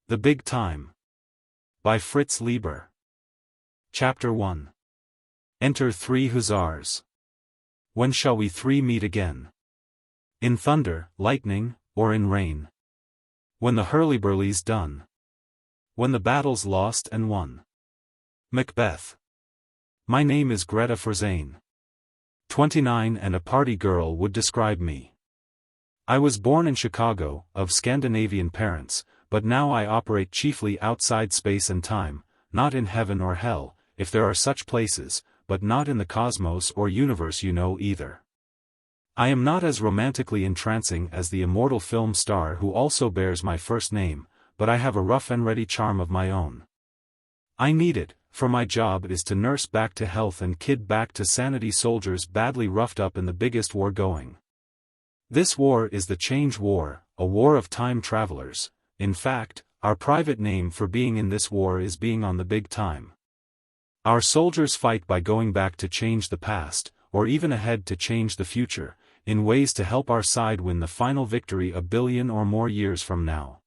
The Big Time. By Fritz Leiber. Chapter 1. Enter 3 Hussars. When shall we 3 meet again? In thunder, lightning, or in rain? When the hurly-burly's done. When the battle's lost and won. Macbeth. My name is Greta Forzane. 29 and a party girl would describe me. I was born in Chicago, of Scandinavian parents, but now I operate chiefly outside space and time, not in heaven or hell, if there are such places, but not in the cosmos or universe either. I am not as romantically entrancing as the immortal film star who also bears my first name, but I have a rough and ready charm of my own. I need it, for my job is to nurse back to health and kid back to sanity soldiers badly roughed up in the biggest war going. This war is the Change War, a war of time travelers. In fact, our private name for being in this war is being on the big time. Our soldiers fight by going back to change the past, or even ahead to change the future, in ways to help our side win the final victory a billion or more years from now.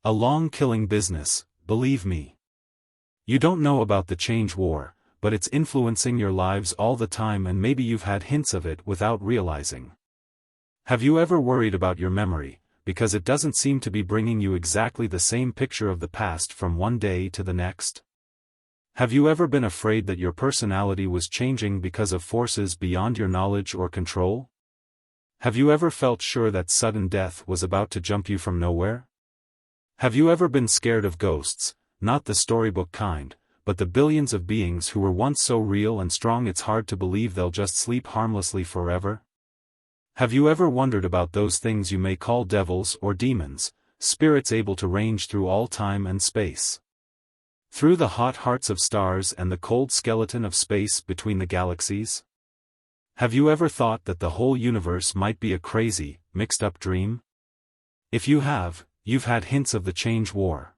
A long killing business, believe me. You don't know about the Change War, but it's influencing your lives all the time and maybe you've had hints of it without realizing. Have you ever worried about your memory, because it doesn't seem to be bringing you exactly the same picture of the past from one day to the next? Have you ever been afraid that your personality was changing because of forces beyond your knowledge or control? Have you ever felt sure that sudden death was about to jump you from nowhere? Have you ever been scared of ghosts, not the storybook kind, but the billions of beings who were once so real and strong it's hard to believe they'll just sleep harmlessly forever? Have you ever wondered about those things you may call devils or demons, spirits able to range through all time and space? Through the hot hearts of stars and the cold skeleton of space between the galaxies? Have you ever thought that the whole universe might be a crazy, mixed-up dream? If you have, you've had hints of the Change War.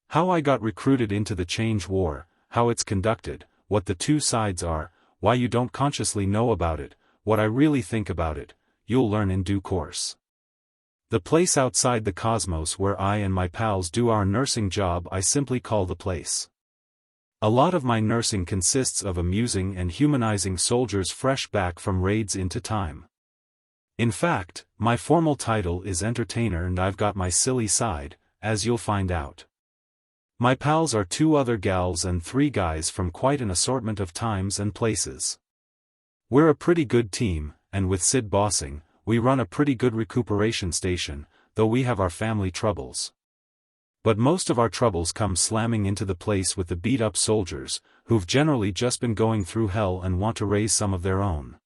How I got recruited into the Change War, how it's conducted, what the two sides are, why you don't consciously know about it, what I really think about it, you'll learn in due course. The place outside the cosmos where I and my pals do our nursing job I simply call the place. A lot of my nursing consists of amusing and humanizing soldiers fresh back from raids into time. In fact, my formal title is entertainer and I've got my silly side, as you'll find out. My pals are 2 other gals and 3 guys from quite an assortment of times and places. We're a pretty good team, and with Sid bossing, we run a pretty good recuperation station, though we have our family troubles. But most of our troubles come slamming into the place with the beat-up soldiers, who've generally just been going through hell and want to raise some of their own.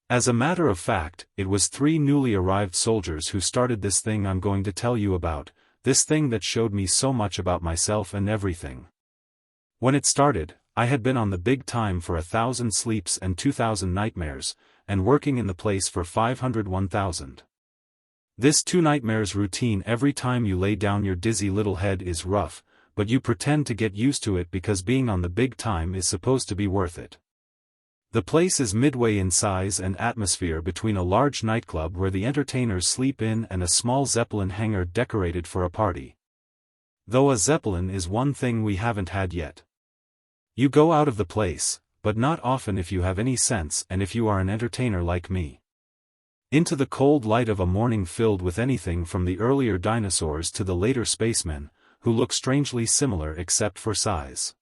As a matter of fact, it was 3 newly arrived soldiers who started this thing I'm going to tell you about, this thing that showed me so much about myself and everything. When it started, I had been on the big time for 1,000 sleeps and 2,000 nightmares, and working in the place for 501,000. This 2 nightmares routine every time you lay down your dizzy little head is rough, but you pretend to get used to it because being on the big time is supposed to be worth it. The place is midway in size and atmosphere between a large nightclub where the entertainers sleep in and a small Zeppelin hangar decorated for a party. Though a Zeppelin is one thing we haven't had yet. You go out of the place, but not often if you have any sense and if you are an entertainer like me. Into the cold light of a morning filled with anything from the earlier dinosaurs to the later spacemen, who look strangely similar except for size.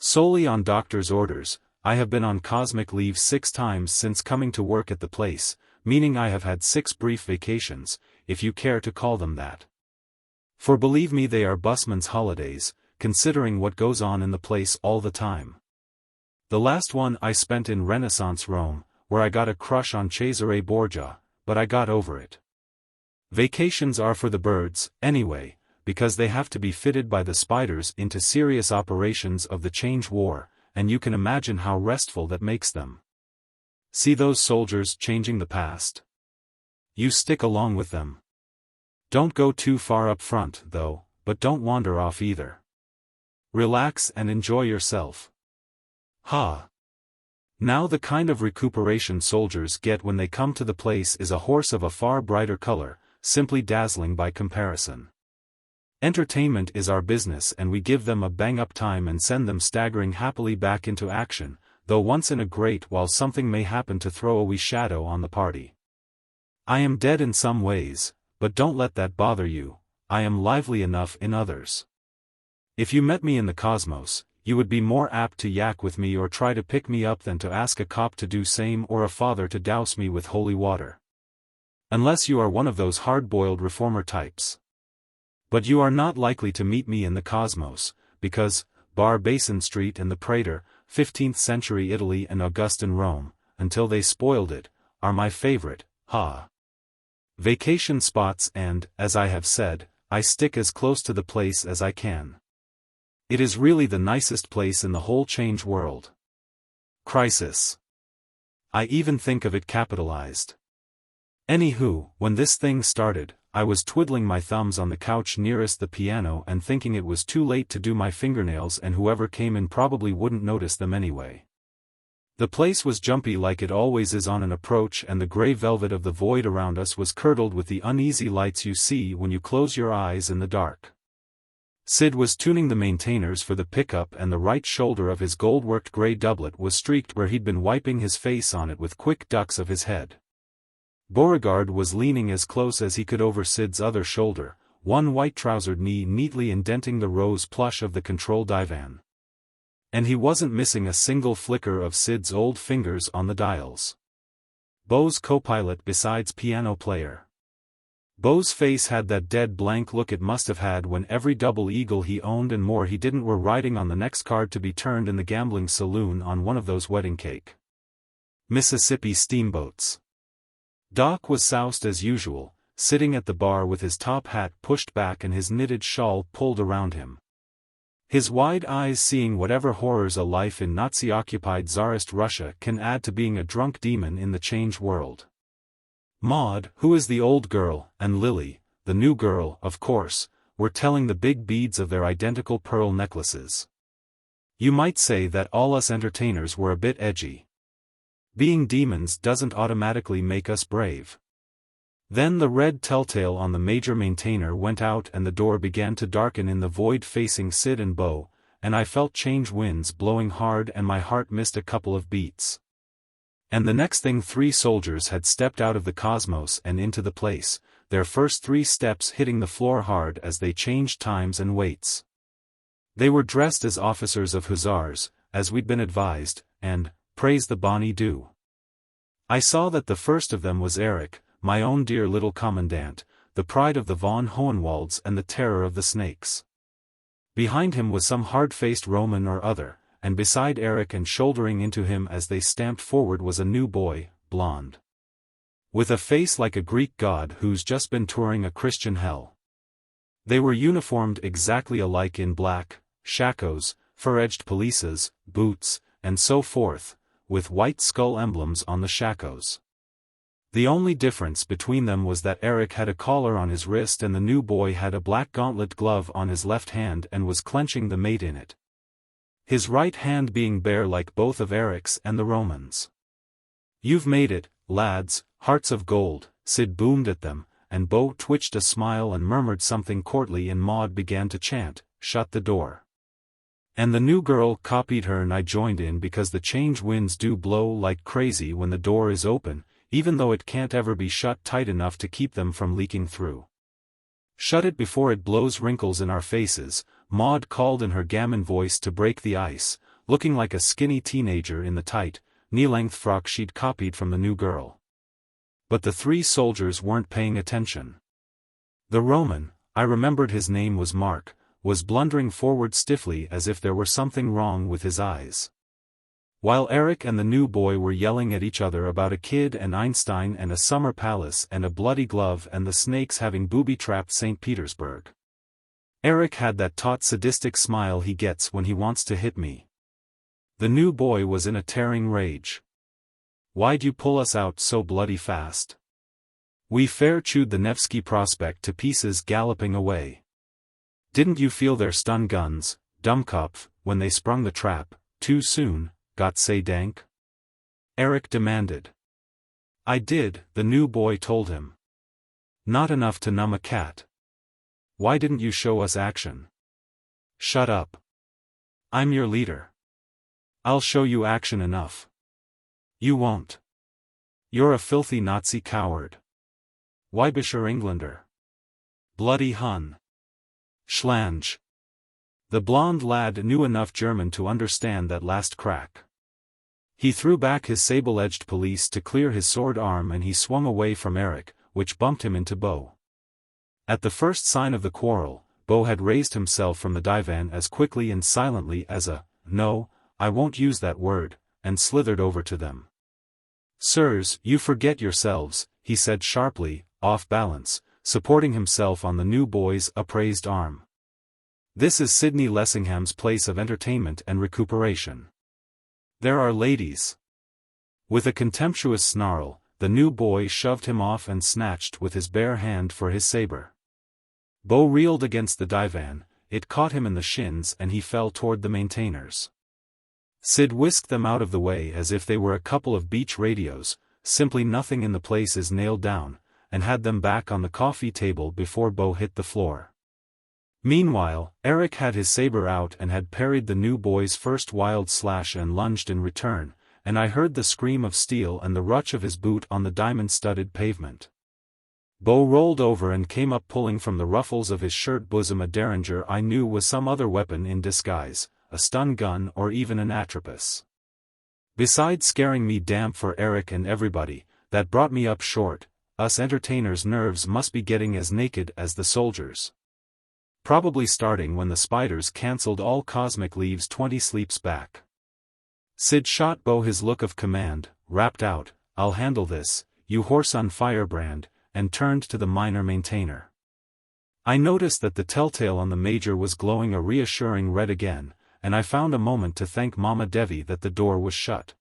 Solely on doctor's orders, I have been on cosmic leave 6 times since coming to work at the place, meaning I have had 6 brief vacations, if you care to call them that. For believe me they are busman's holidays, considering what goes on in the place all the time. The last one I spent in Renaissance Rome, where I got a crush on Cesare Borgia, but I got over it. Vacations are for the birds, anyway, because they have to be fitted by the spiders into serious operations of the Change War, and you can imagine how restful that makes them. See those soldiers changing the past? You stick along with them. Don't go too far up front, though, but don't wander off either. Relax and enjoy yourself. Ha! Now the kind of recuperation soldiers get when they come to the place is a horse of a far brighter color, simply dazzling by comparison. Entertainment is our business, and we give them a bang-up time and send them staggering happily back into action, though once in a great while something may happen to throw a wee shadow on the party. I am dead in some ways, but don't let that bother you. I am lively enough in others. If you met me in the cosmos, you would be more apt to yak with me or try to pick me up than to ask a cop to do same or a father to douse me with holy water. Unless you are one of those hard-boiled reformer types. But you are not likely to meet me in the cosmos, because, bar Basin Street and the Prater, 15th century Italy and Augustan Rome, until they spoiled it, are my favorite, vacation spots, and, as I have said, I stick as close to the place as I can. It is really the nicest place in the whole change world. Crisis. I even think of it capitalized. Anywho, when this thing started, I was twiddling my thumbs on the couch nearest the piano and thinking it was too late to do my fingernails, and whoever came in probably wouldn't notice them anyway. The place was jumpy like it always is on an approach, and the grey velvet of the void around us was curdled with the uneasy lights you see when you close your eyes in the dark. Sid was tuning the maintainers for the pickup, and the right shoulder of his gold-worked grey doublet was streaked where he'd been wiping his face on it with quick ducks of his head. Beauregard was leaning as close as he could over Sid's other shoulder, one white-trousered knee neatly indenting the rose plush of the control divan. And he wasn't missing a single flicker of Sid's old fingers on the dials. Beau's co-pilot besides piano player. Beau's face had that dead blank look it must have had when every double eagle he owned and more he didn't were riding on the next card to be turned in the gambling saloon on one of those wedding cake Mississippi steamboats. Doc was soused as usual, sitting at the bar with his top hat pushed back and his knitted shawl pulled around him. His wide eyes seeing whatever horrors a life in Nazi-occupied Tsarist Russia can add to being a drunk demon in the change world. Maud, who is the old girl, and Lily, the new girl, of course, were telling the big beads of their identical pearl necklaces. You might say that all us entertainers were a bit edgy. Being demons doesn't automatically make us brave. Then the red telltale on the major maintainer went out and the door began to darken in the void facing Sid and Beau, and I felt change winds blowing hard and my heart missed a couple of beats. And the next thing 3 soldiers had stepped out of the cosmos and into the place, their first 3 steps hitting the floor hard as they changed times and weights. They were dressed as officers of Hussars, as we'd been advised, and, praise the bonny dew. I saw that the first of them was Eric, my own dear little commandant, the pride of the von Hohenwalds and the terror of the snakes. Behind him was some hard-faced Roman or other, and beside Eric and shouldering into him as they stamped forward was a new boy, blonde, with a face like a Greek god who's just been touring a Christian hell. They were uniformed exactly alike in black, shakos, fur-edged pelisses, boots, and so forth, with white skull emblems on the shakos. The only difference between them was that Eric had a collar on his wrist and the new boy had a black gauntlet glove on his left hand and was clenching the mate in it. His right hand being bare like both of Eric's and the Romans. "You've made it, lads, hearts of gold," Sid boomed at them, and Beau twitched a smile and murmured something courtly and Maud began to chant, "Shut the door." And the new girl copied her and I joined in because the change winds do blow like crazy when the door is open, even though it can't ever be shut tight enough to keep them from leaking through. "Shut it before it blows wrinkles in our faces," Maud called in her gammon voice to break the ice, looking like a skinny teenager in the tight, knee-length frock she'd copied from the new girl. But the 3 soldiers weren't paying attention. The Roman, I remembered his name was Mark, was blundering forward stiffly as if there were something wrong with his eyes. While Eric and the new boy were yelling at each other about a kid and Einstein and a summer palace and a bloody glove and the snakes having booby-trapped St. Petersburg. Eric had that taut sadistic smile he gets when he wants to hit me. The new boy was in a tearing rage. "Why'd you pull us out so bloody fast? We fair chewed the Nevsky Prospect to pieces galloping away. Didn't you feel their stun guns, Dummkopf, when they sprung the trap, too soon, Gott sei Dank?" Eric demanded. "I did," the new boy told him. "Not enough to numb a cat." Why didn't you show us action? Shut up. I'm your leader. I'll show you action enough. You won't. You're a filthy Nazi coward. Weibischer Engländer. Bloody Hun. Schlange. The blond lad knew enough German to understand that last crack. He threw back his sable-edged pelisse to clear his sword arm and he swung away from Eric, which bumped him into Beau. At the first sign of the quarrel, Beau had raised himself from the divan as quickly and silently as no, I won't use that word, and slithered over to them. Sirs, you forget yourselves, he said sharply, off balance, supporting himself on the new boy's upraised arm. This is Sidney Lessingham's place of entertainment and recuperation. There are ladies. With a contemptuous snarl, the new boy shoved him off and snatched with his bare hand for his saber. Beau reeled against the divan, it caught him in the shins and he fell toward the maintainers. Sid whisked them out of the way as if they were a couple of beach radios, simply nothing in the place is nailed down, and had them back on the coffee table before Beau hit the floor. Meanwhile, Eric had his saber out and had parried the new boy's first wild slash and lunged in return, and I heard the scream of steel and the rutch of his boot on the diamond-studded pavement. Beau rolled over and came up pulling from the ruffles of his shirt bosom a derringer I knew was some other weapon in disguise, a stun gun or even an atropos. Besides scaring me damp for Eric and everybody, that brought me up short. Us entertainers' nerves must be getting as naked as the soldiers. Probably starting when the spiders cancelled all cosmic leaves 20 sleeps back. Sid shot Beau his look of command, rapped out, I'll handle this, you horse on firebrand, and turned to the minor maintainer. I noticed that the telltale on the major was glowing a reassuring red again, and I found a moment to thank Mama Devi that the door was shut.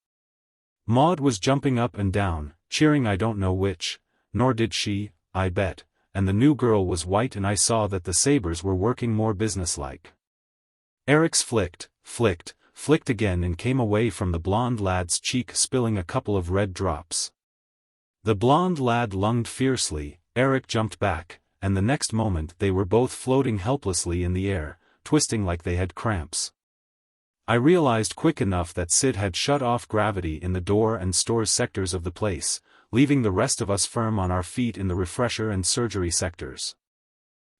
Maud was jumping up and down, cheering I don't know which, nor did she, I bet, and the new girl was white and I saw that the sabers were working more businesslike. Eric's flicked again and came away from the blond lad's cheek spilling a couple of red drops. The blond lad lunged fiercely, Eric jumped back, and the next moment they were both floating helplessly in the air, twisting like they had cramps. I realized quick enough that Sid had shut off gravity in the door and stores sectors of the place, leaving the rest of us firm on our feet in the refresher and surgery sectors.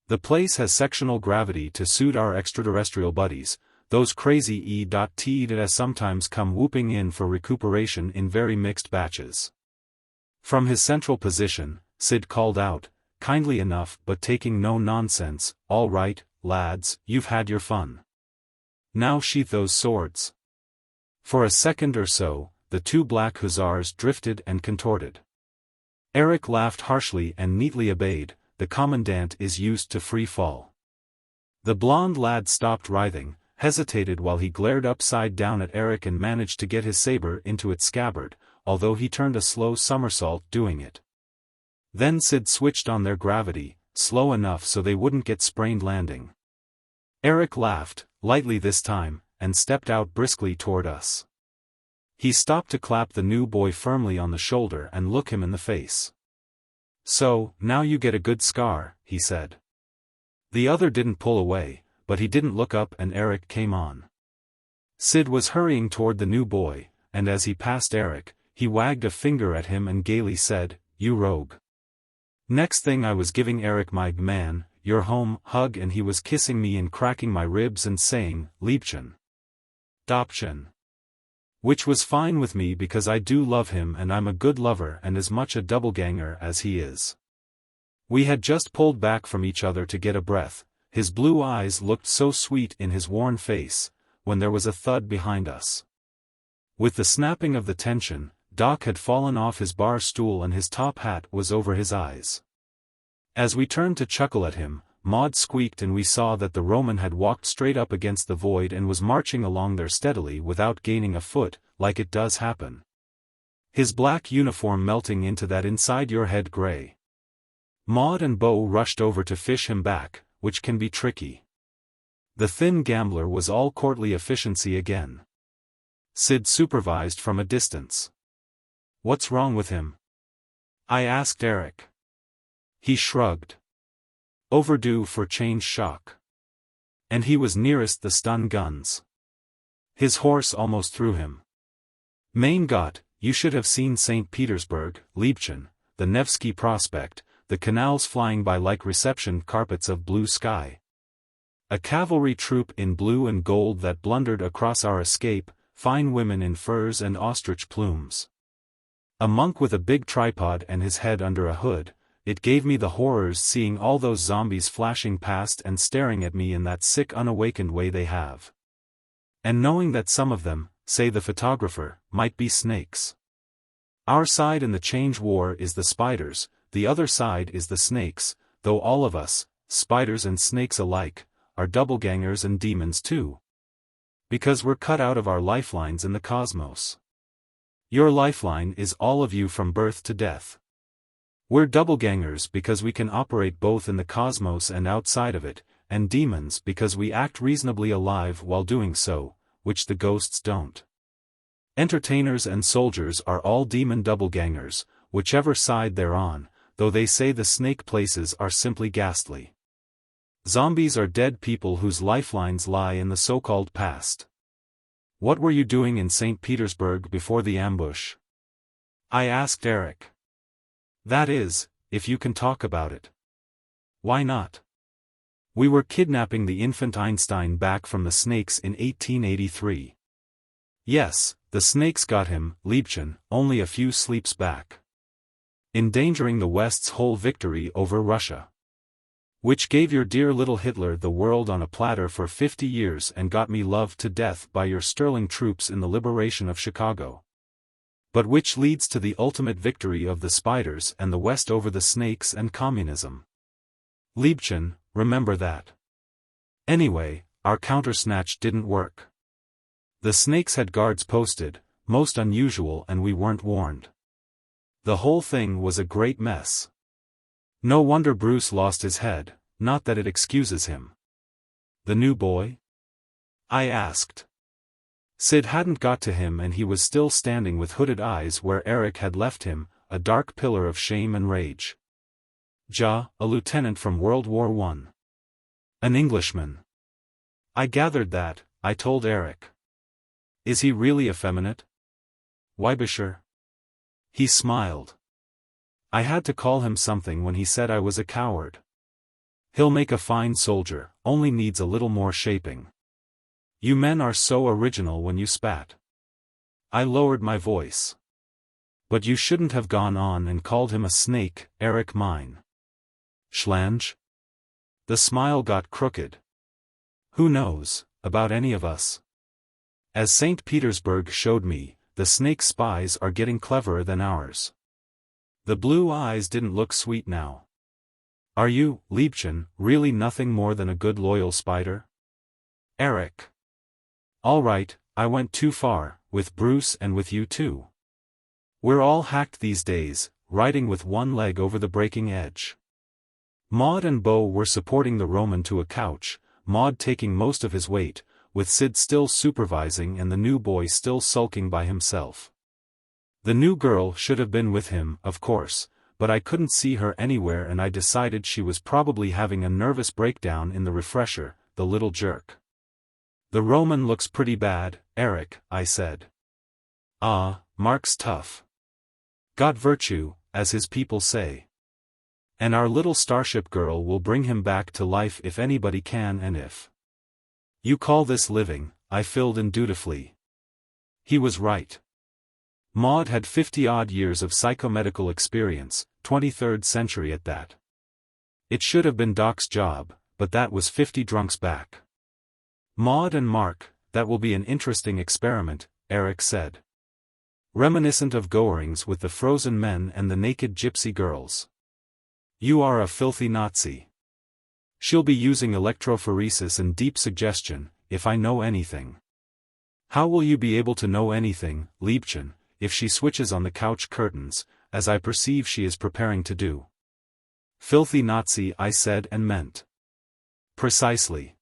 The place has sectional gravity to suit our extraterrestrial buddies, those crazy E.T. sometimes come whooping in for recuperation in very mixed batches. From his central position, Sid called out, kindly enough but taking no nonsense, all right, lads, you've had your fun. Now sheath those swords. For a second or so, the two black hussars drifted and contorted. Eric laughed harshly and neatly obeyed, the commandant is used to free fall. The blond lad stopped writhing, hesitated while he glared upside down at Eric and managed to get his saber into its scabbard, although he turned a slow somersault doing it. Then Sid switched on their gravity, slow enough so they wouldn't get sprained landing. Eric laughed, lightly this time, and stepped out briskly toward us. He stopped to clap the new boy firmly on the shoulder and look him in the face. So, now you get a good scar, he said. The other didn't pull away, but he didn't look up and Eric came on. Sid was hurrying toward the new boy, and as he passed Eric, he wagged a finger at him and gaily said, you rogue. Next thing I was giving Eric my man, your home hug and he was kissing me and cracking my ribs and saying, Liebchen. Dopchen. Which was fine with me because I do love him and I'm a good lover and as much a doubleganger as he is. We had just pulled back from each other to get a breath, his blue eyes looked so sweet in his worn face, when there was a thud behind us. With the snapping of the tension, Doc had fallen off his bar stool and his top hat was over his eyes. As we turned to chuckle at him, Maud squeaked and we saw that the Roman had walked straight up against the void and was marching along there steadily without gaining a foot, like it does happen. His black uniform melting into that inside-your-head gray. Maud and Beau rushed over to fish him back, which can be tricky. The thin gambler was all courtly efficiency again. Sid supervised from a distance. What's wrong with him? I asked Eric. He shrugged. Overdue for change shock. And he was nearest the stun guns. His horse almost threw him. Mein Gott, you should have seen St. Petersburg, Liebchen, the Nevsky Prospect, the canals flying by like reception carpets of blue sky. A cavalry troop in blue and gold that blundered across our escape, fine women in furs and ostrich plumes. A monk with a big tripod and his head under a hood. It gave me the horrors seeing all those zombies flashing past and staring at me in that sick unawakened way they have. And knowing that some of them, say the photographer, might be snakes. Our side in the change war is the spiders, the other side is the snakes, though all of us, spiders and snakes alike, are doublegangers and demons too. Because we're cut out of our lifelines in the cosmos. Your lifeline is all of you from birth to death. We're doublegangers because we can operate both in the cosmos and outside of it, and demons because we act reasonably alive while doing so, which the ghosts don't. Entertainers and soldiers are all demon doublegangers, whichever side they're on, though they say the snake places are simply ghastly. Zombies are dead people whose lifelines lie in the so-called past. What were you doing in St. Petersburg before the ambush? I asked Eric. That is, if you can talk about it. Why not? We were kidnapping the infant Einstein back from the snakes in 1883. Yes, the snakes got him, Liebchen, only a few sleeps back. Endangering the West's whole victory over Russia. Which gave your dear little Hitler the world on a platter for 50 years and got me loved to death by your sterling troops in the liberation of Chicago. But which leads to the ultimate victory of the spiders and the West over the snakes and communism. Liebchen, remember that. Anyway, our counter-snatch didn't work. The snakes had guards posted, most unusual, and we weren't warned. The whole thing was a great mess. No wonder Bruce lost his head, not that it excuses him. The new boy? I asked. Sid hadn't got to him and he was still standing with hooded eyes where Eric had left him, a dark pillar of shame and rage. Ja, a lieutenant from World War I. An Englishman. I gathered that, I told Eric. Is he really effeminate? Weibischer? He smiled. I had to call him something when he said I was a coward. He'll make a fine soldier, only needs a little more shaping. You men are so original when you spat. I lowered my voice. But you shouldn't have gone on and called him a snake, Eric mine. Schlange? The smile got crooked. Who knows, about any of us? As St. Petersburg showed me, the snake spies are getting cleverer than ours. The blue eyes didn't look sweet now. Are you, Liebchen, really nothing more than a good loyal spider? Eric. All right, I went too far, with Bruce and with you too. We're all hacked these days, riding with one leg over the breaking edge. Maud and Beau were supporting the Roman to a couch, Maud taking most of his weight, with Sid still supervising and the new boy still sulking by himself. The new girl should have been with him, of course, but I couldn't see her anywhere and I decided she was probably having a nervous breakdown in the refresher, the little jerk. The Roman looks pretty bad, Eric, I said. Ah, Mark's tough. Got virtue, as his people say. And our little starship girl will bring him back to life if anybody can and if. You call this living, I filled in dutifully. He was right. Maud had 50-odd years of psychomedical experience, 23rd century at that. It should have been Doc's job, but that was 50 drunks back. Maud and Mark, that will be an interesting experiment, Eric said. Reminiscent of Goering's with the frozen men and the naked gypsy girls. You are a filthy Nazi. She'll be using electrophoresis and deep suggestion, if I know anything. How will you be able to know anything, Liebchen, if she switches on the couch curtains, as I perceive she is preparing to do? Filthy Nazi, I said and meant. Precisely.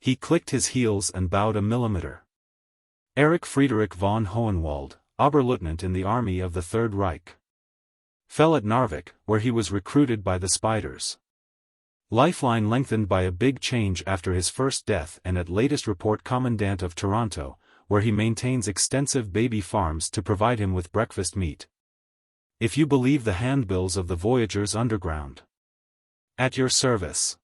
He clicked his heels and bowed a millimeter. Erich Friedrich von Hohenwald, Oberleutnant in the army of the Third Reich. Fell at Narvik, where he was recruited by the spiders. Lifeline lengthened by a big change after his first death and at latest report Commandant of Toronto, where he maintains extensive baby farms to provide him with breakfast meat. If you believe the handbills of the Voyagers Underground. At your service.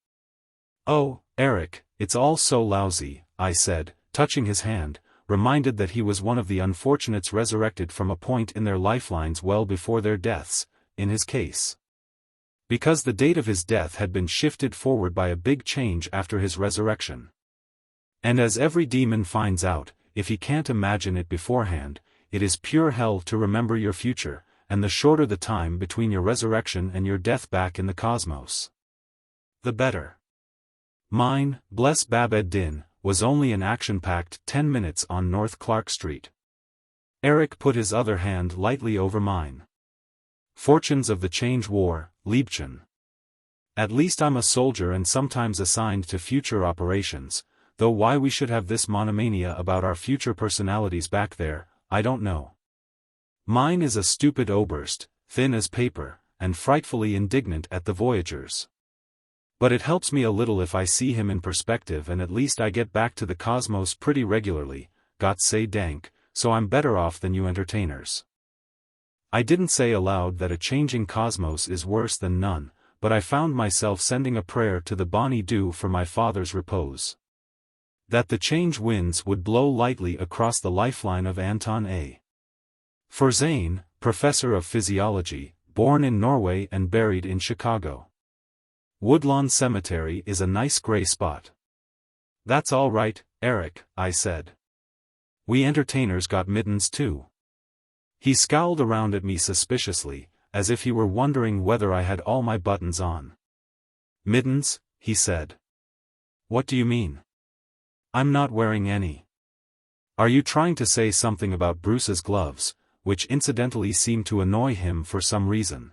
Oh, Eric, it's all so lousy, I said, touching his hand, reminded that he was one of the unfortunates resurrected from a point in their lifelines well before their deaths, in his case. Because the date of his death had been shifted forward by a big change after his resurrection. And as every demon finds out, if he can't imagine it beforehand, it is pure hell to remember your future, and the shorter the time between your resurrection and your death back in the cosmos, the better. Mine, bless Bab ed-Din, was only an action-packed 10 minutes on North Clark Street. Eric put his other hand lightly over mine. Fortunes of the Change War, Liebchen. At least I'm a soldier and sometimes assigned to future operations, though why we should have this monomania about our future personalities back there, I don't know. Mine is a stupid oberst, thin as paper, and frightfully indignant at the Voyagers. But it helps me a little if I see him in perspective and at least I get back to the cosmos pretty regularly, Gott sei Dank, so I'm better off than you entertainers. I didn't say aloud that a changing cosmos is worse than none, but I found myself sending a prayer to the Bonnie Dew for my father's repose. That the change winds would blow lightly across the lifeline of Anton A. Forzane, professor of physiology, born in Norway and buried in Chicago. Woodlawn Cemetery is a nice gray spot. That's all right, Eric, I said. We entertainers got mittens too. He scowled around at me suspiciously, as if he were wondering whether I had all my buttons on. Mittens, he said. What do you mean? I'm not wearing any. Are you trying to say something about Bruce's gloves, which incidentally seem to annoy him for some reason?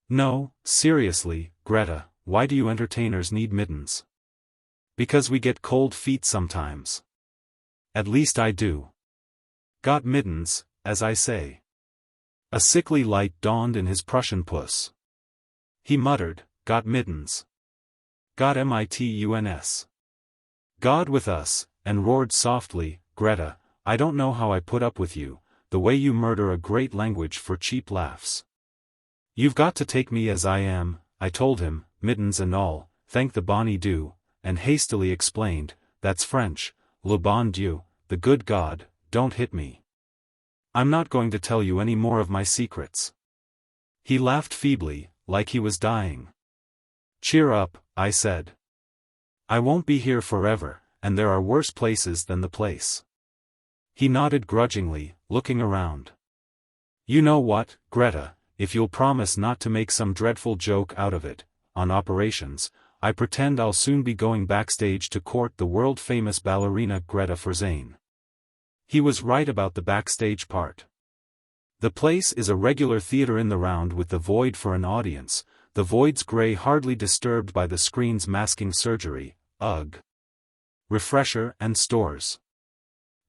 No, seriously, Greta, why do you entertainers need mittens? Because we get cold feet sometimes. At least I do. Got mittens, as I say. A sickly light dawned in his Prussian puss. He muttered, got mittens. Got mituns. God with us, and roared softly, Greta, I don't know how I put up with you, the way you murder a great language for cheap laughs. You've got to take me as I am, I told him, mittens and all, thank the Bonnie Dew, and hastily explained, that's French, le bon Dieu, the good God, don't hit me. I'm not going to tell you any more of my secrets. He laughed feebly, like he was dying. Cheer up, I said. I won't be here forever, and there are worse places than the place. He nodded grudgingly, looking around. You know what, Greta, if you'll promise not to make some dreadful joke out of it, on operations, I pretend I'll soon be going backstage to court the world-famous ballerina Greta Forzane. He was right about the backstage part. The place is a regular theater in the round with the void for an audience, the void's gray hardly disturbed by the screen's masking surgery, ugh. Refresher and stores.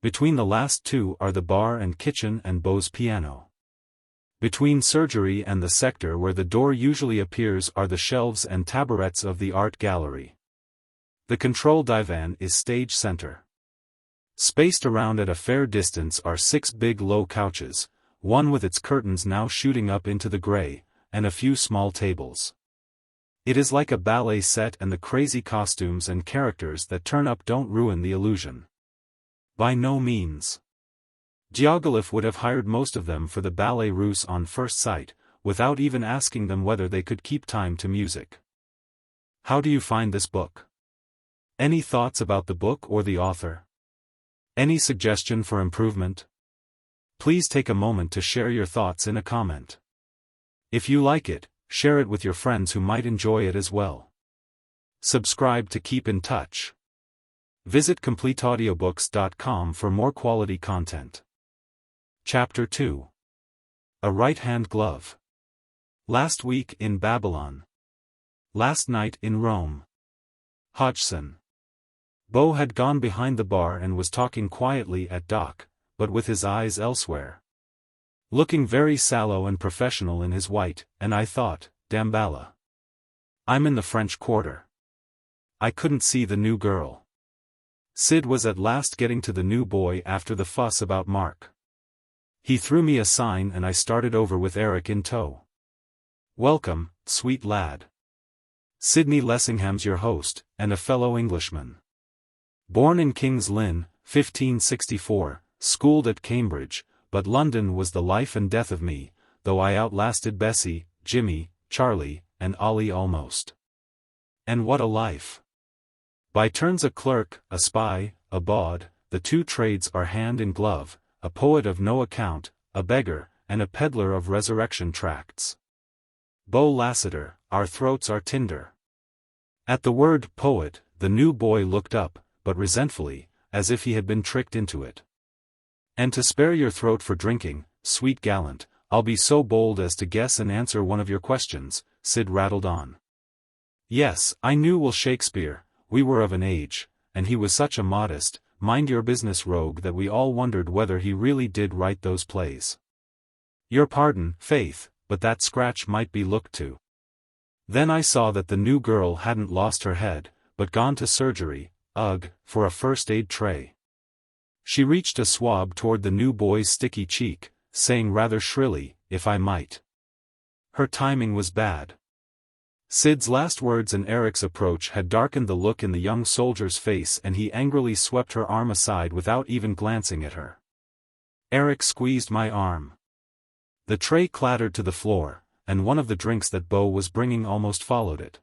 Between the last two are the bar and kitchen and Beau's piano. Between surgery and the sector where the door usually appears are the shelves and tabourets of the art gallery. The control divan is stage center. Spaced around at a fair distance are 6 big low couches, one with its curtains now shooting up into the gray, and a few small tables. It is like a ballet set and the crazy costumes and characters that turn up don't ruin the illusion. By no means. Diaghilev would have hired most of them for the ballet russe on first sight, without even asking them whether they could keep time to music. How do you find this book? Any thoughts about the book or the author? Any suggestion for improvement? Please take a moment to share your thoughts in a comment. If you like it, share it with your friends who might enjoy it as well. Subscribe to keep in touch. Visit CompleteAudiobooks.com for more quality content. Chapter 2. A Right-Hand Glove. Last week in Babylon. Last night in Rome. Hodgson. Beau had gone behind the bar and was talking quietly at Doc, but with his eyes elsewhere. Looking very sallow and professional in his white, and I thought, Damballa. I'm in the French Quarter. I couldn't see the new girl. Sid was at last getting to the new boy after the fuss about Mark. He threw me a sign and I started over with Eric in tow. Welcome, sweet lad. Sidney Lessingham's your host, and a fellow Englishman. Born in King's Lynn, 1564, schooled at Cambridge, but London was the life and death of me, though I outlasted Bessie, Jimmy, Charlie, and Ollie almost. And what a life! By turns a clerk, a spy, a bawd, the two trades are hand in glove, a poet of no account, a beggar, and a peddler of resurrection tracts. Beau Lassiter, our throats are tinder. At the word poet, the new boy looked up, but resentfully, as if he had been tricked into it. And to spare your throat for drinking, sweet gallant, I'll be so bold as to guess and answer one of your questions, Sid rattled on. Yes, I knew Will Shakespeare, we were of an age, and he was such a modest, mind-your-business rogue that we all wondered whether he really did write those plays. Your pardon, Faith, but that scratch might be looked to. Then I saw that the new girl hadn't lost her head, but gone to surgery, for a first-aid tray. She reached a swab toward the new boy's sticky cheek, saying rather shrilly, if I might. Her timing was bad. Sid's last words and Eric's approach had darkened the look in the young soldier's face and he angrily swept her arm aside without even glancing at her. Eric squeezed my arm. The tray clattered to the floor, and one of the drinks that Beau was bringing almost followed it.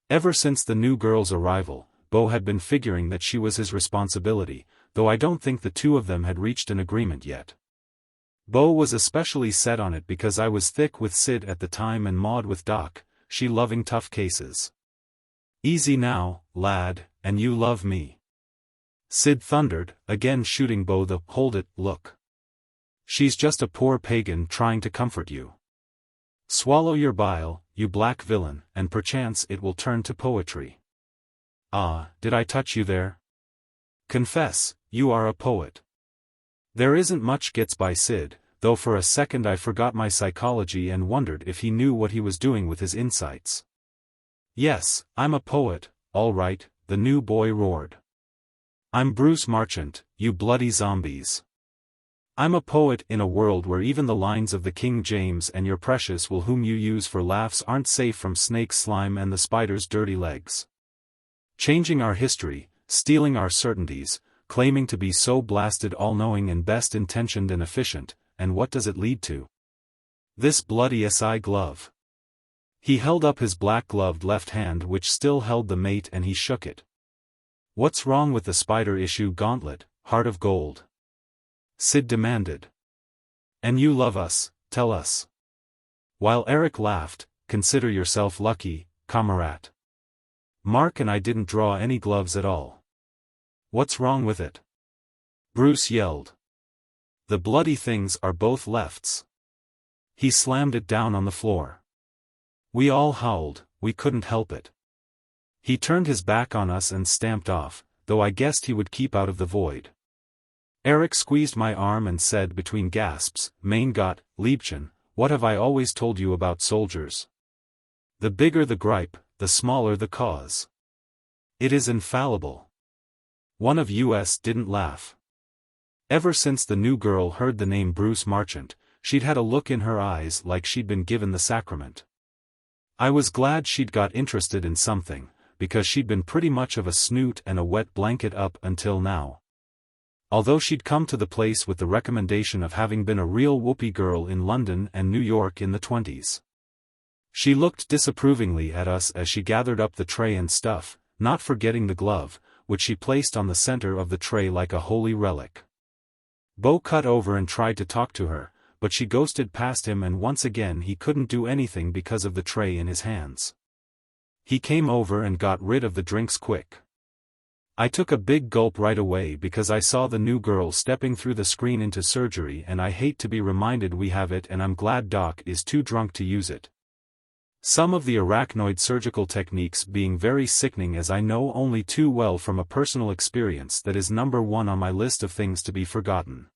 Ever since the new girl's arrival, Beau had been figuring that she was his responsibility, though I don't think the two of them had reached an agreement yet. Beau was especially set on it because I was thick with Sid at the time and Maud with Doc, she loving tough cases. Easy now, lad, and you love me. Sid thundered, again shooting Beau the hold it look. She's just a poor pagan trying to comfort you. Swallow your bile, you black villain, and perchance it will turn to poetry. Ah, did I touch you there? Confess, you are a poet. There isn't much gets by Sid, though for a second I forgot my psychology and wondered if he knew what he was doing with his insights. Yes, I'm a poet, all right, the new boy roared. I'm Bruce Marchant, you bloody zombies. I'm a poet in a world where even the lines of the King James and your precious will whom you use for laughs aren't safe from snake slime and the spider's dirty legs. Changing our history, stealing our certainties, claiming to be so blasted all-knowing and best-intentioned and efficient, and what does it lead to? This bloody SI glove. He held up his black-gloved left hand which still held the mate and he shook it. What's wrong with the spider-issue gauntlet, heart of gold? Sid demanded. And you love us, tell us. While Eric laughed, consider yourself lucky, comrade. Mark and I didn't draw any gloves at all. What's wrong with it? Bruce yelled. The bloody things are both lefts. He slammed it down on the floor. We all howled, we couldn't help it. He turned his back on us and stamped off, though I guessed he would keep out of the void. Eric squeezed my arm and said between gasps, Mein Gott, Liebchen, what have I always told you about soldiers? The bigger the gripe, the smaller the cause. It is infallible. One of us didn't laugh. Ever since the new girl heard the name Bruce Marchant, she'd had a look in her eyes like she'd been given the sacrament. I was glad she'd got interested in something, because she'd been pretty much of a snoot and a wet blanket up until now. Although she'd come to the place with the recommendation of having been a real whoopee girl in London and New York in the 20s. She looked disapprovingly at us as she gathered up the tray and stuff, not forgetting the glove, which she placed on the center of the tray like a holy relic. Beau cut over and tried to talk to her, but she ghosted past him and once again he couldn't do anything because of the tray in his hands. He came over and got rid of the drinks quick. I took a big gulp right away because I saw the new girl stepping through the screen into surgery and I hate to be reminded we have it and I'm glad Doc is too drunk to use it. Some of the arachnoid surgical techniques being very sickening as I know only too well from a personal experience that is number one on my list of things to be forgotten.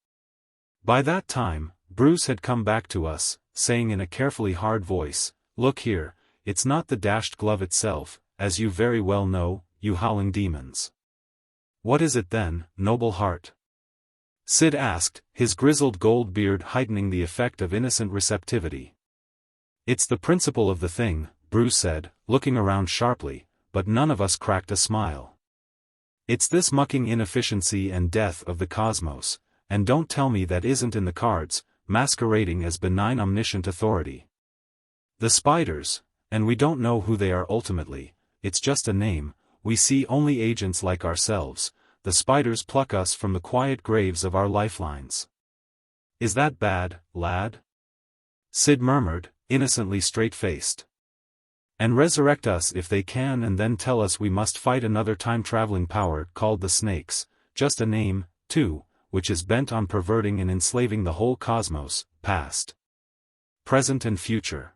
By that time, Bruce had come back to us, saying in a carefully hard voice, Look here, it's not the dashed glove itself, as you very well know, you howling demons. What is it then, noble heart? Sid asked, his grizzled gold beard heightening the effect of innocent receptivity. It's the principle of the thing, Bruce said, looking around sharply, but none of us cracked a smile. It's this mucking inefficiency and death of the cosmos, and don't tell me that isn't in the cards, masquerading as benign omniscient authority. The spiders, and we don't know who they are ultimately, it's just a name, we see only agents like ourselves, the spiders pluck us from the quiet graves of our lifelines. Is that bad, lad? Sid murmured, innocently straight-faced. And resurrect us if they can and then tell us we must fight another time-traveling power called the Snakes, just a name, too, which is bent on perverting and enslaving the whole cosmos, past, present and future.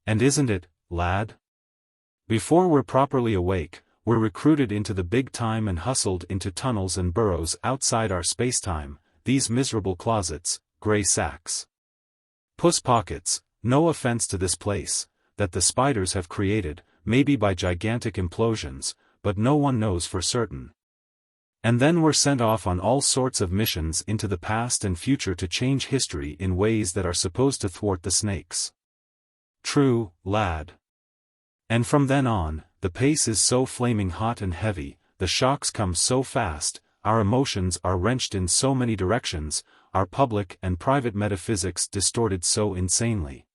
And isn't it, lad? Before we're properly awake, we're recruited into the big time and hustled into tunnels and burrows outside our spacetime, these miserable closets, gray sacks. Puss pockets, no offense to this place, that the spiders have created, maybe by gigantic implosions, but no one knows for certain. And then we're sent off on all sorts of missions into the past and future to change history in ways that are supposed to thwart the Snakes. True, lad. And from then on, the pace is so flaming hot and heavy, the shocks come so fast, our emotions are wrenched in so many directions, our public and private metaphysics distorted so insanely.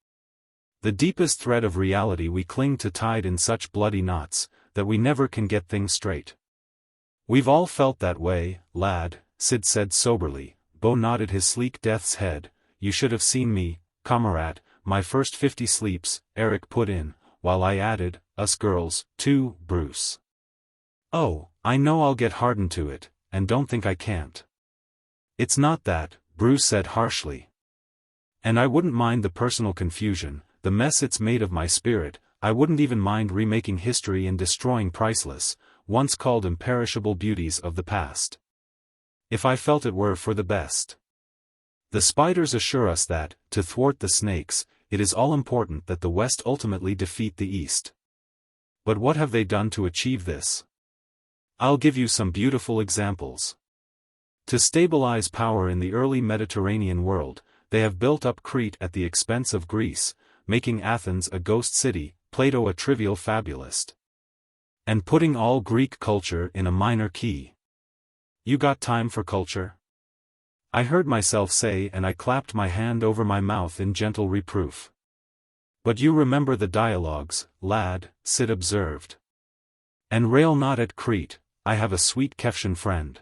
The deepest thread of reality we cling to tied in such bloody knots, that we never can get things straight. We've all felt that way, lad, Sid said soberly. Bo nodded his sleek death's head. You should have seen me, comrade, my first 50 sleeps, Eric put in, while I added, us girls, too, Bruce. Oh, I know I'll get hardened to it, and don't think I can't. It's not that, Bruce said harshly. And I wouldn't mind the personal confusion, the mess it's made of my spirit. I wouldn't even mind remaking history and destroying priceless, once called imperishable beauties of the past. If I felt it were for the best. The spiders assure us that, to thwart the Snakes, it is all important that the West ultimately defeat the East. But what have they done to achieve this? I'll give you some beautiful examples. To stabilize power in the early Mediterranean world, they have built up Crete at the expense of Greece, making Athens a ghost city, Plato a trivial fabulist. And putting all Greek culture in a minor key. You got time for culture? I heard myself say, and I clapped my hand over my mouth in gentle reproof. But you remember the dialogues, lad, Sid observed. And rail not at Crete, I have a sweet Keftian friend.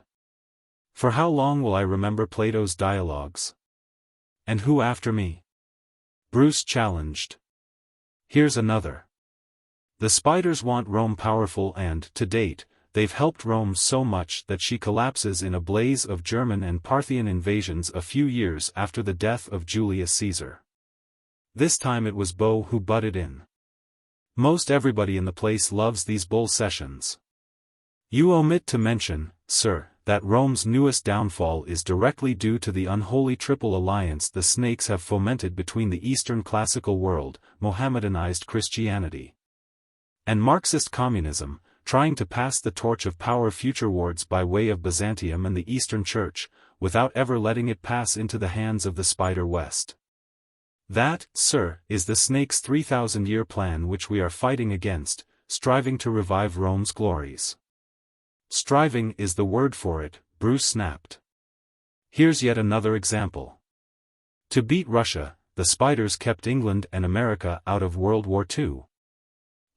For how long will I remember Plato's dialogues? And who after me? Bruce challenged. Here's another. The spiders want Rome powerful and, to date, they've helped Rome so much that she collapses in a blaze of German and Parthian invasions a few years after the death of Julius Caesar. This time it was Bo who butted in. Most everybody in the place loves these bull sessions. You omit to mention, sir, that Rome's newest downfall is directly due to the unholy triple alliance the Snakes have fomented between the Eastern classical world, Mohammedanized Christianity, and Marxist communism, trying to pass the torch of power futurewards by way of Byzantium and the Eastern Church, without ever letting it pass into the hands of the Spider West. That, sir, is the Snake's 3,000-year plan which we are fighting against, striving to revive Rome's glories. Striving is the word for it, Bruce snapped. Here's yet another example. To beat Russia, the spiders kept England and America out of World War II.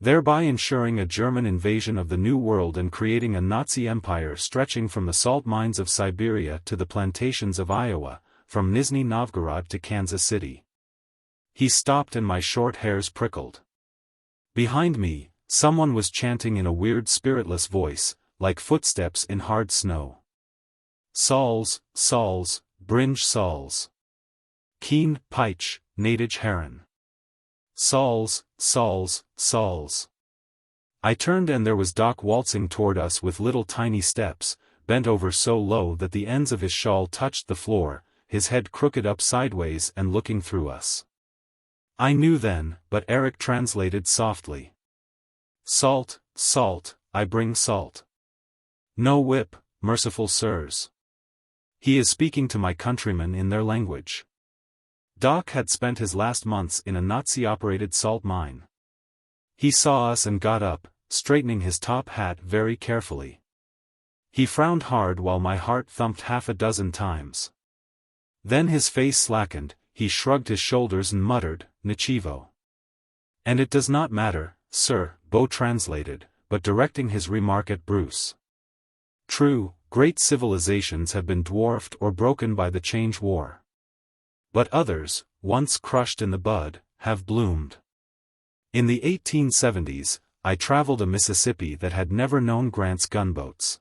Thereby ensuring a German invasion of the New World and creating a Nazi empire stretching from the salt mines of Siberia to the plantations of Iowa, from Nizhny Novgorod to Kansas City. He stopped and my short hairs prickled. Behind me, someone was chanting in a weird spiritless voice, like footsteps in hard snow. Sauls, Sauls, Bringe Sauls. Keen, Peich, Nadij Heron. Sauls, Sauls, Sauls. I turned and there was Doc waltzing toward us with little tiny steps, bent over so low that the ends of his shawl touched the floor, his head crooked up sideways and looking through us. I knew then, but Eric translated softly. Salt, salt, I bring salt. No whip, merciful sirs. He is speaking to my countrymen in their language. Doc had spent his last months in a Nazi-operated salt mine. He saw us and got up, straightening his top hat very carefully. He frowned hard while my heart thumped half a dozen times. Then his face slackened, he shrugged his shoulders and muttered, Nichivo. And it does not matter, sir, Bo translated, but directing his remark at Bruce. True, great civilizations have been dwarfed or broken by the Change War. But others, once crushed in the bud, have bloomed. In the 1870s, I traveled a Mississippi that had never known Grant's gunboats.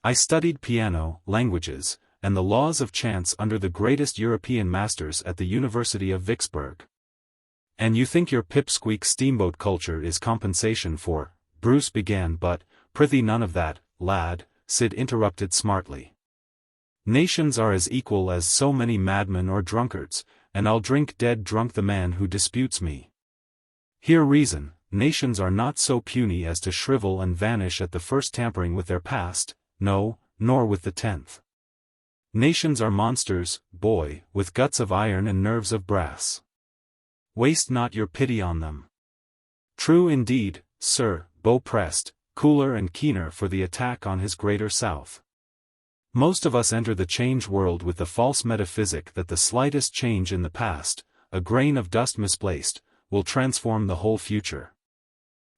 I studied piano, languages, and the laws of chance under the greatest European masters at the University of Vicksburg. And you think your pipsqueak steamboat culture is compensation for, Bruce began, but, prithee none of that, lad, Sid interrupted smartly. Nations are as equal as so many madmen or drunkards, and I'll drink dead drunk the man who disputes me. Hear reason, nations are not so puny as to shrivel and vanish at the first tampering with their past, no, nor with the 10th. Nations are monsters, boy, with guts of iron and nerves of brass. Waste not your pity on them. True indeed, sir, Bo pressed, cooler and keener for the attack on his greater south. Most of us enter the change world with the false metaphysic that the slightest change in the past, a grain of dust misplaced, will transform the whole future.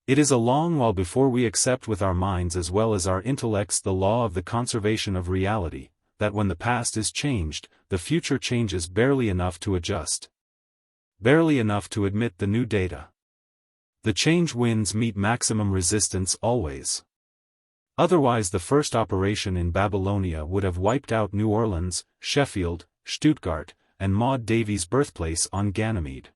It is a long while before we accept with our minds as well as our intellects the law of the conservation of reality, that when the past is changed, the future changes barely enough to adjust. Barely enough to admit the new data. The change winds meet maximum resistance always. Otherwise the first operation in Babylonia would have wiped out New Orleans, Sheffield, Stuttgart, and Maud Davies' birthplace on Ganymede.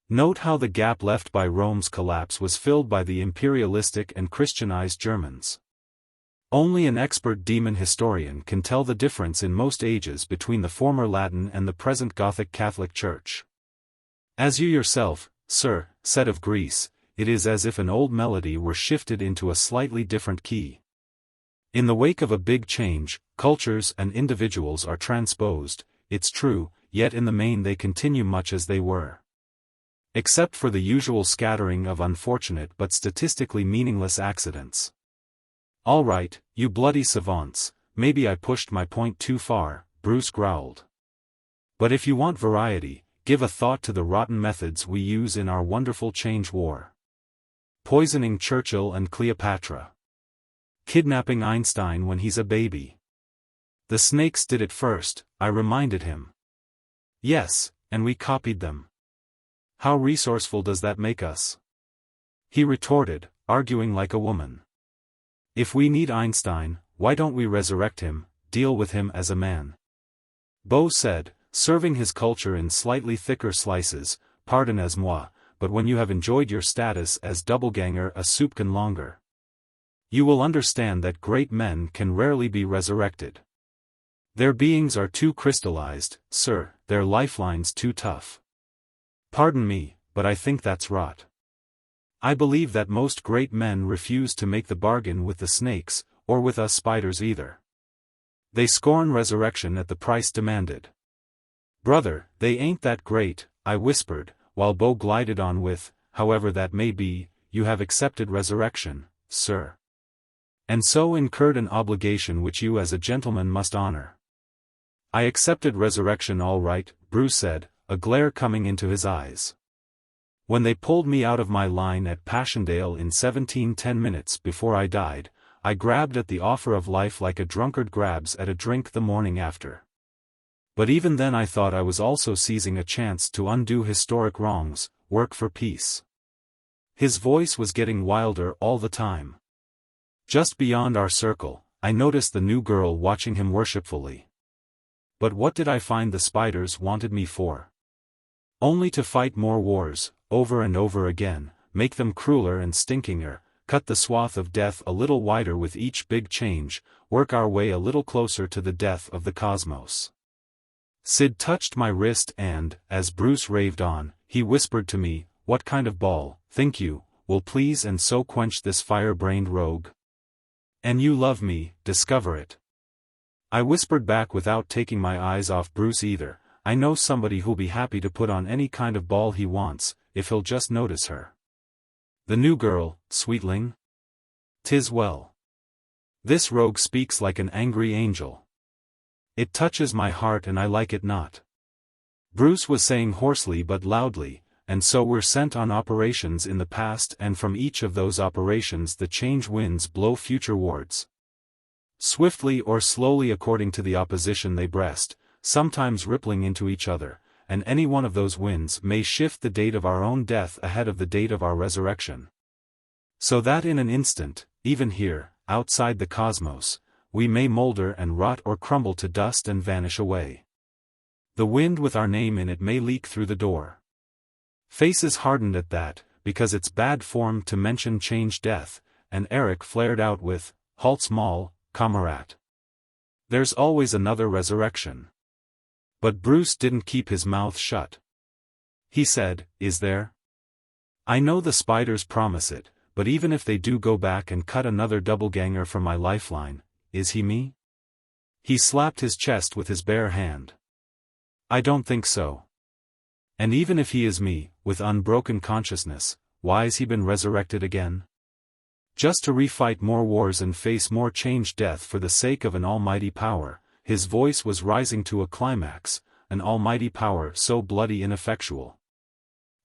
Note how the gap left by Rome's collapse was filled by the imperialistic and Christianized Germans. Only an expert demon historian can tell the difference in most ages between the former Latin and the present Gothic Catholic Church. As you yourself, sir, said of Greece, it is as if an old melody were shifted into a slightly different key. In the wake of a big change, cultures and individuals are transposed, it's true, yet in the main they continue much as they were. Except for the usual scattering of unfortunate but statistically meaningless accidents. All right, you bloody savants, maybe I pushed my point too far, Bruce growled. But if you want variety, give a thought to the rotten methods we use in our wonderful change war. Poisoning Churchill and Cleopatra. Kidnapping Einstein when he's a baby. The snakes did it first, I reminded him. Yes, and we copied them. How resourceful does that make us? He retorted, arguing like a woman. If we need Einstein, why don't we resurrect him, deal with him as a man? Bo said, serving his culture in slightly thicker slices, pardonnez-moi, but when you have enjoyed your status as doubleganger a soupçon longer, you will understand that great men can rarely be resurrected. Their beings are too crystallized, sir, their lifelines too tough. Pardon me, but I think that's rot. I believe that most great men refuse to make the bargain with the snakes, or with us spiders either. They scorn resurrection at the price demanded. Brother, they ain't that great, I whispered, while Bo glided on with, however that may be, you have accepted resurrection, sir. And so incurred an obligation which you as a gentleman must honor. I accepted resurrection all right, Bruce said, a glare coming into his eyes. When they pulled me out of my line at Passchendaele in 1710 minutes before I died, I grabbed at the offer of life like a drunkard grabs at a drink the morning after. But even then I thought I was also seizing a chance to undo historic wrongs, work for peace. His voice was getting wilder all the time. Just beyond our circle, I noticed the new girl watching him worshipfully. But what did I find the spiders wanted me for? Only to fight more wars, over and over again, make them crueler and stinkinger, cut the swath of death a little wider with each big change, work our way a little closer to the death of the cosmos. Sid touched my wrist and, as Bruce raved on, he whispered to me, "What kind of ball, think you, will please and so quench this fire-brained rogue? And you love me, discover it." I whispered back without taking my eyes off Bruce either, "I know somebody who'll be happy to put on any kind of ball he wants, if he'll just notice her." "The new girl, sweetling? 'Tis well. This rogue speaks like an angry angel. It touches my heart and I like it not." Bruce was saying hoarsely but loudly, "And so we're sent on operations in the past, and from each of those operations the change winds blow future wards. Swiftly or slowly according to the opposition they breast, sometimes rippling into each other, and any one of those winds may shift the date of our own death ahead of the date of our resurrection. So that in an instant, even here, outside the cosmos, we may molder and rot or crumble to dust and vanish away. The wind with our name in it may leak through the door." Faces hardened at that, because it's bad form to mention change death, and Eric flared out with, "Halt's Maul, Kamerad. There's always another resurrection." But Bruce didn't keep his mouth shut. He said, "Is there? I know the spiders promise it, but even if they do go back and cut another doubleganger from my lifeline, is he me?" He slapped his chest with his bare hand. "I don't think so. And even if he is me, with unbroken consciousness, why's he been resurrected again? Just to refight more wars and face more change death for the sake of an almighty power." His voice was rising to a climax, "an almighty power so bloody ineffectual.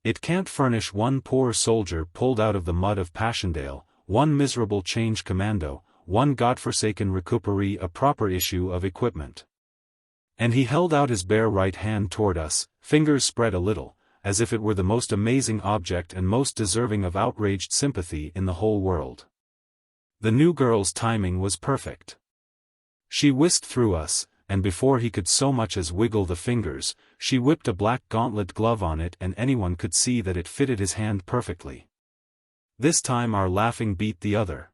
It can't furnish one poor soldier pulled out of the mud of Passchendaele, one miserable change commando, one godforsaken recuperee a proper issue of equipment." And he held out his bare right hand toward us, fingers spread a little, as if it were the most amazing object and most deserving of outraged sympathy in the whole world. The new girl's timing was perfect. She whisked through us, and before he could so much as wiggle the fingers, she whipped a black gauntlet glove on it and anyone could see that it fitted his hand perfectly. This time our laughing beat the other.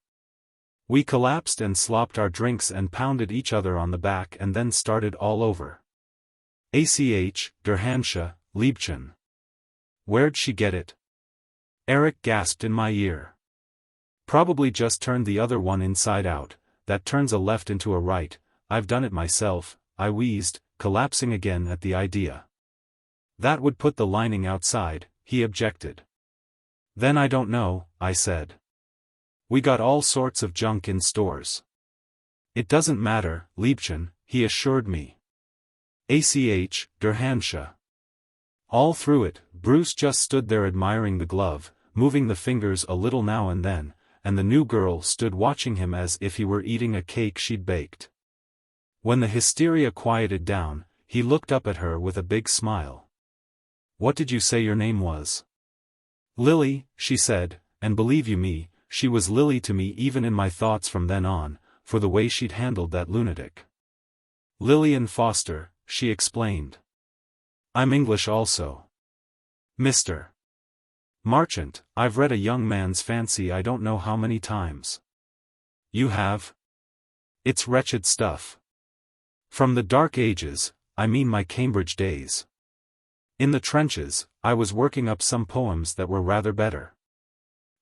We collapsed and slopped our drinks and pounded each other on the back and then started all over. "ACH, der Hansche, Liebchen. Where'd she get it?" Eric gasped in my ear. "Probably just turned the other one inside out. That turns a left into a right. I've done it myself," I wheezed, collapsing again at the idea. "That would put the lining outside," he objected. "Then I don't know," I said. "We got all sorts of junk in stores." "It doesn't matter, Liebchen," he assured me. "ACH, der Hansche." All through it, Bruce just stood there admiring the glove, moving the fingers a little now and then, and the new girl stood watching him as if he were eating a cake she'd baked. When the hysteria quieted down, he looked up at her with a big smile. "What did you say your name was?" "Lily," she said, and believe you me, she was Lily to me even in my thoughts from then on, for the way she'd handled that lunatic. "Lillian Foster," she explained. "I'm English also. Mr. Marchant, I've read A Young Man's Fancy I don't know how many times." "You have? It's wretched stuff. From the dark ages, I mean my Cambridge days. In the trenches, I was working up some poems that were rather better."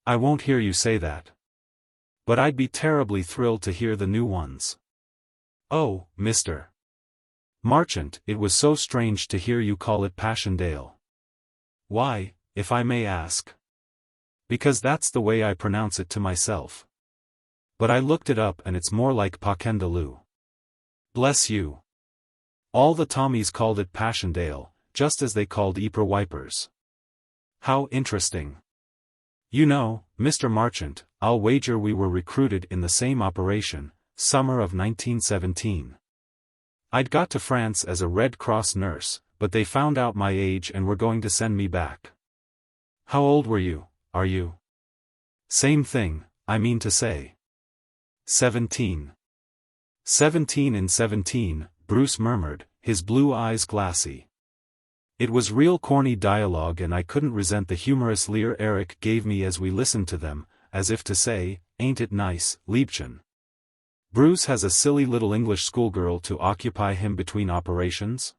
"I won't hear you say that. But I'd be terribly thrilled to hear the new ones." "Oh, Mr. Marchant, it was so strange to hear you call it Passchendaele." "Why, if I may ask?" "Because that's the way I pronounce it to myself. But I looked it up and it's more like Passchendaele." "Bless you. All the Tommies called it Passchendaele, just as they called Ypres wipers." "How interesting. You know, Mr. Marchant, I'll wager we were recruited in the same operation, summer of 1917. I'd got to France as a Red Cross nurse, but they found out my age and were going to send me back." "How old were you, are you?" "Same thing, I mean to say." 17. 17 in 17, Bruce murmured, his blue eyes glassy. It was real corny dialogue and I couldn't resent the humorous leer Eric gave me as we listened to them, as if to say, "Ain't it nice, Liebchen? Bruce has a silly little English schoolgirl to occupy him between operations?"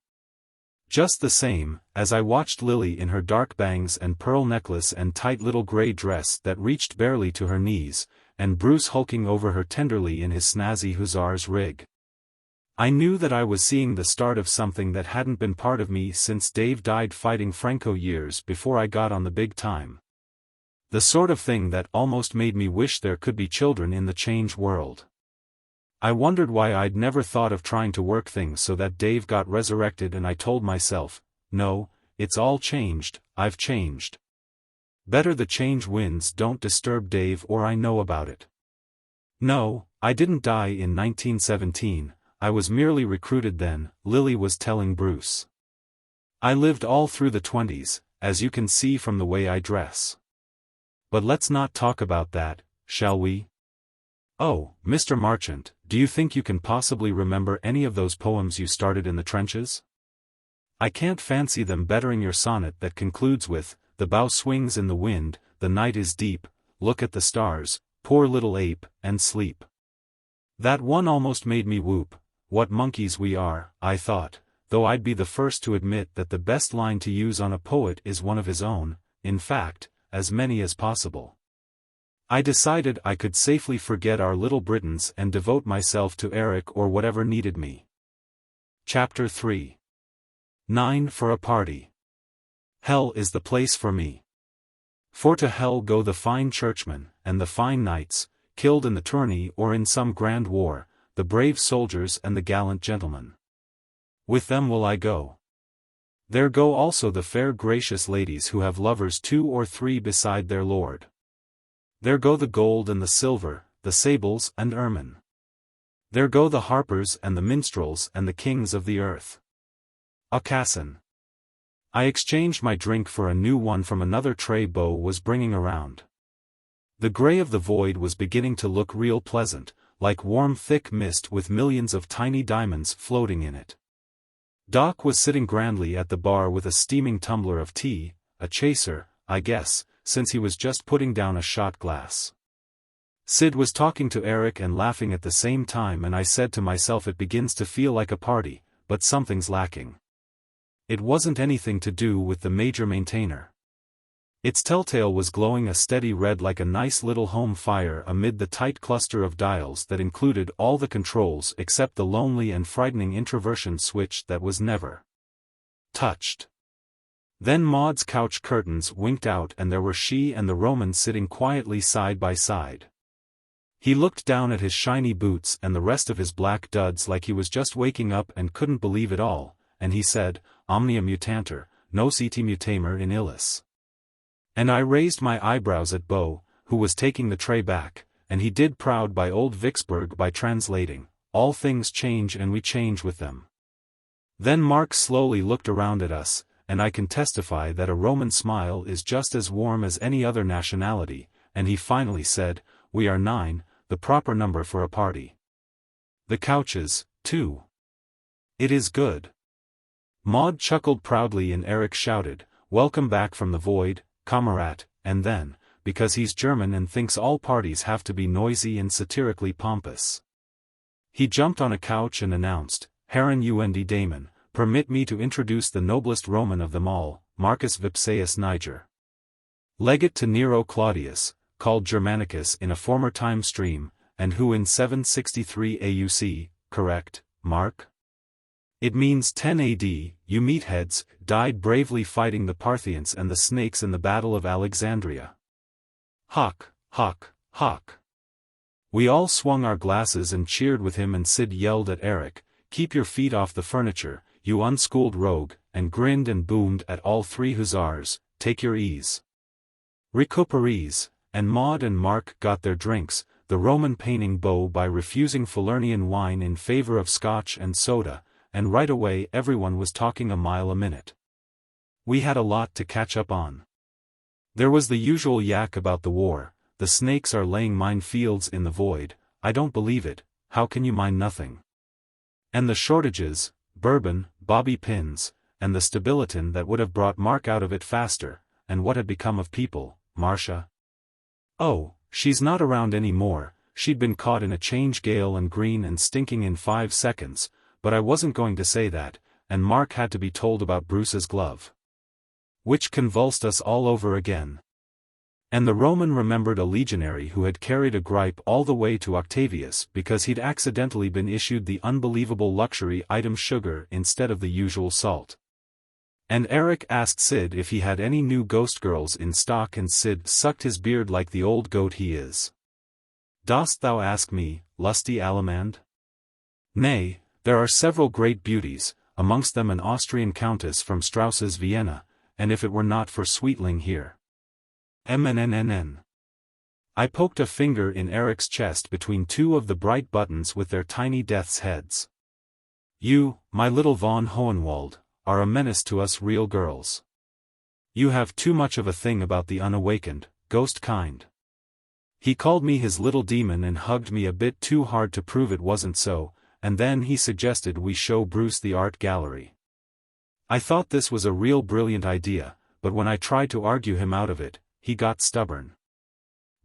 Just the same, as I watched Lily in her dark bangs and pearl necklace and tight little grey dress that reached barely to her knees, and Bruce hulking over her tenderly in his snazzy Hussars rig, I knew that I was seeing the start of something that hadn't been part of me since Dave died fighting Franco years before I got on the big time. The sort of thing that almost made me wish there could be children in the change world. I wondered why I'd never thought of trying to work things so that Dave got resurrected, and I told myself, no, it's all changed, I've changed. Better the change winds don't disturb Dave or I know about it. No, I didn't die in 1917, I was merely recruited then, Lily was telling Bruce. I lived all through the 20s, as you can see from the way I dress. But let's not talk about that, shall we? Oh, Mr. Marchant, do you think you can possibly remember any of those poems you started in the trenches? I can't fancy them bettering your sonnet that concludes with, the bough swings in the wind, the night is deep, look at the stars, poor little ape, and sleep. That one almost made me whoop. What monkeys we are, I thought, though I'd be the first to admit that the best line to use on a poet is one of his own, in fact, as many as possible. I decided I could safely forget our little Britons and devote myself to Eric or whatever needed me. Chapter 3. 9 for a party. Hell is the place for me. For to hell go the fine churchmen, and the fine knights, killed in the tourney or in some grand war, the brave soldiers and the gallant gentlemen. With them will I go. There go also the fair gracious ladies who have lovers 2 or 3 beside their lord. There go the gold and the silver, the sables and ermine. There go the harpers and the minstrels and the kings of the earth. Aucassin. I exchanged my drink for a new one from another tray Beau was bringing around. The grey of the void was beginning to look real pleasant, like warm thick mist with millions of tiny diamonds floating in it. Doc was sitting grandly at the bar with a steaming tumbler of tea, a chaser, I guess, since he was just putting down a shot glass. Sid was talking to Eric and laughing at the same time, and I said to myself, it begins to feel like a party, but something's lacking. It wasn't anything to do with the major maintainer. Its telltale was glowing a steady red like a nice little home fire amid the tight cluster of dials that included all the controls except the lonely and frightening introversion switch that was never touched. Then Maud's couch curtains winked out and there were she and the Roman sitting quietly side by side. He looked down at his shiny boots and the rest of his black duds like he was just waking up and couldn't believe it all, and he said, Omnia mutantur, nos ite mutamer in illis. And I raised my eyebrows at Beau, who was taking the tray back, and he did proud by old Vicksburg by translating, all things change and we change with them. Then Mark slowly looked around at us, and I can testify that a Roman smile is just as warm as any other nationality, and he finally said, we are 9, the proper number for a party. The couches, too. It is good. Maud chuckled proudly and Eric shouted, welcome back from the void, Kamerad, and then, because he's German and thinks all parties have to be noisy and satirically pompous, he jumped on a couch and announced, Herren und Damen, permit me to introduce the noblest Roman of them all, Marcus Vipsaius Niger. Legate to Nero Claudius, called Germanicus in a former time stream, and who in 763 AUC, correct, Mark? It means 10 AD, you meatheads, died bravely fighting the Parthians and the snakes in the Battle of Alexandria. Hock, hock, hock. We all swung our glasses and cheered with him, and Sid yelled at Eric, keep your feet off the furniture, you unschooled rogue, and grinned and boomed at all 3 Hussars, take your ease. Recuperies, and Maud and Mark got their drinks, the Roman painting Beau by refusing Falernian wine in favor of scotch and soda, and right away everyone was talking a mile a minute. We had a lot to catch up on. There was the usual yak about the war, the snakes are laying minefields in the void, I don't believe it, how can you mine nothing? And the shortages, bourbon, bobby pins, and the stabilitin that would have brought Mark out of it faster, and what had become of people, Marcia? Oh, she's not around anymore, she'd been caught in a change gale and green and stinking in 5 seconds, but I wasn't going to say that, and Mark had to be told about Bruce's glove, which convulsed us all over again. And the Roman remembered a legionary who had carried a gripe all the way to Octavius because he'd accidentally been issued the unbelievable luxury item sugar instead of the usual salt. And Eric asked Sid if he had any new Ghostgirls in stock, and Sid sucked his beard like the old goat he is. Dost thou ask me, lusty Alamand? Nay, there are several great beauties, amongst them an Austrian countess from Strauss's Vienna, and if it were not for Sweetling here. MNNNN. I poked a finger in Eric's chest between two of the bright buttons with their tiny death's heads. You, my little von Hohenwald, are a menace to us real girls. You have too much of a thing about the unawakened, ghost kind. He called me his little demon and hugged me a bit too hard to prove it wasn't so, and then he suggested we show Bruce the art gallery. I thought this was a real brilliant idea, but when I tried to argue him out of it, he got stubborn.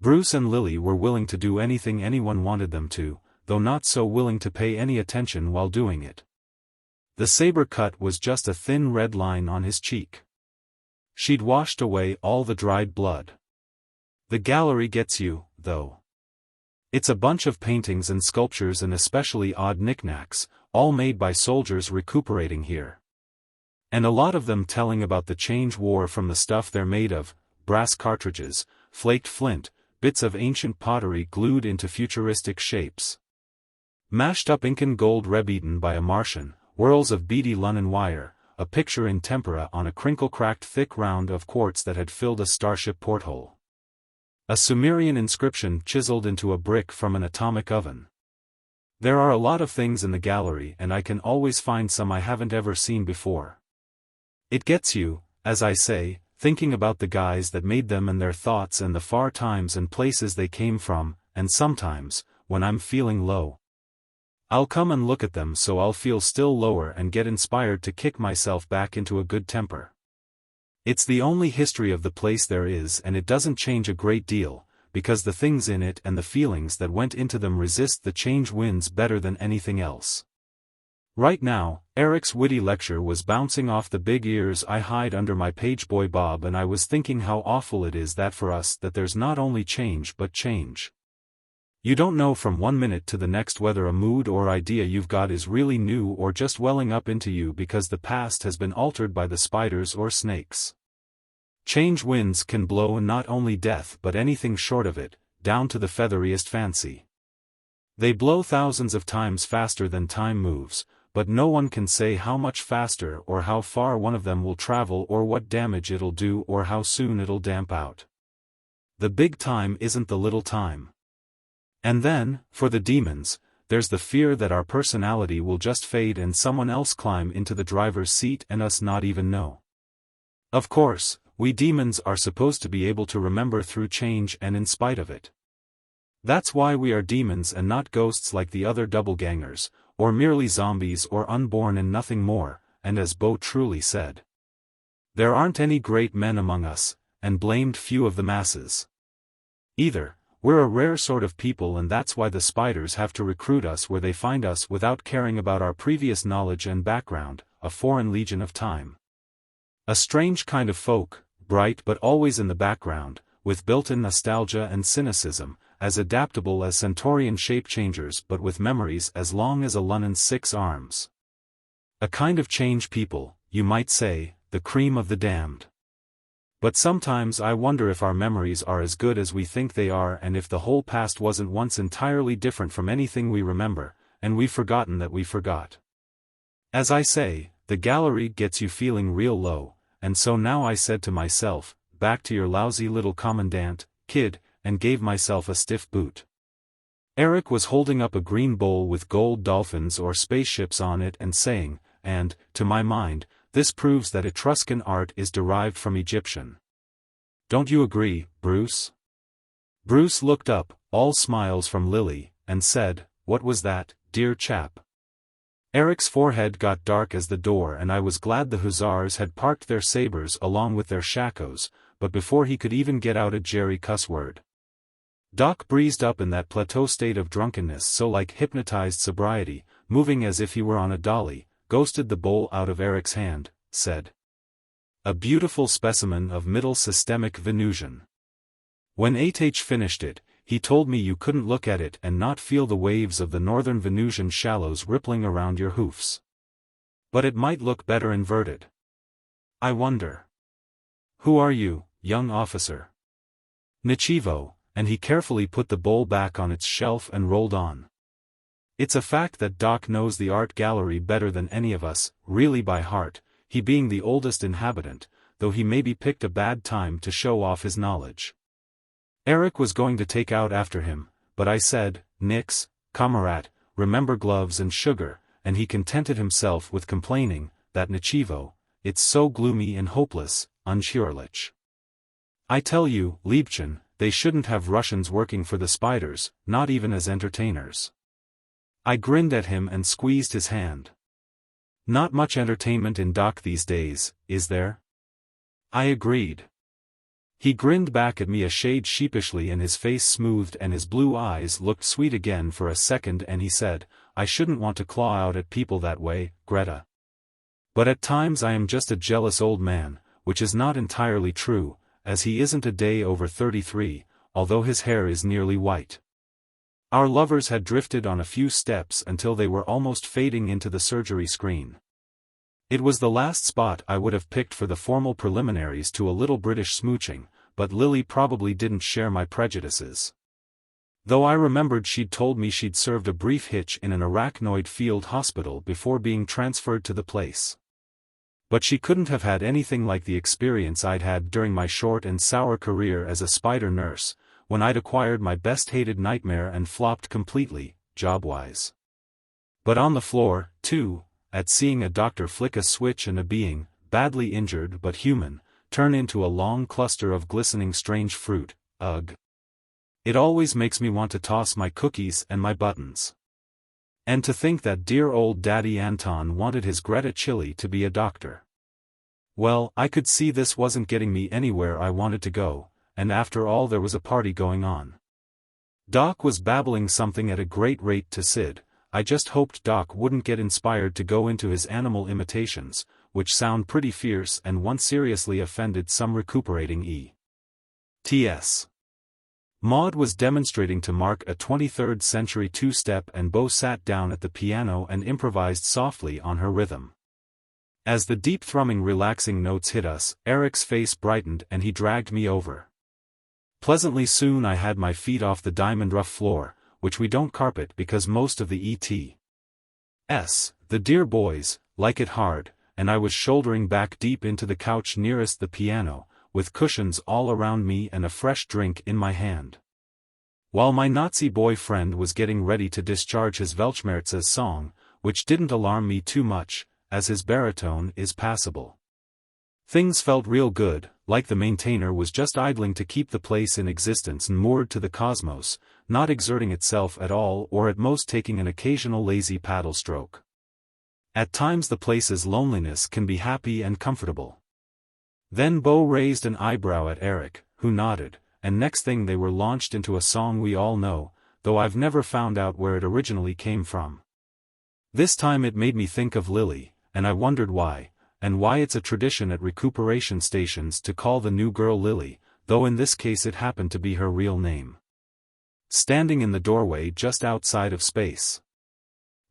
Bruce and Lily were willing to do anything anyone wanted them to, though not so willing to pay any attention while doing it. The saber cut was just a thin red line on his cheek. She'd washed away all the dried blood. The gallery gets you, though. It's a bunch of paintings and sculptures and especially odd knickknacks, all made by soldiers recuperating here. And a lot of them telling about the Change War from the stuff they're made of: brass cartridges, flaked flint, bits of ancient pottery glued into futuristic shapes, mashed up Incan gold red-eaten by a Martian, whirls of beady London wire, a picture in tempera on a crinkle-cracked thick round of quartz that had filled a starship porthole, a Sumerian inscription chiseled into a brick from an atomic oven. There are a lot of things in the gallery, and I can always find some I haven't ever seen before. It gets you, as I say, thinking about the guys that made them and their thoughts and the far times and places they came from, and sometimes, when I'm feeling low, I'll come and look at them so I'll feel still lower and get inspired to kick myself back into a good temper. It's the only history of the place there is, and it doesn't change a great deal, because the things in it and the feelings that went into them resist the change winds better than anything else. Right now, Eric's witty lecture was bouncing off the big ears I hide under my pageboy bob, and I was thinking how awful it is that for us that there's not only change but change. You don't know from one minute to the next whether a mood or idea you've got is really new or just welling up into you because the past has been altered by the spiders or snakes. Change winds can blow not only death but anything short of it, down to the featheriest fancy. They blow thousands of times faster than time moves, but no one can say how much faster or how far one of them will travel or what damage it'll do or how soon it'll damp out. The big time isn't the little time. And then, for the demons, there's the fear that our personality will just fade and someone else climb into the driver's seat and us not even know. Of course, we demons are supposed to be able to remember through change and in spite of it. That's why we are demons and not ghosts like the other doppelgangers, or merely zombies or unborn and nothing more, and as Bo truly said, there aren't any great men among us, and blamed few of the masses. Either, we're a rare sort of people and that's why the spiders have to recruit us where they find us without caring about our previous knowledge and background, a foreign legion of time. A strange kind of folk, bright but always in the background, with built-in nostalgia and cynicism, as adaptable as Centaurian shape-changers but with memories as long as a Lunnon's 6 arms. A kind of change people, you might say, the cream of the damned. But sometimes I wonder if our memories are as good as we think they are and if the whole past wasn't once entirely different from anything we remember, and we've forgotten that we forgot. As I say, the gallery gets you feeling real low, and so now I said to myself, back to your lousy little commandant, kid, and gave myself a stiff boot. Eric was holding up a green bowl with gold dolphins or spaceships on it and saying, and, to my mind, this proves that Etruscan art is derived from Egyptian. Don't you agree, Bruce? Bruce looked up, all smiles from Lily, and said, what was that, dear chap? Eric's forehead got dark as the door and I was glad the Hussars had parked their sabers along with their shakos, but before he could even get out a Jerry cuss word, Doc breezed up in that plateau state of drunkenness so like hypnotized sobriety, moving as if he were on a dolly, ghosted the bowl out of Eric's hand, said. A beautiful specimen of middle systemic Venusian. When VIII finished it, he told me you couldn't look at it and not feel the waves of the northern Venusian shallows rippling around your hoofs. But it might look better inverted. I wonder. Who are you, young officer? Nichivo, and he carefully put the bowl back on its shelf and rolled on. It's a fact that Doc knows the art gallery better than any of us, really by heart, he being the oldest inhabitant, though he maybe picked a bad time to show off his knowledge. Eric was going to take out after him, but I said, Nix, comrade, remember gloves and sugar, and he contented himself with complaining, that Nichivo, it's so gloomy and hopeless, unschurlich. I tell you, Liebchen, they shouldn't have Russians working for the spiders, not even as entertainers. I grinned at him and squeezed his hand. Not much entertainment in Doc these days, is there? I agreed. He grinned back at me a shade sheepishly and his face smoothed and his blue eyes looked sweet again for a second and he said, I shouldn't want to claw out at people that way, Greta. But at times I am just a jealous old man, which is not entirely true, as he isn't a day over 33, although his hair is nearly white. Our lovers had drifted on a few steps until they were almost fading into the surgery screen. It was the last spot I would have picked for the formal preliminaries to a little British smooching, but Lily probably didn't share my prejudices. Though I remembered she'd told me she'd served a brief hitch in an arachnoid field hospital before being transferred to the place. But she couldn't have had anything like the experience I'd had during my short and sour career as a spider nurse, when I'd acquired my best-hated nightmare and flopped completely, job-wise. But on the floor, too, at seeing a doctor flick a switch and a being, badly injured but human, turn into a long cluster of glistening strange fruit, ugh. It always makes me want to toss my cookies and my buttons. And to think that dear old Daddy Anton wanted his Greta chili to be a doctor. Well, I could see this wasn't getting me anywhere I wanted to go, and after all there was a party going on. Doc was babbling something at a great rate to Sid. I just hoped Doc wouldn't get inspired to go into his animal imitations, which sound pretty fierce and once seriously offended some recuperating E.T.s. Maud was demonstrating to Mark a 23rd century two-step and Beau sat down at the piano and improvised softly on her rhythm. As the deep thrumming relaxing notes hit us, Eric's face brightened and he dragged me over. Pleasantly soon I had my feet off the diamond rough floor, which we don't carpet because most of the E.T.s., the dear boys, like it hard, and I was shouldering back deep into the couch nearest the piano, with cushions all around me and a fresh drink in my hand. While my Nazi boyfriend was getting ready to discharge his Weltschmerz's song, which didn't alarm me too much, as his baritone is passable. Things felt real good, like the maintainer was just idling to keep the place in existence and moored to the cosmos, not exerting itself at all or at most taking an occasional lazy paddle stroke. At times the place's loneliness can be happy and comfortable. Then Beau raised an eyebrow at Eric, who nodded, and next thing they were launched into a song we all know, though I've never found out where it originally came from. This time it made me think of Lily, and I wondered why, and why it's a tradition at recuperation stations to call the new girl Lily, though in this case it happened to be her real name. Standing in the doorway just outside of space.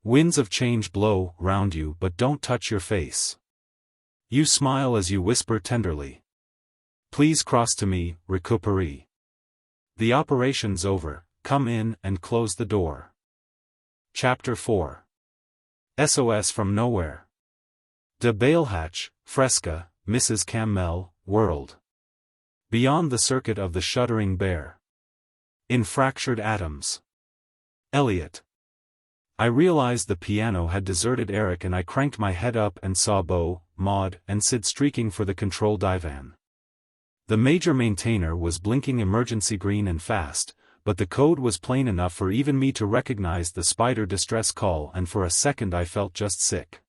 Winds of change blow round you but don't touch your face. You smile as you whisper tenderly. Please cross to me, Recuperee. The operation's over, come in and close the door. Chapter 4. SOS from Nowhere. De Bailhatch, Fresca, Mrs. Cammell, World. Beyond the circuit of the shuddering bear. In fractured atoms. Eliot. I realized the piano had deserted Eric and I cranked my head up and saw Beau, Maud, and Sid streaking for the control divan. The major maintainer was blinking emergency green and fast, but the code was plain enough for even me to recognize the spider distress call and for a second I felt just sick.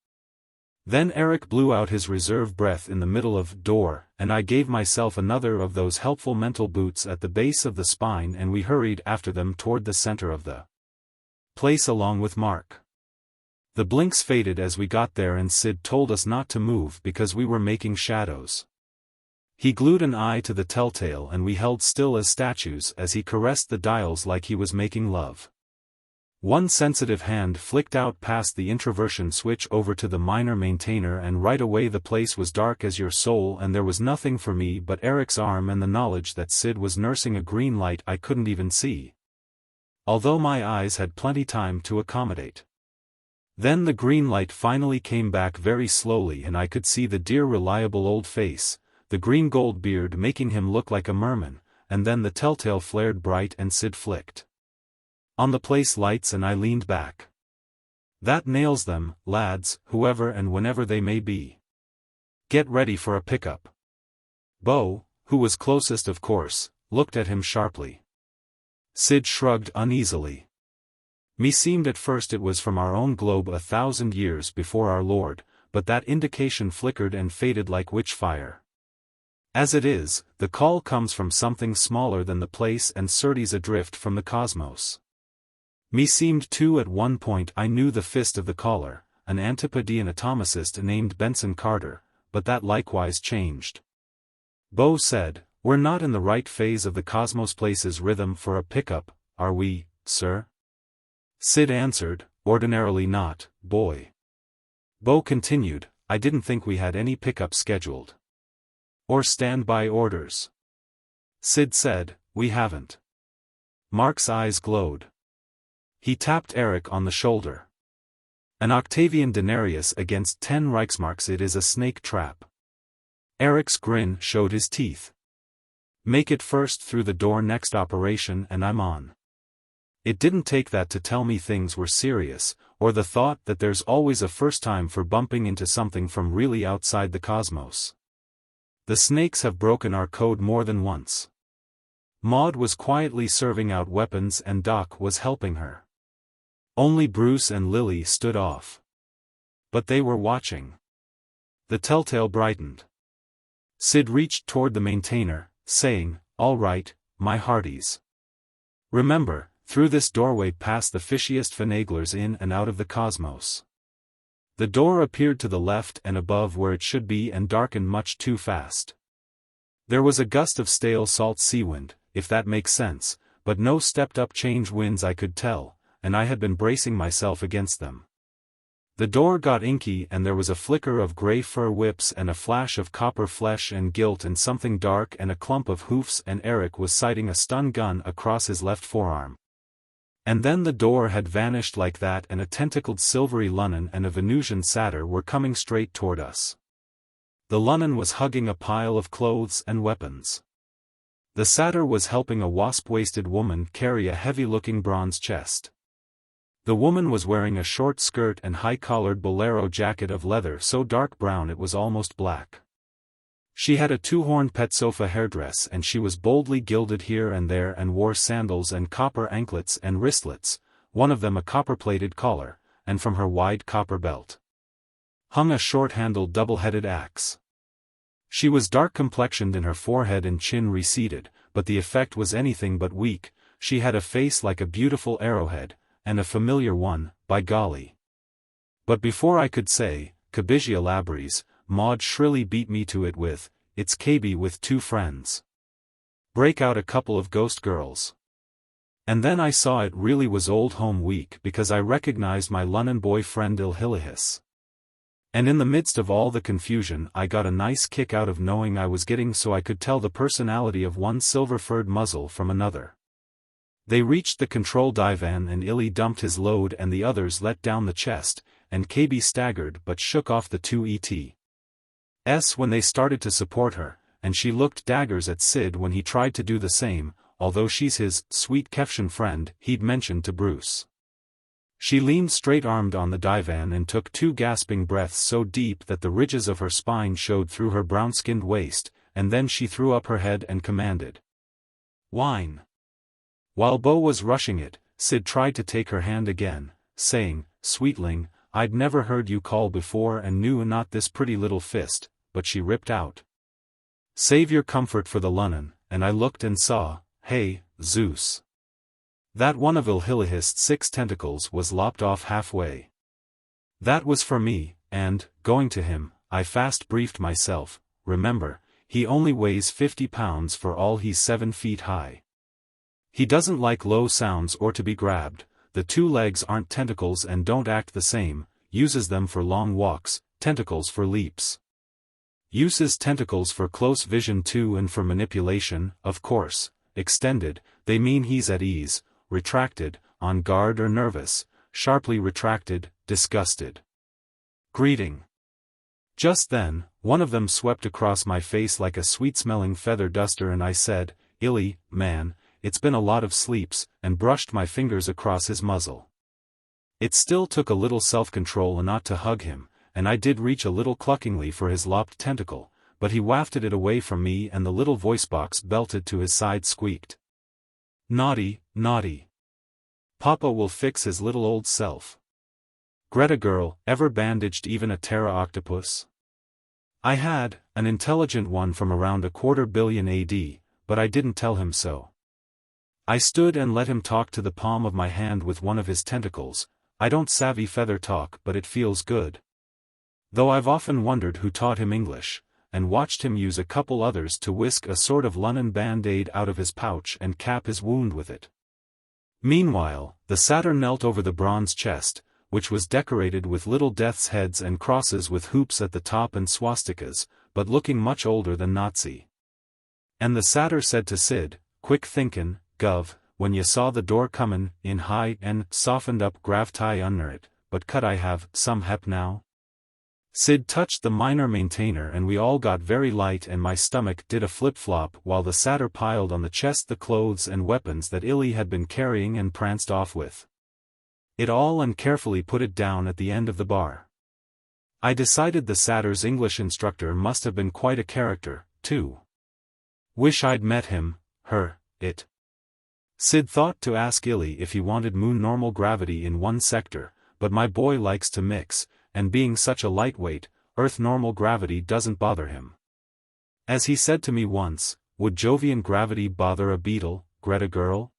Then Eric blew out his reserve breath in the middle of door, and I gave myself another of those helpful mental boots at the base of the spine and we hurried after them toward the center of the place along with Mark. The blinks faded as we got there and Sid told us not to move because we were making shadows. He glued an eye to the telltale and we held still as statues as he caressed the dials like he was making love. One sensitive hand flicked out past the introversion switch over to the minor maintainer and right away the place was dark as your soul and there was nothing for me but Eric's arm and the knowledge that Sid was nursing a green light I couldn't even see. Although my eyes had plenty time to accommodate. Then the green light finally came back very slowly and I could see the dear reliable old face, the green gold beard making him look like a merman, and then the telltale flared bright and Sid flicked on the place lights and I leaned back. That nails them, lads, whoever and whenever they may be. Get ready for a pickup. Beau, who was closest of course, looked at him sharply. Sid shrugged uneasily. Meseemed at first it was from our own globe 1,000 years before our Lord, but that indication flickered and faded like witch-fire. As it is, the call comes from something smaller than the place and certes adrift from the cosmos. Meseemed too at one point I knew the fist of the caller, an Antipodean atomicist named Benson Carter, but that likewise changed. Beau said, "We're not in the right phase of the cosmos place's rhythm for a pickup, are we, sir?" Sid answered, "Ordinarily not, boy." Beau continued, "I didn't think we had any pickup scheduled. Or standby orders." Sid said, "We haven't." Mark's eyes glowed. He tapped Eric on the shoulder. "An Octavian denarius against 10 Reichsmarks, it is a snake trap." Eric's grin showed his teeth. "Make it first through the door next operation and I'm on." It didn't take that to tell me things were serious, or the thought that there's always a first time for bumping into something from really outside the cosmos. The snakes have broken our code more than once. Maud was quietly serving out weapons and Doc was helping her. Only Bruce and Lily stood off. But they were watching. The telltale brightened. Sid reached toward the maintainer, saying, "All right, my hearties. Remember, through this doorway past the fishiest finaglers in and out of the cosmos." The door appeared to the left and above where it should be and darkened much too fast. There was a gust of stale salt sea wind, if that makes sense, but no stepped-up change winds I could tell, and I had been bracing myself against them. The door got inky and there was a flicker of gray fur whips and a flash of copper flesh and gilt and something dark and a clump of hoofs and Eric was sighting a stun gun across his left forearm. And then the door had vanished like that and a tentacled silvery Lunnon and a Venusian satyr were coming straight toward us. The Lunnon was hugging a pile of clothes and weapons. The satyr was helping a wasp-waisted woman carry a heavy-looking bronze chest. The woman was wearing a short skirt and high-collared bolero jacket of leather so dark brown it was almost black. She had a two-horned pet sofa hairdress and she was boldly gilded here and there and wore sandals and copper anklets and wristlets, one of them a copper-plated collar, and from her wide copper belt hung a short-handled double-headed axe. She was dark-complexioned and her forehead and chin receded, but the effect was anything but weak. She had a face like a beautiful arrowhead, and a familiar one, by golly. But before I could say, Cabigia labris, Maud shrilly beat me to it with, "It's KB with 2 friends. Break out a couple of Ghostgirls." And then I saw it really was Old Home Week because I recognized my Lunnon boyfriend Ilhilihis. And in the midst of all the confusion I got a nice kick out of knowing I was getting so I could tell the personality of one silver-furred muzzle from another. They reached the control divan and Illy dumped his load and the others let down the chest, and KB staggered but shook off the 2 ETs when they started to support her, and she looked daggers at Sid when he tried to do the same, although she's his sweet Keftian friend he'd mentioned to Bruce. She leaned straight-armed on the divan and took 2 gasping breaths so deep that the ridges of her spine showed through her brown-skinned waist, and then she threw up her head and commanded, "Wine." While Beau was rushing it, Sid tried to take her hand again, saying, "Sweetling, I'd never heard you call before and knew not this pretty little fist," but she ripped out, "Save your comfort for the Lunnon," and I looked and saw, hey, Zeus. That one of Ilhilihis' 6 tentacles was lopped off halfway. That was for me, and, going to him, I fast briefed myself, remember, he only weighs 50 pounds for all he's 7 feet high. He doesn't like low sounds or to be grabbed, the 2 legs aren't tentacles and don't act the same, uses them for long walks, tentacles for leaps. Uses tentacles for close vision too and for manipulation, of course. Extended, they mean he's at ease, retracted, on guard or nervous, sharply retracted, disgusted. Greeting. Just then, one of them swept across my face like a sweet-smelling feather duster and I said, "Illy, man, it's been a lot of sleeps," and brushed my fingers across his muzzle. It still took a little self-control not to hug him, and I did reach a little cluckingly for his lopped tentacle, but he wafted it away from me and the little voice-box belted to his side squeaked. "Naughty, naughty. Papa will fix his little old self." Greta girl, ever bandaged even a Terra octopus? I had, an intelligent one from around 250 million AD, but I didn't tell him so. I stood and let him talk to the palm of my hand with one of his tentacles. I don't savvy feather talk but it feels good. Though I've often wondered who taught him English, and watched him use a couple others to whisk a sort of London band-aid out of his pouch and cap his wound with it. Meanwhile, the satyr knelt over the bronze chest, which was decorated with little death's heads and crosses with hoops at the top and swastikas, but looking much older than Nazi. And the satyr said to Sid, "Quick thinkin', Gov, when ye saw the door comin' in high and softened up gravtai under it, but could I have some hep now?" Sid touched the minor maintainer and we all got very light and my stomach did a flip-flop while the satyr piled on the chest the clothes and weapons that Illy had been carrying and pranced off with it all and carefully put it down at the end of the bar. I decided the satyr's English instructor must have been quite a character, too. Wish I'd met him, her, it. Sid thought to ask Illy if he wanted moon normal gravity in one sector, but my boy likes to mix, and being such a lightweight, Earth normal gravity doesn't bother him. As he said to me once, would Jovian gravity bother a beetle, Greta girl?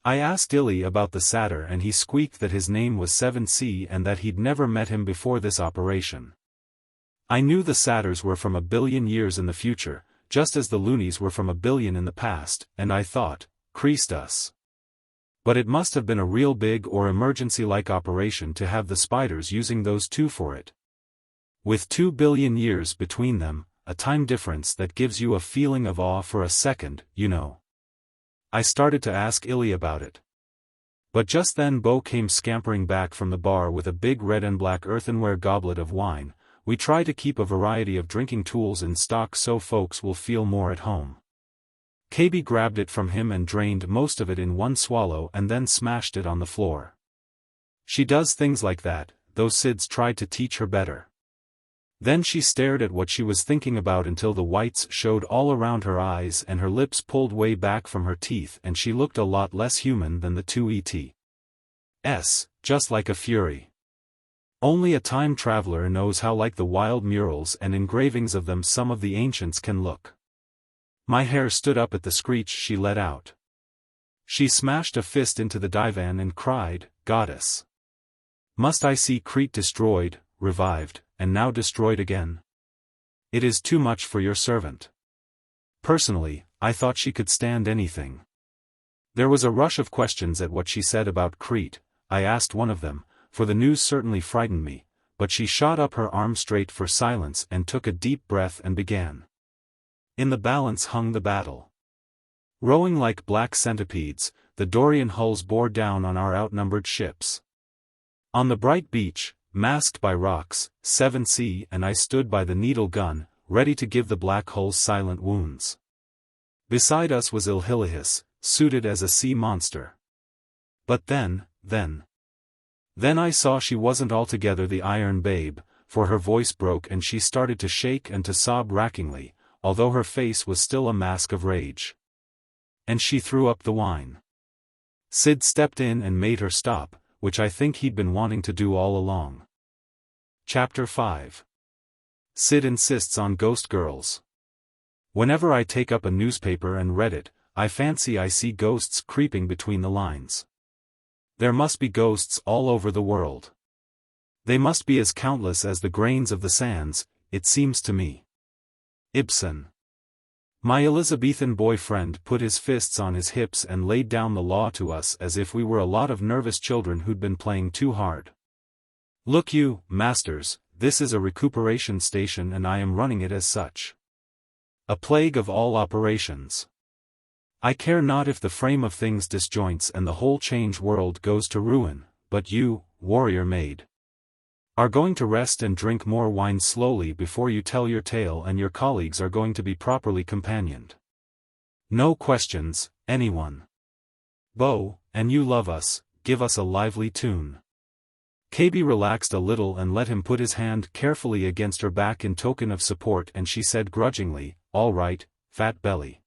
I asked Illy about the satyr and he squeaked that his name was 7C and that he'd never met him before this operation. I knew the satyrs were from 1 billion years in the future, just as the loonies were from 1 billion in the past, and I thought, creased us. But it must have been a real big or emergency-like operation to have the spiders using those two for it. With 2 billion years between them, a time difference that gives you a feeling of awe for a second, you know. I started to ask Illy about it. But just then Bo came scampering back from the bar with a big red and black earthenware goblet of wine. We try to keep a variety of drinking tools in stock so folks will feel more at home. KB grabbed it from him and drained most of it in one swallow and then smashed it on the floor. She does things like that, though Sid's tried to teach her better. Then she stared at what she was thinking about until the whites showed all around her eyes and her lips pulled way back from her teeth and she looked a lot less human than the two ETs, just like a fury. Only a time traveler knows how like the wild murals and engravings of them some of the ancients can look. My hair stood up at the screech she let out. She smashed a fist into the divan and cried, "Goddess! Must I see Crete destroyed, revived, and now destroyed again? It is too much for your servant." Personally, I thought she could stand anything. There was a rush of questions at what she said about Crete. I asked one of them, for the news certainly frightened me, but she shot up her arm straight for silence and took a deep breath and began. In the balance hung the battle. Rowing like black centipedes, the Dorian hulls bore down on our outnumbered ships. On the bright beach, masked by rocks, 7C and I stood by the needle gun, ready to give the black hulls silent wounds. Beside us was Ilhilihis, suited as a sea monster. But then I saw she wasn't altogether the Iron Babe, for her voice broke and she started to shake and to sob rackingly, although her face was still a mask of rage. And she threw up the wine. Sid stepped in and made her stop, which I think he'd been wanting to do all along. Chapter 5. Sid Insists on Ghostgirls. Whenever I take up a newspaper and read it, I fancy I see ghosts creeping between the lines. There must be ghosts all over the world. They must be as countless as the grains of the sands, it seems to me. Ibsen. My Elizabethan boyfriend put his fists on his hips and laid down the law to us as if we were a lot of nervous children who'd been playing too hard. Look you, masters, this is a recuperation station and I am running it as such. A plague of all operations. I care not if the frame of things disjoints and the whole change world goes to ruin, but you, warrior maid, are going to rest and drink more wine slowly before you tell your tale, and your colleagues are going to be properly companioned. No questions, anyone. Beau, and you love us, give us a lively tune. KB relaxed a little and let him put his hand carefully against her back in token of support, and she said grudgingly, all right, fat belly.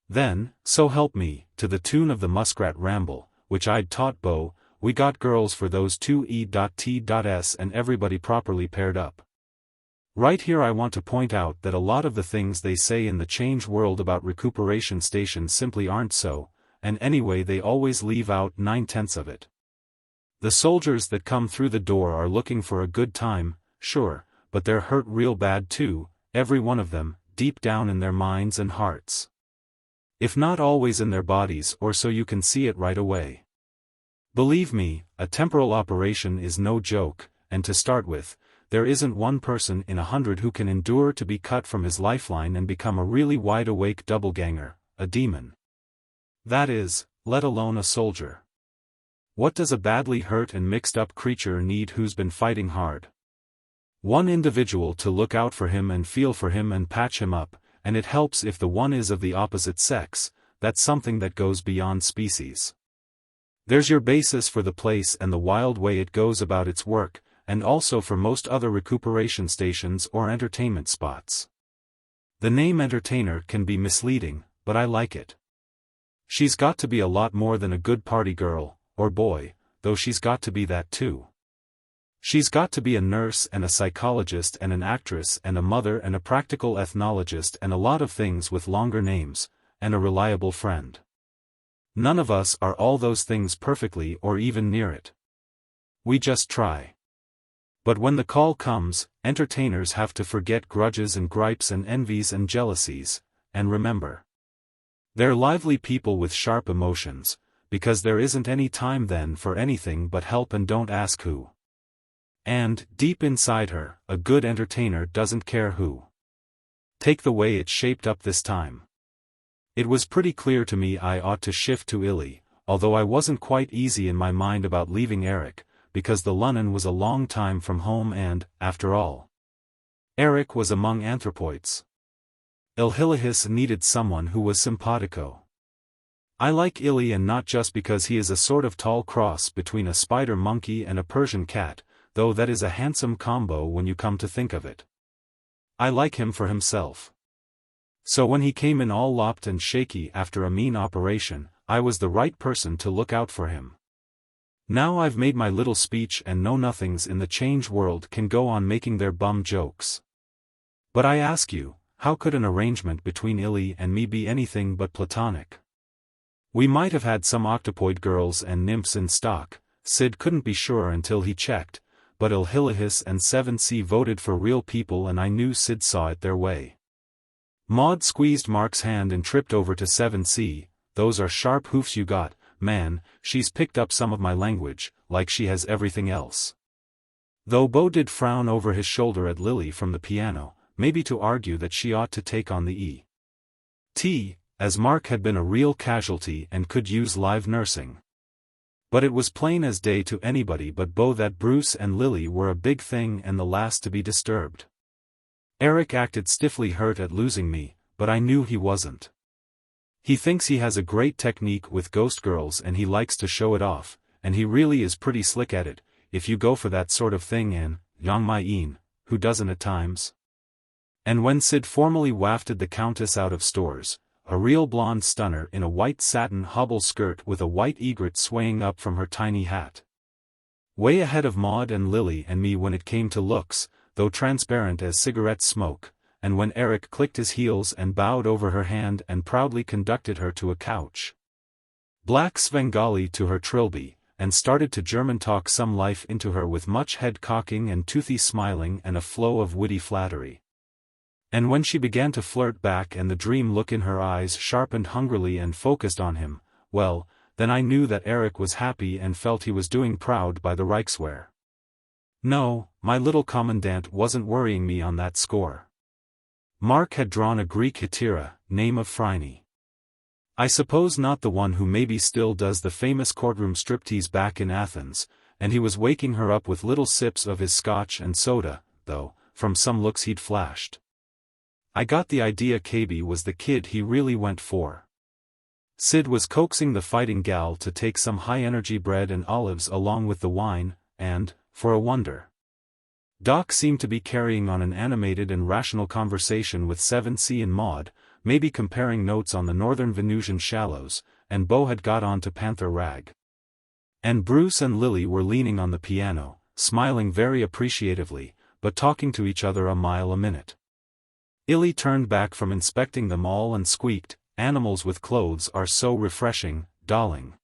Then, so help me, to the tune of the Muskrat Ramble, which I'd taught Beau, we got girls for those two E.T.S and everybody properly paired up. Right here I want to point out that a lot of the things they say in the change world about recuperation stations simply aren't so, and anyway they always leave out 9/10 of it. The soldiers that come through the door are looking for a good time, sure, but they're hurt real bad too, every one of them, deep down in their minds and hearts. If not always in their bodies, or so you can see it right away. Believe me, a temporal operation is no joke, and to start with, there isn't one person in 100 who can endure to be cut from his lifeline and become a really wide-awake doubleganger, a demon. That is, let alone a soldier. What does a badly hurt and mixed-up creature need who's been fighting hard? One individual to look out for him and feel for him and patch him up, and it helps if the one is of the opposite sex. That's something that goes beyond species. There's your basis for the place and the wild way it goes about its work, and also for most other recuperation stations or entertainment spots. The name entertainer can be misleading, but I like it. She's got to be a lot more than a good party girl, or boy, though she's got to be that too. She's got to be a nurse and a psychologist and an actress and a mother and a practical ethnologist and a lot of things with longer names, and a reliable friend. None of us are all those things perfectly or even near it. We just try. But when the call comes, entertainers have to forget grudges and gripes and envies and jealousies, and remember. They're lively people with sharp emotions, because there isn't any time then for anything but help and don't ask who. And, deep inside her, a good entertainer doesn't care who. Take the way it's shaped up this time. It was pretty clear to me I ought to shift to Illy, although I wasn't quite easy in my mind about leaving Eric, because the London was a long time from home and, after all, Eric was among anthropoids. Ilhilihis needed someone who was simpatico. I like Illy, and not just because he is a sort of tall cross between a spider monkey and a Persian cat, though that is a handsome combo when you come to think of it. I like him for himself. So when he came in all lopped and shaky after a mean operation, I was the right person to look out for him. Now I've made my little speech and know-nothings in the change world can go on making their bum jokes. But I ask you, how could an arrangement between Illy and me be anything but platonic? We might have had some octopoid girls and nymphs in stock, Sid couldn't be sure until he checked, but Ilhilihis and VIII voted for real people, and I knew Sid saw it their way. Maud squeezed Mark's hand and tripped over to VIII. Those are sharp hoofs you got, man. She's picked up some of my language, like she has everything else. Though Beau did frown over his shoulder at Lily from the piano, maybe to argue that she ought to take on the E.T., as Mark had been a real casualty and could use live nursing. But it was plain as day to anybody but Beau that Bruce and Lily were a big thing and the last to be disturbed. Eric acted stiffly hurt at losing me, but I knew he wasn't. He thinks he has a great technique with Ghostgirls and he likes to show it off, and he really is pretty slick at it, if you go for that sort of thing, and, Yang Mai-een, who doesn't at times? And when Sid formally wafted the Countess out of stores, a real blonde stunner in a white satin hobble skirt with a white egret swaying up from her tiny hat. Way ahead of Maud and Lily and me when it came to looks, though transparent as cigarette smoke, and when Eric clicked his heels and bowed over her hand and proudly conducted her to a couch. Black Svengali to her trilby, and started to German talk some life into her with much head-cocking and toothy smiling and a flow of witty flattery. And when she began to flirt back and the dream look in her eyes sharpened hungrily and focused on him, well, then I knew that Eric was happy and felt he was doing proud by the Reichswehr. No, my little commandant wasn't worrying me on that score. Mark had drawn a Greek hetaira, name of Phryne. I suppose not the one who maybe still does the famous courtroom striptease back in Athens, and he was waking her up with little sips of his scotch and soda, though, from some looks he'd flashed. I got the idea KB was the kid he really went for. Sid was coaxing the fighting gal to take some high-energy bread and olives along with the wine, and, for a wonder, Doc seemed to be carrying on an animated and rational conversation with 7C and Maud, maybe comparing notes on the northern Venusian shallows, and Beau had got on to Panther Rag. And Bruce and Lily were leaning on the piano, smiling very appreciatively, but talking to each other a mile a minute. Illy turned back from inspecting them all and squeaked, "Animals with clothes are so refreshing, darling.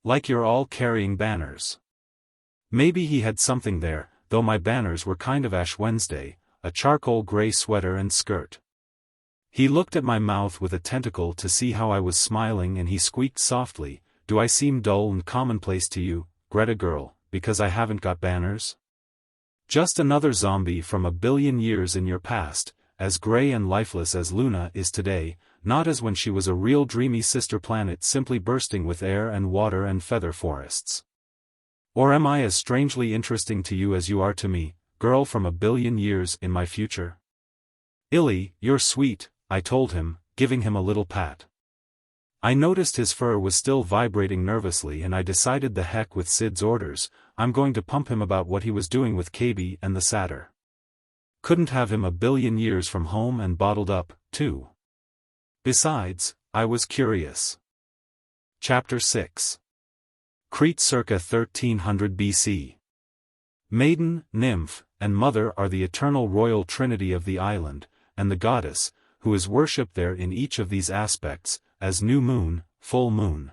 Like you're all carrying banners." Maybe he had something there, though my banners were kind of Ash Wednesday, a charcoal gray sweater and skirt. He looked at my mouth with a tentacle to see how I was smiling and he squeaked softly, "Do I seem dull and commonplace to you, Greta girl, because I haven't got banners? Just another zombie from a billion years in your past, as gray and lifeless as Luna is today, not as when she was a real dreamy sister planet simply bursting with air and water and feather forests. Or am I as strangely interesting to you as you are to me, girl from a billion years in my future?" "Illy, you're sweet," I told him, giving him a little pat. I noticed his fur was still vibrating nervously and I decided the heck with Sid's orders, I'm going to pump him about what he was doing with KB and the satyr. Couldn't have him a billion years from home and bottled up, too. Besides, I was curious. Chapter 6. Crete circa 1300 BC. Maiden, nymph, and mother are the eternal royal trinity of the island, and the goddess, who is worshipped there in each of these aspects, as new moon, full moon,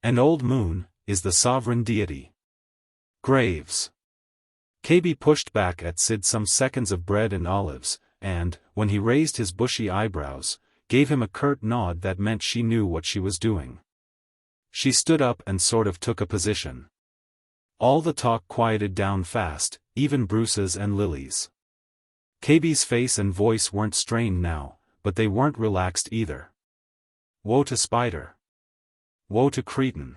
and old moon, is the sovereign deity. Graves. KB pushed back at Sid some seconds of bread and olives, and, when he raised his bushy eyebrows, gave him a curt nod that meant she knew what she was doing. She stood up and sort of took a position. All the talk quieted down fast, even Bruce's and Lily's. KB's face and voice weren't strained now, but they weren't relaxed either. Woe to Spider. Woe to Cretan.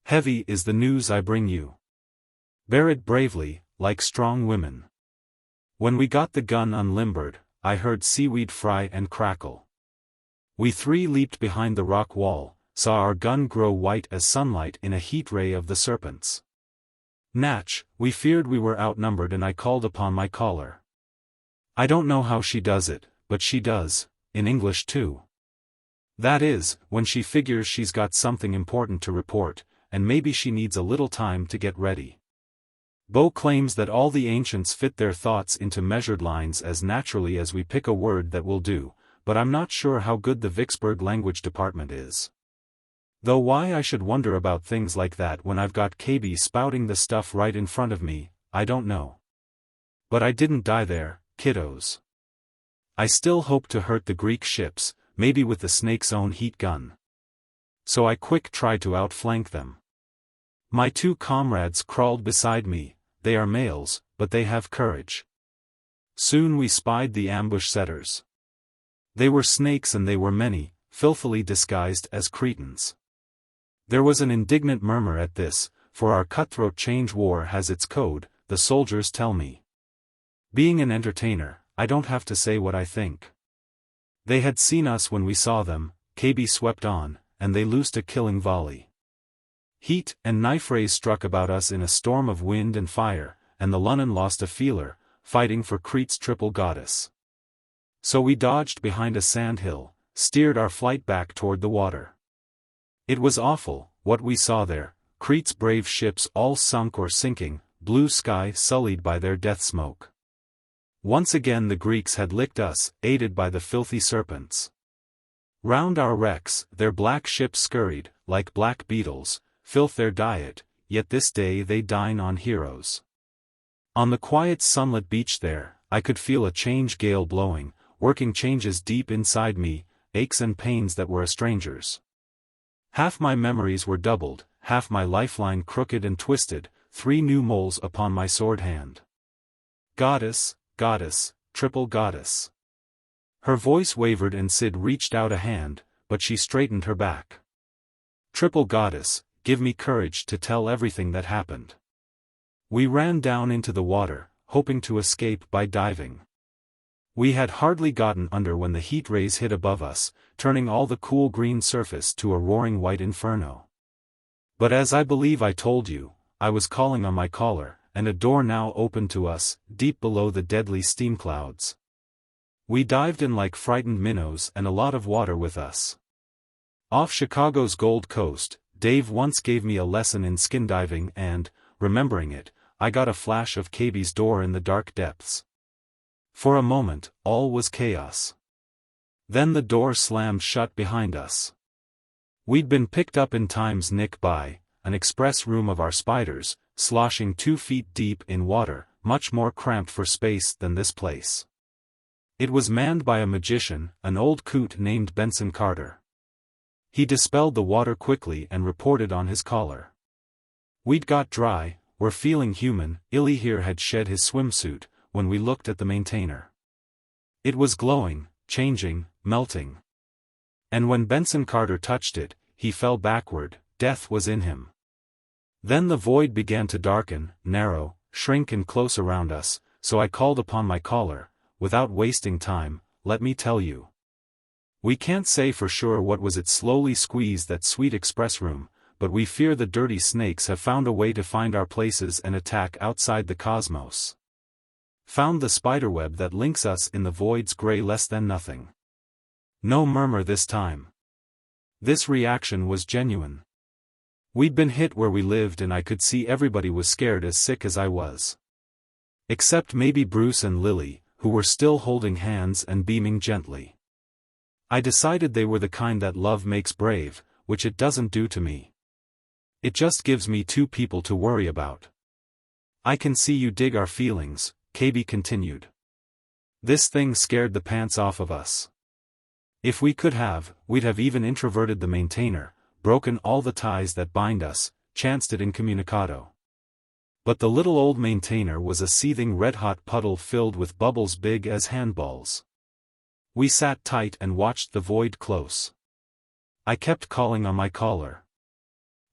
Heavy is the news I bring you. Bear it bravely, like strong women. When we got the gun unlimbered, I heard seaweed fry and crackle. We three leaped behind the rock wall, saw our gun grow white as sunlight in a heat ray of the serpents. Natch, we feared we were outnumbered and I called upon my caller. I don't know how she does it, but she does, in English too. That is, when she figures she's got something important to report, and maybe she needs a little time to get ready. Beau claims that all the ancients fit their thoughts into measured lines as naturally as we pick a word that will do, but I'm not sure how good the Vicksburg language department is. Though why I should wonder about things like that when I've got KB spouting the stuff right in front of me, I don't know. But I didn't die there, kiddos. I still hope to hurt the Greek ships, maybe with the snake's own heat gun. So I quick tried to outflank them. My two comrades crawled beside me. They are males, but they have courage. Soon we spied the ambush setters. They were snakes and they were many, filthily disguised as Cretans. There was an indignant murmur at this, for our cutthroat change war has its code, the soldiers tell me. Being an entertainer, I don't have to say what I think. They had seen us when we saw them, KB swept on, and they loosed a killing volley. Heat and knife rays struck about us in a storm of wind and fire, and the Lunnon lost a feeler, fighting for Crete's triple goddess. So we dodged behind a sandhill, steered our flight back toward the water. It was awful, what we saw there, Crete's brave ships all sunk or sinking, blue sky sullied by their death smoke. Once again the Greeks had licked us, aided by the filthy serpents. Round our wrecks, their black ships scurried, like black beetles, filth their diet, yet this day they dine on heroes. On the quiet sunlit beach there, I could feel a change gale blowing, working changes deep inside me, aches and pains that were a stranger's. Half my memories were doubled, half my lifeline crooked and twisted, 3 new moles upon my sword hand. Goddess, goddess, triple goddess. Her voice wavered and Sid reached out a hand, but she straightened her back. Triple goddess, give me courage to tell everything that happened. We ran down into the water, hoping to escape by diving. We had hardly gotten under when the heat rays hit above us, turning all the cool green surface to a roaring white inferno. But as I believe I told you, I was calling on my caller, and a door now opened to us, deep below the deadly steam clouds. We dived in like frightened minnows and a lot of water with us. Off Chicago's Gold Coast, Dave once gave me a lesson in skin diving and, remembering it, I got a flash of KB's door in the dark depths. For a moment, all was chaos. Then the door slammed shut behind us. We'd been picked up in time's nick by an express room of our spiders, sloshing 2 feet deep in water, much more cramped for space than this place. It was manned by a magician, an old coot named Benson Carter. He dispelled the water quickly and reported on his caller. We'd got dry, were feeling human. Illy here had shed his swimsuit, when we looked at the maintainer. It was glowing, changing, melting. And when Benson Carter touched it, he fell backward, death was in him. Then the void began to darken, narrow, shrink and close around us, so I called upon my caller, without wasting time, let me tell you. We can't say for sure what was it slowly squeezed that sweet express room, but we fear the dirty snakes have found a way to find our places and attack outside the cosmos. Found the spiderweb that links us in the void's gray less than nothing. No murmur this time. This reaction was genuine. We'd been hit where we lived and I could see everybody was scared as sick as I was. Except maybe Bruce and Lily, who were still holding hands and beaming gently. I decided they were the kind that love makes brave, which it doesn't do to me. It just gives me 2 people to worry about. I can see you dig our feelings, KB continued. This thing scared the pants off of us. If we could have, we'd have even introverted the maintainer, broken all the ties that bind us, chanced it incommunicado. But the little old maintainer was a seething red-hot puddle filled with bubbles big as handballs. We sat tight and watched the void close. I kept calling on my caller.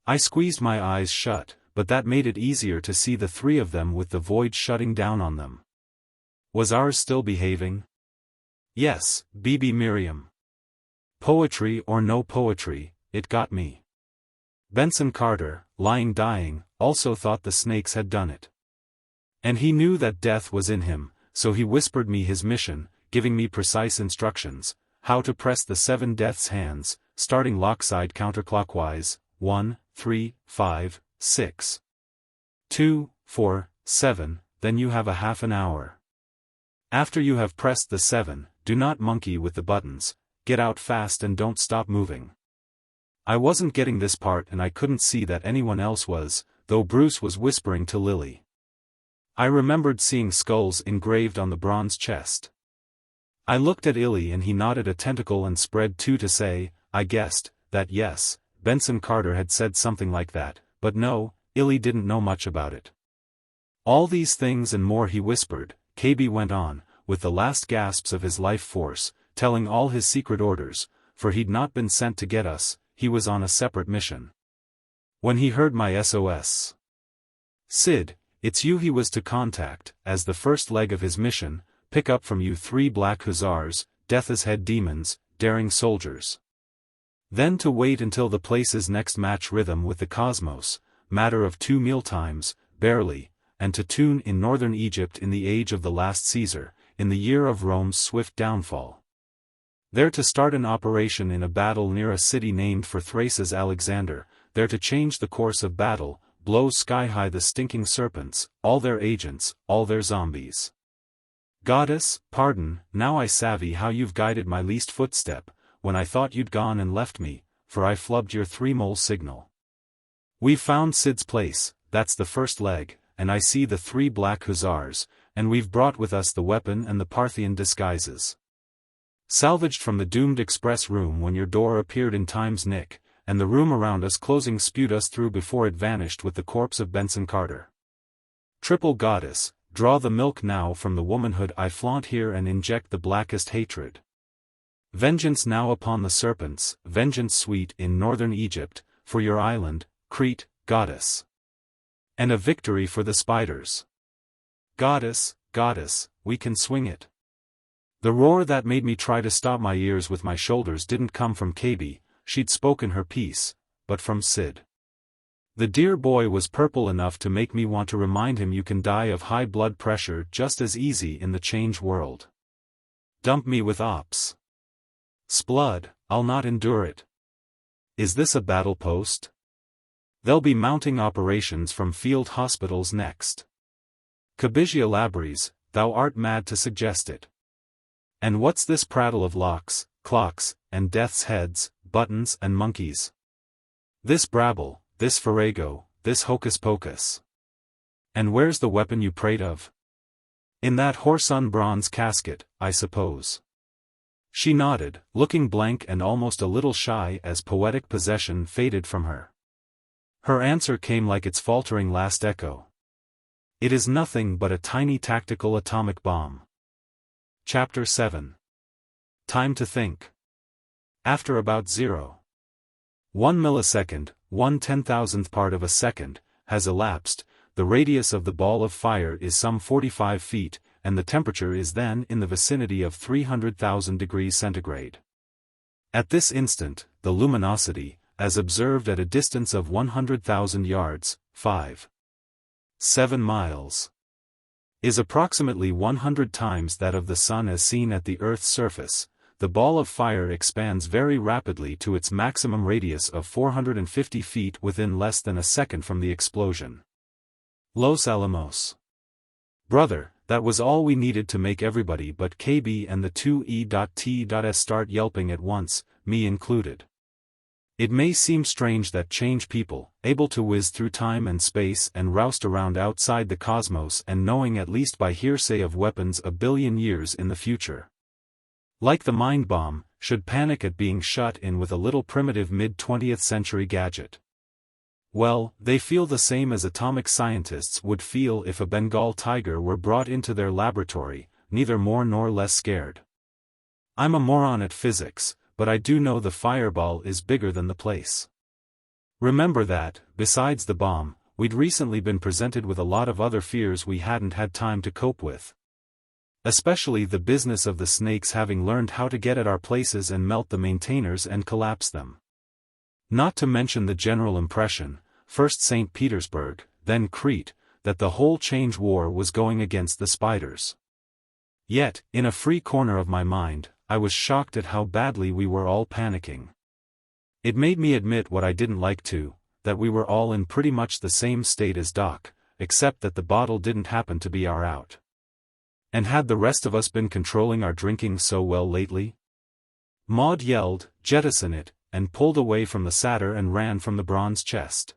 I squeezed my eyes shut, but that made it easier to see the 3 of them with the void shutting down on them. Was ours still behaving? Yes, BB Miriam. Poetry or no poetry, it got me. Benson Carter, lying dying, also thought the snakes had done it. And he knew that death was in him, so he whispered me his mission, giving me precise instructions, how to press the 7 death's hands, starting lockside counterclockwise, 1, 3, 5, 6, 2, 4, 7, then you have a half an hour. After you have pressed the 7, do not monkey with the buttons, get out fast and don't stop moving. I wasn't getting this part and I couldn't see that anyone else was, though Bruce was whispering to Lily. I remembered seeing skulls engraved on the bronze chest. I looked at Illy and he nodded a tentacle and spread 2 to say, I guessed, that yes, Benson Carter had said something like that, but no, Illy didn't know much about it. All these things and more he whispered, KB went on, with the last gasps of his life force, telling all his secret orders, for he'd not been sent to get us, he was on a separate mission. When he heard my SOS. Sid, it's you he was to contact, as the first leg of his mission, pick up from you 3 black Hussars, death's head demons, daring soldiers. Then to wait until the place's next match rhythm with the cosmos, matter of 2 mealtimes, barely, and to tune in northern Egypt in the age of the last Caesar, in the year of Rome's swift downfall. There to start an operation in a battle near a city named for Thrace's Alexander, there to change the course of battle, blow sky-high the stinking serpents, all their agents, all their zombies. Goddess, pardon, now I savvy how you've guided my least footstep, when I thought you'd gone and left me, for I flubbed your 3-mole signal. We've found Sid's place, that's the first leg, and I see the 3 black Hussars, and we've brought with us the weapon and the Parthian disguises. Salvaged from the doomed express room when your door appeared in time's nick, and the room around us closing spewed us through before it vanished with the corpse of Benson Carter. Triple goddess, draw the milk now from the womanhood I flaunt here and inject the blackest hatred. Vengeance now upon the serpents, vengeance sweet in northern Egypt, for your island, Crete, goddess. And a victory for the spiders. Goddess, goddess, we can swing it. The roar that made me try to stop my ears with my shoulders didn't come from KB, she'd spoken her piece, but from Sid. The dear boy was purple enough to make me want to remind him you can die of high blood pressure just as easy in the change world. Dump me with ops. Splud, I'll not endure it. Is this a battle post? They'll be mounting operations from field hospitals next. Cabigia labris, thou art mad to suggest it. And what's this prattle of locks, clocks, and death's heads, buttons and monkeys? This brabble, this farrago, this hocus-pocus. And where's the weapon you prate of? In that whoreson bronze casket, I suppose. She nodded, looking blank and almost a little shy as poetic possession faded from her. Her answer came like its faltering last echo. It is nothing but a tiny tactical atomic bomb. Chapter 7. Time to think. After about 0.1 millisecond, 1/10,000th part of a second, has elapsed, the radius of the ball of fire is some 45 feet, and the temperature is then in the vicinity of 300,000 degrees centigrade. At this instant, the luminosity, as observed at a distance of 100,000 yards, 5.7 miles, is approximately 100 times that of the Sun as seen at the Earth's surface. The ball of fire expands very rapidly to its maximum radius of 450 feet within less than a second from the explosion. Los Alamos. Brother, that was all we needed to make everybody but KB and the 2E.T.S start yelping at once, me included. It may seem strange that change people, able to whiz through time and space and roust around outside the cosmos and knowing at least by hearsay of weapons a billion years in the future, like the mind bomb, should panic at being shut in with a little primitive mid-20th century gadget. Well, they feel the same as atomic scientists would feel if a Bengal tiger were brought into their laboratory, neither more nor less scared. I'm a moron at physics, but I do know the fireball is bigger than the place. Remember that, besides the bomb, we'd recently been presented with a lot of other fears we hadn't had time to cope with. Especially the business of the snakes having learned how to get at our places and melt the maintainers and collapse them. Not to mention the general impression, first St. Petersburg, then Crete, that the whole change war was going against the spiders. Yet, in a free corner of my mind, I was shocked at how badly we were all panicking. It made me admit what I didn't like too, that we were all in pretty much the same state as Doc, except that the bottle didn't happen to be our out. And had the rest of us been controlling our drinking so well lately? Maud yelled, "Jettison it," and pulled away from the satyr and ran from the bronze chest.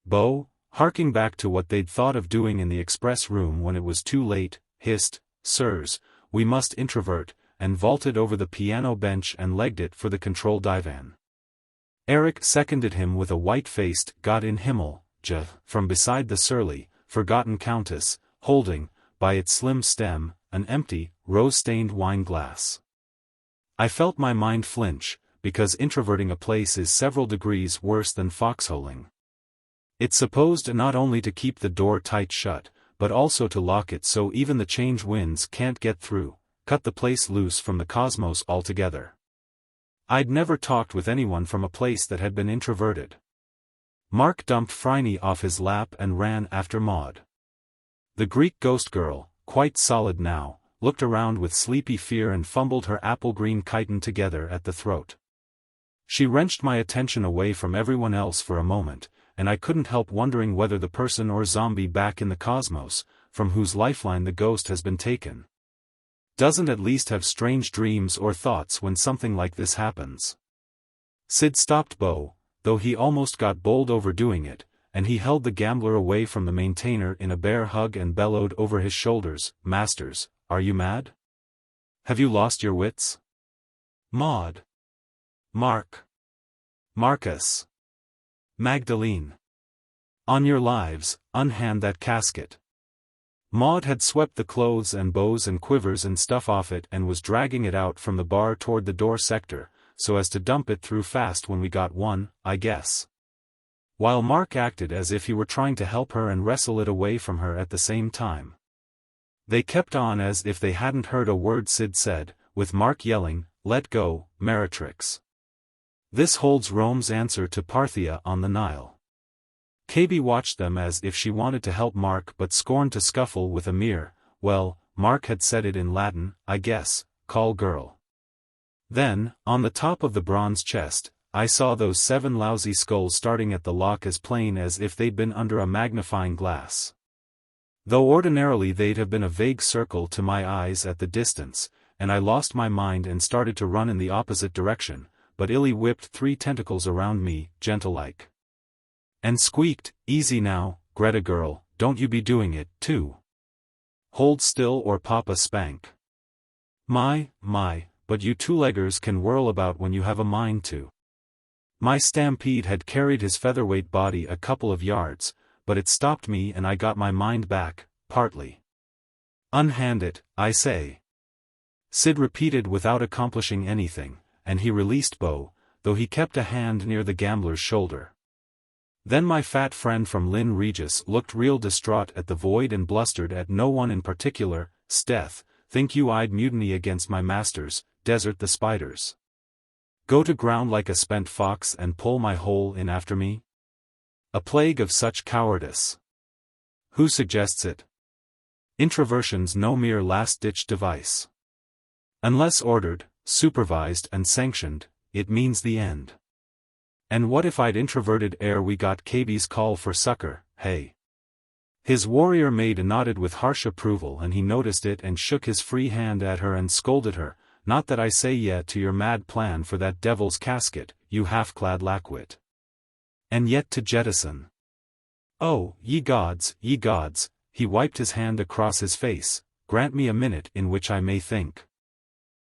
Bo, harking back to what they'd thought of doing in the express room when it was too late, hissed, "Sirs, we must introvert," and vaulted over the piano bench and legged it for the control divan. Eric seconded him with a white-faced "God in Himmel," from beside the surly, forgotten countess, holding, by its slim stem, an empty, rose-stained wine glass. I felt my mind flinch, because introverting a place is several degrees worse than foxholing. It's supposed not only to keep the door tight shut, but also to lock it so even the change winds can't get through, cut the place loose from the cosmos altogether. I'd never talked with anyone from a place that had been introverted. Mark dumped Phryne off his lap and ran after Maud. The Greek ghost girl, quite solid now, looked around with sleepy fear and fumbled her apple-green chiton together at the throat. She wrenched my attention away from everyone else for a moment, and I couldn't help wondering whether the person or zombie back in the cosmos, from whose lifeline the ghost has been taken, doesn't at least have strange dreams or thoughts when something like this happens. Sid stopped Bo, though he almost got bowled over doing it, and he held the gambler away from the maintainer in a bear hug and bellowed over his shoulders, "Masters, are you mad? Have you lost your wits? Maud. Mark. Marcus. Magdalene. On your lives, unhand that casket." Maud had swept the clothes and bows and quivers and stuff off it and was dragging it out from the bar toward the door sector, so as to dump it through fast when we got one, I guess. While Mark acted as if he were trying to help her and wrestle it away from her at the same time. They kept on as if they hadn't heard a word Sid said, with Mark yelling, "Let go, meretrix." This holds Rome's answer to Parthia on the Nile. KB watched them as if she wanted to help Mark but scorned to scuffle with a mere, well, Mark had said it in Latin, I guess, call girl. Then, on the top of the bronze chest, I saw those 7 lousy skulls starting at the lock as plain as if they'd been under a magnifying glass. Though ordinarily they'd have been a vague circle to my eyes at the distance, and I lost my mind and started to run in the opposite direction, but Illy whipped 3 tentacles around me, gentle-like. And squeaked, "Easy now, Greta girl, don't you be doing it, too. Hold still or papa spank." My, but you two-leggers can whirl about when you have a mind to. My stampede had carried his featherweight body a couple of yards, but it stopped me and I got my mind back, partly. "Unhand it, I say." Sid repeated without accomplishing anything, and he released Bo, though he kept a hand near the gambler's shoulder. Then my fat friend from Lynn Regis looked real distraught at the void and blustered at no one in particular, "Steth, think you I'd mutiny against my masters, desert the spiders? Go to ground like a spent fox and pull my hole in after me? A plague of such cowardice. Who suggests it? Introversion's no mere last-ditch device. Unless ordered, supervised and sanctioned, it means the end. And what if I'd introverted ere we got KB's call for succor, hey?" His warrior maid nodded with harsh approval and he noticed it and shook his free hand at her and scolded her, "Not that I say yet to your mad plan for that devil's casket, you half-clad lackwit. And yet to jettison. Oh, ye gods, he wiped his hand across his face, "grant me a minute in which I may think."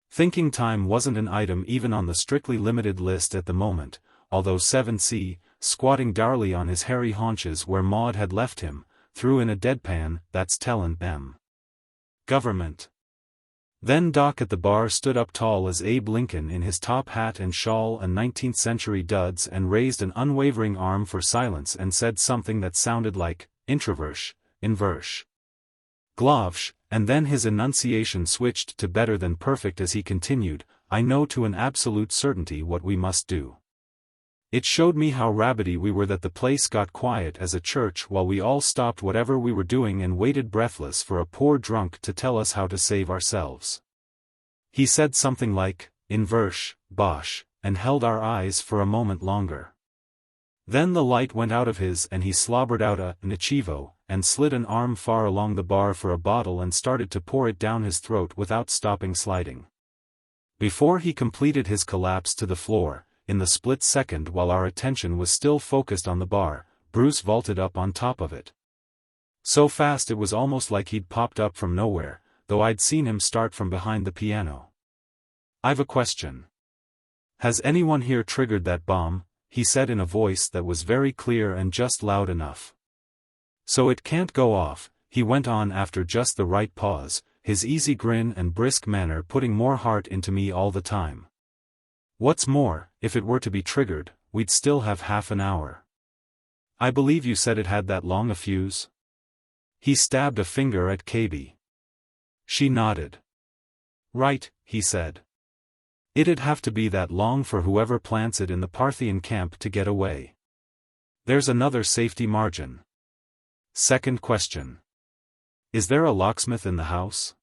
Thinking time wasn't an item even on the strictly limited list at the moment, although 7C, squatting dourly on his hairy haunches where Maud had left him, threw in a deadpan, "That's tellin' them. Government." Then Doc at the bar stood up tall as Abe Lincoln in his top hat and shawl and 19th-century duds and raised an unwavering arm for silence and said something that sounded like, "Introversh, inversh. Glavsh," and then his enunciation switched to better than perfect as he continued, "I know to an absolute certainty what we must do." It showed me how rabbity we were that the place got quiet as a church while we all stopped whatever we were doing and waited breathless for a poor drunk to tell us how to save ourselves. He said something like, "Inversh, bosh," and held our eyes for a moment longer. Then the light went out of his and he slobbered out a "Nichivo," and slid an arm far along the bar for a bottle and started to pour it down his throat without stopping sliding. Before he completed his collapse to the floor, in the split second while our attention was still focused on the bar, Bruce vaulted up on top of it. So fast it was almost like he'd popped up from nowhere, though I'd seen him start from behind the piano. "I've a question. Has anyone here triggered that bomb?" he said in a voice that was very clear and just loud enough. "So it can't go off," he went on after just the right pause, his easy grin and brisk manner putting more heart into me all the time. "What's more, if it were to be triggered, we'd still have half an hour. I believe you said it had that long a fuse?" He stabbed a finger at KB. She nodded. "Right," he said. "It'd have to be that long for whoever plants it in the Parthian camp to get away. There's another safety margin." Second question. Is there a locksmith in the house?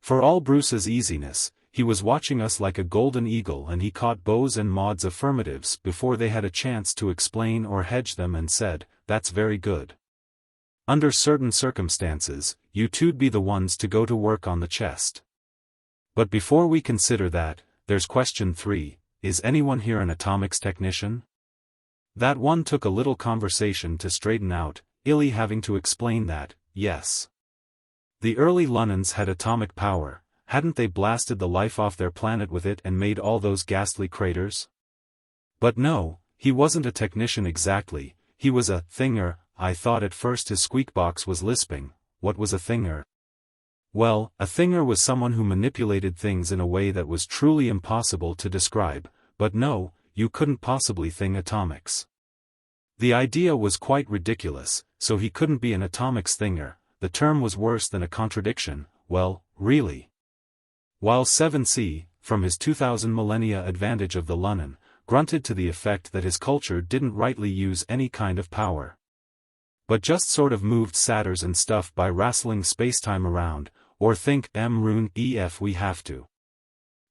For all Bruce's easiness, he was watching us like a golden eagle and he caught Beau's and Maud's affirmatives before they had a chance to explain or hedge them and said, "That's very good. Under certain circumstances, you two'd be the ones to go to work on the chest. But before we consider that, there's question 3, is anyone here an atomics technician?" That one took a little conversation to straighten out, Illy having to explain that, yes. The early Lunans had atomic power, hadn't they blasted the life off their planet with it and made all those ghastly craters? But no, he wasn't a technician exactly, he was a thinger. I thought at first his squeakbox was lisping. What was a thinger? Well, a thinger was someone who manipulated things in a way that was truly impossible to describe, but no, you couldn't possibly thing atomics. The idea was quite ridiculous, so he couldn't be an atomics thinger. The term was worse than a contradiction, well, really. While VIII, from his 2000 millennia advantage of the Lunan, grunted to the effect that his culture didn't rightly use any kind of power, but just sort of moved satyrs and stuff by wrestling spacetime around, or think rune ef we have to.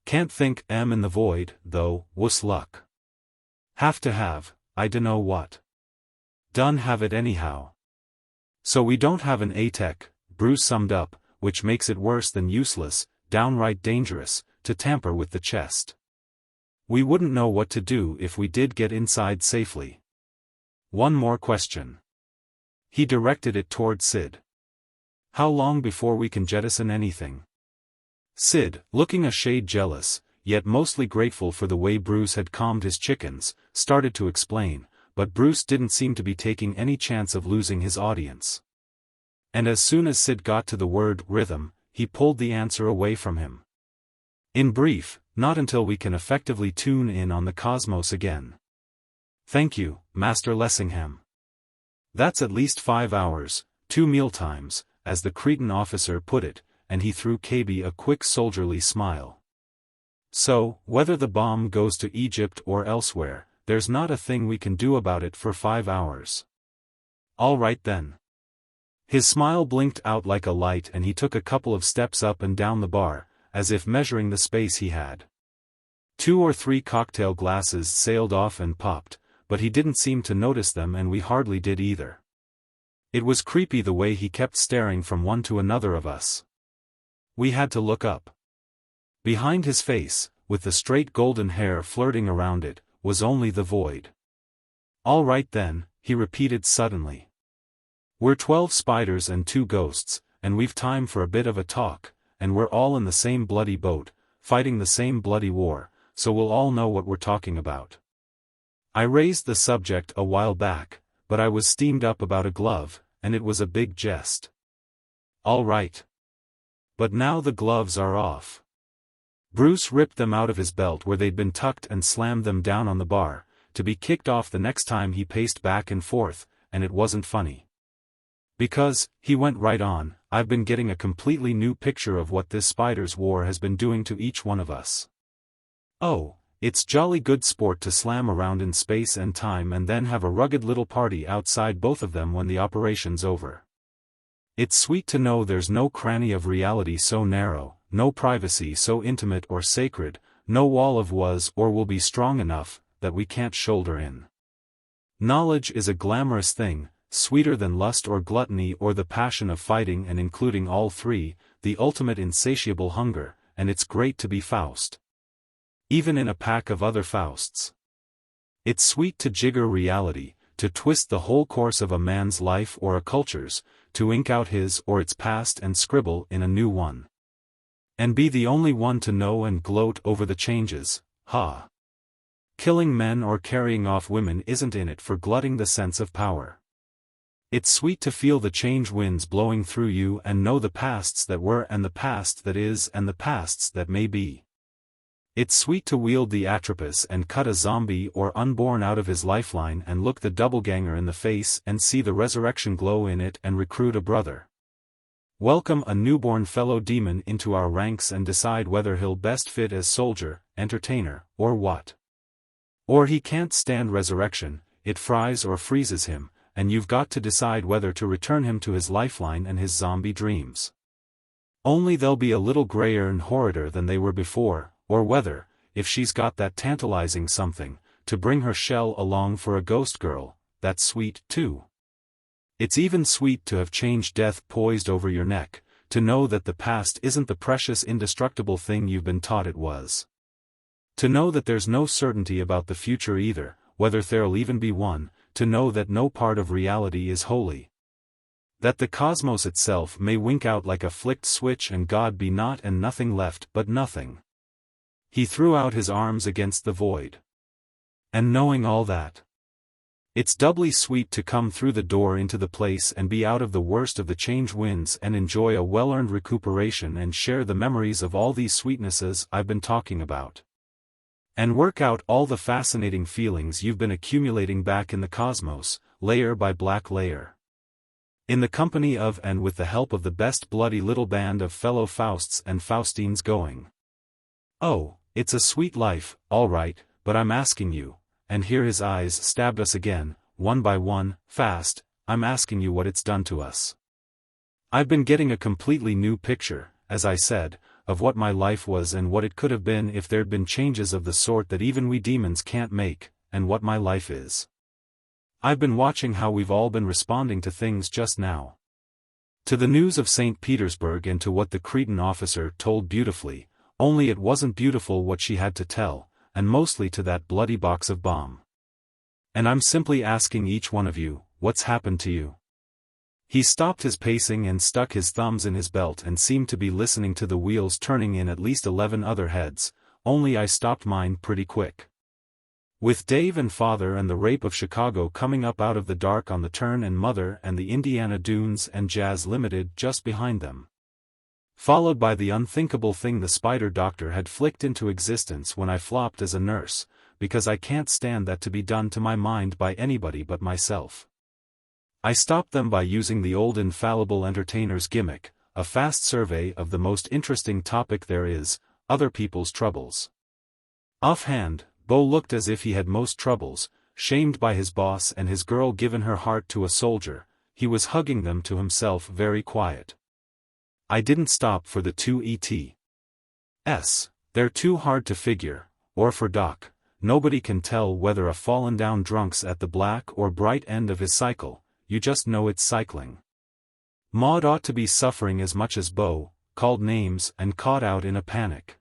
Can't think in the void, though, wuss luck. Have to have, I dunno what. Done have it anyhow. So we don't have an A-tech, Bruce summed up, which makes it worse than useless, downright dangerous, to tamper with the chest. We wouldn't know what to do if we did get inside safely. One more question. He directed it toward Sid. How long before we can jettison anything? Sid, looking a shade jealous, yet mostly grateful for the way Bruce had calmed his chickens, started to explain, but Bruce didn't seem to be taking any chance of losing his audience. And as soon as Sid got to the word rhythm, he pulled the answer away from him. In brief, not until we can effectively tune in on the cosmos again. Thank you, Master Lessingham. That's at least 5 hours, 2 mealtimes, as the Cretan officer put it, and he threw KB a quick soldierly smile. So, whether the bomb goes to Egypt or elsewhere, there's not a thing we can do about it for 5 hours. All right then. His smile blinked out like a light and he took a couple of steps up and down the bar, as if measuring the space he had. 2 or 3 cocktail glasses sailed off and popped, but he didn't seem to notice them and we hardly did either. It was creepy the way he kept staring from one to another of us. We had to look up. Behind his face, with the straight golden hair flirting around it, was only the void. All right then, he repeated suddenly. We're 12 spiders and 2 ghosts, and we've time for a bit of a talk, and we're all in the same bloody boat, fighting the same bloody war, so we'll all know what we're talking about. I raised the subject a while back, but I was steamed up about a glove, and it was a big jest. All right. But now the gloves are off. Bruce ripped them out of his belt where they'd been tucked and slammed them down on the bar, to be kicked off the next time he paced back and forth, and it wasn't funny. Because, he went right on, I've been getting a completely new picture of what this spider's war has been doing to each one of us. Oh, it's jolly good sport to slam around in space and time and then have a rugged little party outside both of them when the operation's over. It's sweet to know there's no cranny of reality so narrow, no privacy so intimate or sacred, no wall of was or will be strong enough, that we can't shoulder in. Knowledge is a glamorous thing, sweeter than lust or gluttony or the passion of fighting and including all three, the ultimate insatiable hunger, and it's great to be Faust. Even in a pack of other Fausts. It's sweet to jigger reality, to twist the whole course of a man's life or a culture's, to ink out his or its past and scribble in a new one. And be the only one to know and gloat over the changes, ha! Killing men or carrying off women isn't in it for glutting the sense of power. It's sweet to feel the change winds blowing through you and know the pasts that were and the past that is and the pasts that may be. It's sweet to wield the Atropos and cut a zombie or unborn out of his lifeline and look the doubleganger in the face and see the resurrection glow in it and recruit a brother. Welcome a newborn fellow demon into our ranks and decide whether he'll best fit as soldier, entertainer, or what. Or he can't stand resurrection, it fries or freezes him, and you've got to decide whether to return him to his lifeline and his zombie dreams. Only they'll be a little grayer and horrider than they were before, or whether, if she's got that tantalizing something, to bring her shell along for a ghost girl, that's sweet, too. It's even sweet to have changed death poised over your neck, to know that the past isn't the precious indestructible thing you've been taught it was. To know that there's no certainty about the future either, whether there'll even be one, to know that no part of reality is holy. That the cosmos itself may wink out like a flicked switch and God be not and nothing left but nothing. He threw out his arms against the void. And knowing all that, it's doubly sweet to come through the door into the place and be out of the worst of the change winds and enjoy a well-earned recuperation and share the memories of all these sweetnesses I've been talking about. And work out all the fascinating feelings you've been accumulating back in the cosmos, layer by black layer. In the company of and with the help of the best bloody little band of fellow Fausts and Faustines going. Oh, it's a sweet life, all right, but I'm asking you, and here his eyes stabbed us again, one by one, fast, I'm asking you what it's done to us. I've been getting a completely new picture, as I said, of what my life was and what it could have been if there'd been changes of the sort that even we demons can't make, and what my life is. I've been watching how we've all been responding to things just now. To the news of St. Petersburg and to what the Cretan officer told beautifully, only it wasn't beautiful what she had to tell, and mostly to that bloody box of bomb. And I'm simply asking each one of you, what's happened to you? He stopped his pacing and stuck his thumbs in his belt and seemed to be listening to the wheels turning in at least 11 other heads, only I stopped mine pretty quick. With Dave and Father and the Rape of Chicago coming up out of the dark on the turn and Mother and the Indiana Dunes and Jazz Limited just behind them. Followed by the unthinkable thing the Spider Doctor had flicked into existence when I flopped as a nurse, because I can't stand that to be done to my mind by anybody but myself. I stopped them by using the old infallible entertainer's gimmick, a fast survey of the most interesting topic there is, other people's troubles. Offhand, Bo looked as if he had most troubles, shamed by his boss and his girl given her heart to a soldier, he was hugging them to himself very quiet. I didn't stop for the two ETs. They're too hard to figure, or for Doc, nobody can tell whether a fallen down drunk's at the black or bright end of his cycle, you just know it's cycling. Maud ought to be suffering as much as Bo, called names and caught out in a panic.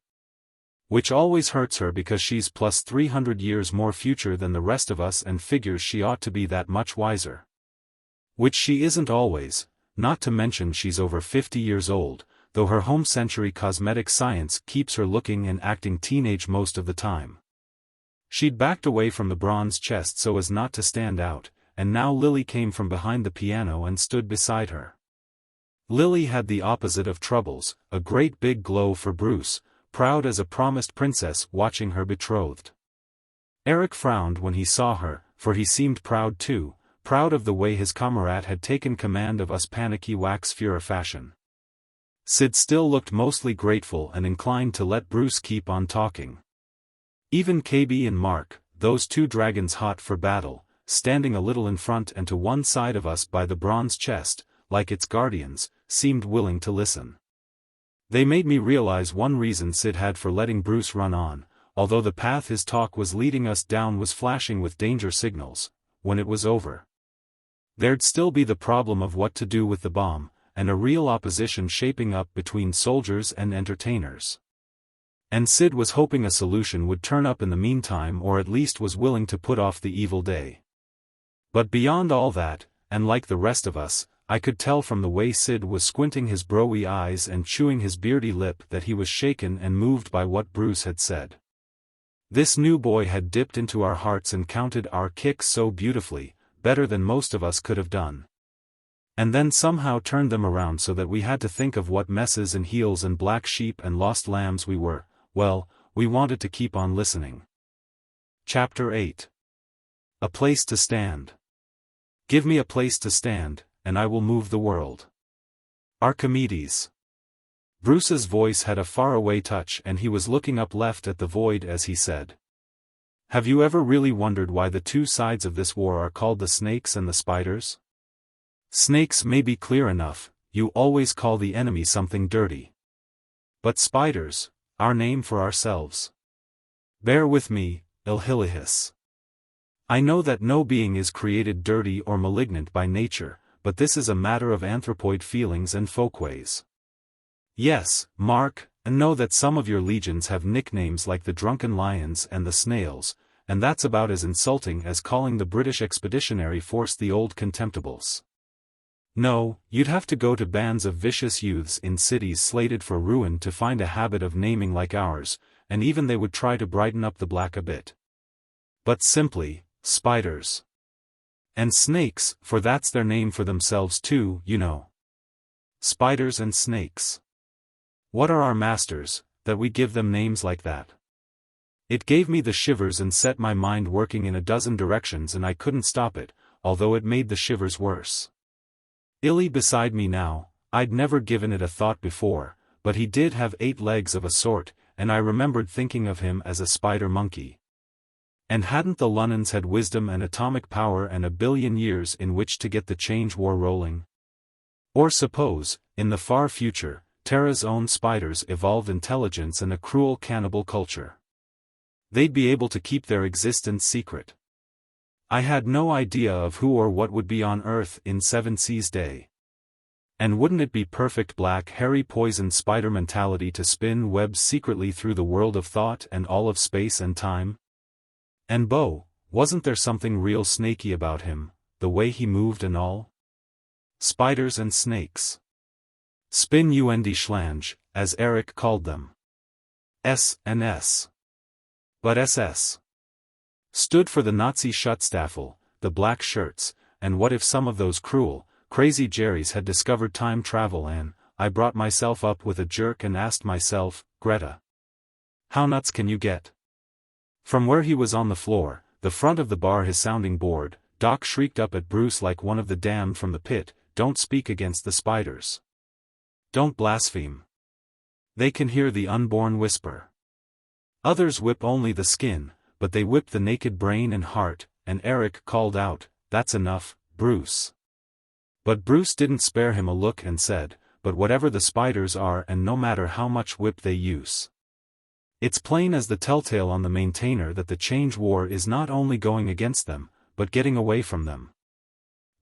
Which always hurts her because she's plus 300 years more future than the rest of us and figures she ought to be that much wiser. Which she isn't always, not to mention she's over 50 years old, though her home-century cosmetic science keeps her looking and acting teenage most of the time. She'd backed away from the bronze chest so as not to stand out, and now Lily came from behind the piano and stood beside her. Lily had the opposite of troubles, a great big glow for Bruce, proud as a promised princess watching her betrothed. Eric frowned when he saw her, for he seemed proud too, proud of the way his comrade had taken command of us panicky wax Führer fashion. Sid still looked mostly grateful and inclined to let Bruce keep on talking. Even KB and Mark, those two dragons hot for battle, standing a little in front and to one side of us by the bronze chest, like its guardians, seemed willing to listen. They made me realize one reason Sid had for letting Bruce run on, although the path his talk was leading us down was flashing with danger signals, when it was over. There'd still be the problem of what to do with the bomb, and a real opposition shaping up between soldiers and entertainers. And Sid was hoping a solution would turn up in the meantime or at least was willing to put off the evil day. But beyond all that, and like the rest of us, I could tell from the way Sid was squinting his broy eyes and chewing his beardy lip that he was shaken and moved by what Bruce had said. This new boy had dipped into our hearts and counted our kicks so beautifully, better than most of us could have done. And then somehow turned them around so that we had to think of what messes and heels and black sheep and lost lambs we were. Well, we wanted to keep on listening. Chapter 8. A Place to Stand. Give me a place to stand, and I will move the world. Archimedes. Bruce's voice had a faraway touch and he was looking up left at the void as he said. Have you ever really wondered why the two sides of this war are called the snakes and the spiders? Snakes may be clear enough, you always call the enemy something dirty. But spiders, our name for ourselves. Bear with me, Ilhilihis. I know that no being is created dirty or malignant by nature, but this is a matter of anthropoid feelings and folkways. Yes, Mark, and know that some of your legions have nicknames like the drunken lions and the snails, and that's about as insulting as calling the British Expeditionary Force the Old Contemptibles. No, you'd have to go to bands of vicious youths in cities slated for ruin to find a habit of naming like ours, and even they would try to brighten up the black a bit. But simply, spiders. And snakes, for that's their name for themselves too, you know. Spiders and snakes. What are our masters, that we give them names like that? It gave me the shivers and set my mind working in a dozen directions, and I couldn't stop it, although it made the shivers worse. Illy beside me now, I'd never given it a thought before, but he did have 8 legs of a sort, and I remembered thinking of him as a spider monkey. And hadn't the Lunans had wisdom and atomic power and a billion years in which to get the change war rolling? Or suppose, in the far future, Terra's own spiders evolved intelligence and a cruel cannibal culture. They'd be able to keep their existence secret. I had no idea of who or what would be on Earth in 7C's day. And wouldn't it be perfect black hairy poisoned spider mentality to spin webs secretly through the world of thought and all of space and time? And Bo, wasn't there something real snaky about him, the way he moved and all? Spiders and snakes. Spin und Schlange, as Eric called them. S and S. But SS stood for the Nazi Schutzstaffel, the black shirts, and what if some of those cruel, crazy Jerrys had discovered time travel? And I brought myself up with a jerk and asked myself, Greta, how nuts can you get? From where he was on the floor, the front of the bar, his sounding board, Doc shrieked up at Bruce like one of the damned from the pit, don't speak against the spiders. Don't blaspheme. They can hear the unborn whisper. Others whip only the skin, but they whip the naked brain and heart, and Eric called out, that's enough, Bruce. But Bruce didn't spare him a look and said, but whatever the spiders are and no matter how much whip they use. It's plain as the telltale on the maintainer that the change war is not only going against them, but getting away from them.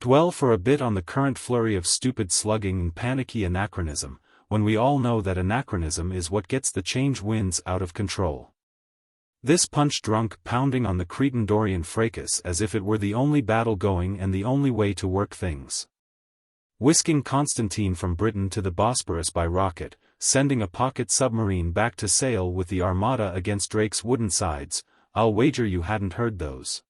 Dwell for a bit on the current flurry of stupid slugging and panicky anachronism, when we all know that anachronism is what gets the change winds out of control. This punch-drunk pounding on the Cretan Dorian fracas as if it were the only battle going and the only way to work things. Whisking Constantine from Britain to the Bosporus by rocket, sending a pocket submarine back to sail with the Armada against Drake's wooden sides, I'll wager you hadn't heard those.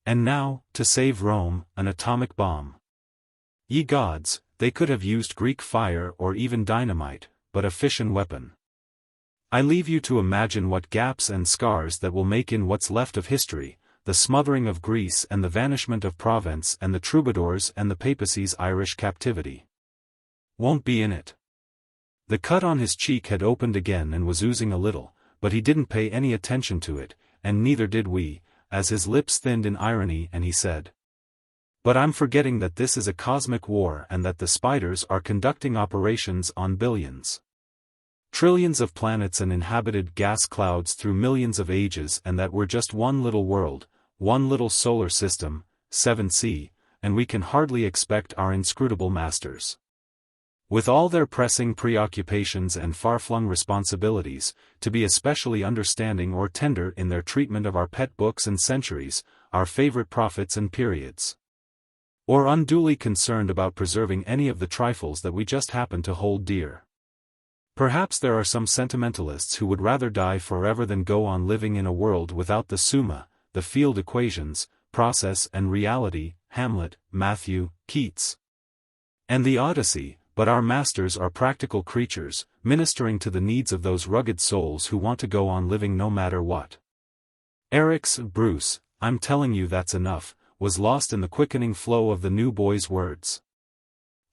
And now, to save Rome, an atomic bomb. Ye gods, they could have used Greek fire or even dynamite, but a fission weapon. I leave you to imagine what gaps and scars that will make in what's left of history, the smothering of Greece and the vanishment of Provence and the troubadours and the papacy's Irish captivity. Won't be in it. The cut on his cheek had opened again and was oozing a little, but he didn't pay any attention to it, and neither did we, as his lips thinned in irony and he said, but I'm forgetting that this is a cosmic war and that the spiders are conducting operations on billions. Trillions of planets and inhabited gas clouds through millions of ages, and that we're just one little world, one little solar system, 7C, and we can hardly expect our inscrutable masters, with all their pressing preoccupations and far-flung responsibilities, to be especially understanding or tender in their treatment of our pet books and centuries, our favorite prophets and periods. Or unduly concerned about preserving any of the trifles that we just happen to hold dear. Perhaps there are some sentimentalists who would rather die forever than go on living in a world without the Summa, the field equations, process and reality, Hamlet, Matthew, Keats, and the Odyssey, but our masters are practical creatures, ministering to the needs of those rugged souls who want to go on living no matter what. Eric's Bruce, I'm telling you that's enough, was lost in the quickening flow of the new boy's words.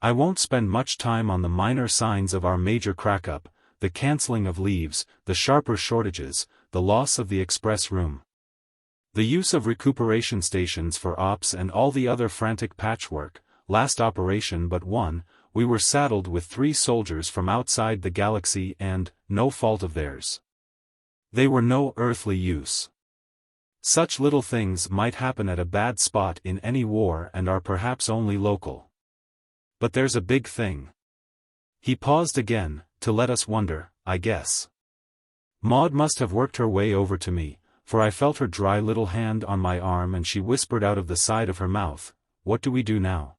I won't spend much time on the minor signs of our major crack-up, the cancelling of leaves, the sharper shortages, the loss of the express room, the use of recuperation stations for ops and all the other frantic patchwork. Last operation but one, we were saddled with 3 soldiers from outside the galaxy and, no fault of theirs, they were no earthly use. Such little things might happen at a bad spot in any war and are perhaps only local. But there's a big thing. He paused again, to let us wonder, I guess. Maud must have worked her way over to me, for I felt her dry little hand on my arm and she whispered out of the side of her mouth, "What do we do now?"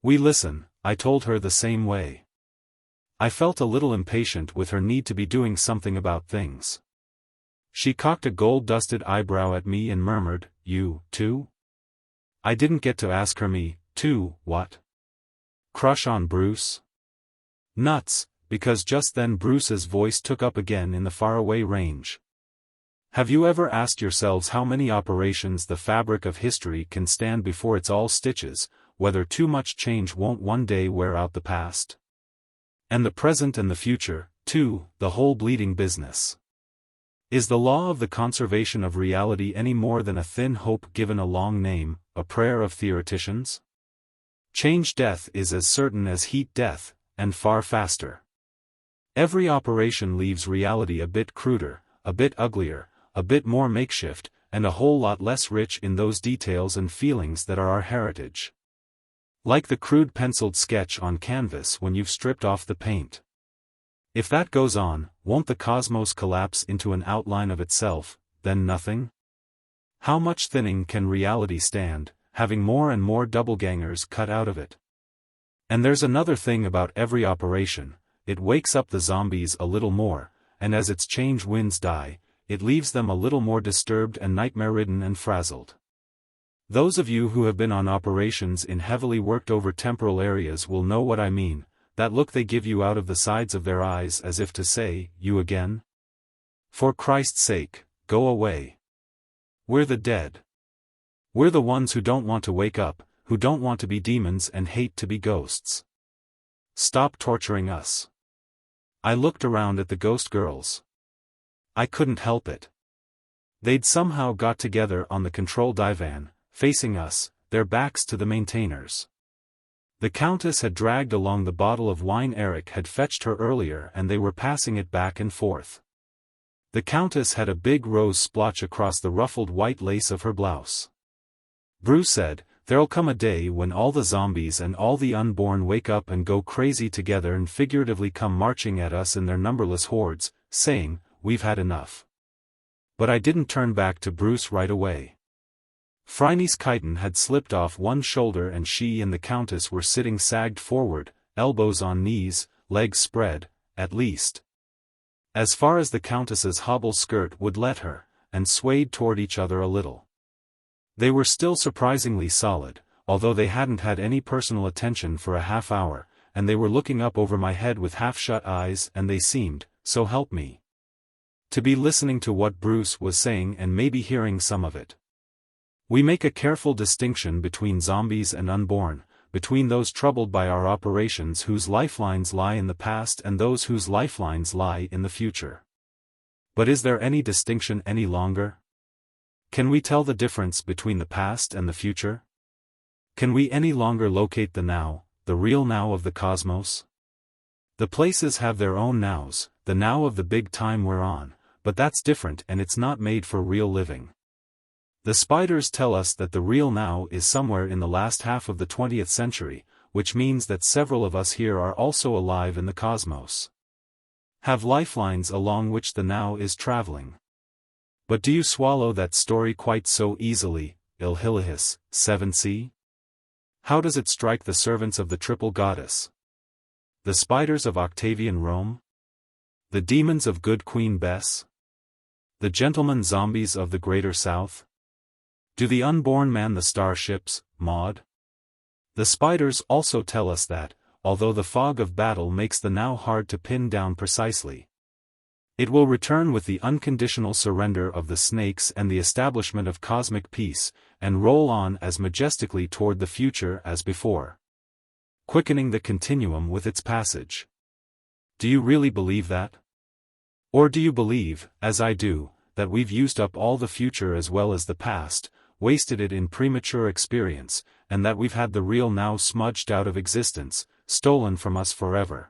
"We listen," I told her the same way. I felt a little impatient with her need to be doing something about things. She cocked a gold-dusted eyebrow at me and murmured, "You, too?" I didn't get to ask her me, too, what? Crush on Bruce? Nuts, because just then Bruce's voice took up again in the faraway range. Have you ever asked yourselves how many operations the fabric of history can stand before it's all stitches, whether too much change won't one day wear out the past? And the present and the future, too, the whole bleeding business. Is the law of the conservation of reality any more than a thin hope given a long name, a prayer of theoreticians? Change death is as certain as heat death, and far faster. Every operation leaves reality a bit cruder, a bit uglier, a bit more makeshift, and a whole lot less rich in those details and feelings that are our heritage. Like the crude penciled sketch on canvas when you've stripped off the paint. If that goes on, won't the cosmos collapse into an outline of itself, then nothing? How much thinning can reality stand, having more and more doublegangers cut out of it? And there's another thing about every operation, it wakes up the zombies a little more, and as its change winds die, it leaves them a little more disturbed and nightmare-ridden and frazzled. Those of you who have been on operations in heavily worked-over temporal areas will know what I mean, that look they give you out of the sides of their eyes as if to say, "You again? For Christ's sake, go away. We're the dead. We're the ones who don't want to wake up, who don't want to be demons and hate to be ghosts. Stop torturing us." I looked around at the Ghostgirls. I couldn't help it. They'd somehow got together on the control divan, facing us, their backs to the maintainers. The Countess had dragged along the bottle of wine Eric had fetched her earlier and they were passing it back and forth. The Countess had a big rose splotch across the ruffled white lace of her blouse. Bruce said, "There'll come a day when all the zombies and all the unborn wake up and go crazy together and figuratively come marching at us in their numberless hordes, saying, 'We've had enough.'" But I didn't turn back to Bruce right away. Phryne's chiton had slipped off one shoulder and she and the Countess were sitting sagged forward, elbows on knees, legs spread, at least. As far as the Countess's hobble skirt would let her, and swayed toward each other a little. They were still surprisingly solid, although they hadn't had any personal attention for a half hour, and they were looking up over my head with half-shut eyes and they seemed, so help me, to be listening to what Bruce was saying and maybe hearing some of it. We make a careful distinction between zombies and unborn, between those troubled by our operations whose lifelines lie in the past and those whose lifelines lie in the future. But is there any distinction any longer? Can we tell the difference between the past and the future? Can we any longer locate the now, the real now of the cosmos? The places have their own nows, the now of the big time we're on, but that's different and it's not made for real living. The spiders tell us that the real now is somewhere in the last half of the 20th century, which means that several of us here are also alive in the cosmos. Have lifelines along which the now is traveling. But do you swallow that story quite so easily, Ilhilihis, 7c? How does it strike the servants of the triple goddess? The spiders of Octavian Rome? The demons of good Queen Bess? The gentlemen zombies of the Greater South? Do the unborn man the starships, Maud? The spiders also tell us that, although the fog of battle makes the now hard to pin down precisely, it will return with the unconditional surrender of the snakes and the establishment of cosmic peace, and roll on as majestically toward the future as before, quickening the continuum with its passage. Do you really believe that? Or do you believe, as I do, that we've used up all the future as well as the past, wasted it in premature experience, and that we've had the real now smudged out of existence, stolen from us forever?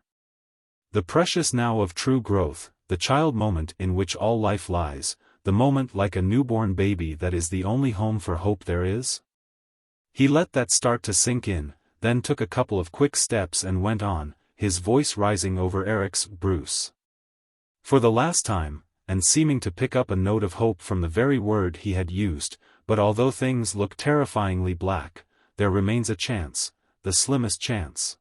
The precious now of true growth, the child moment in which all life lies, the moment like a newborn baby that is the only home for hope there is? He let that start to sink in, then took a couple of quick steps and went on, his voice rising over Eric's. "Bruce. For the last time, and seeming to pick up a note of hope from the very word he had used, but although things look terrifyingly black, there remains a chance, the slimmest chance.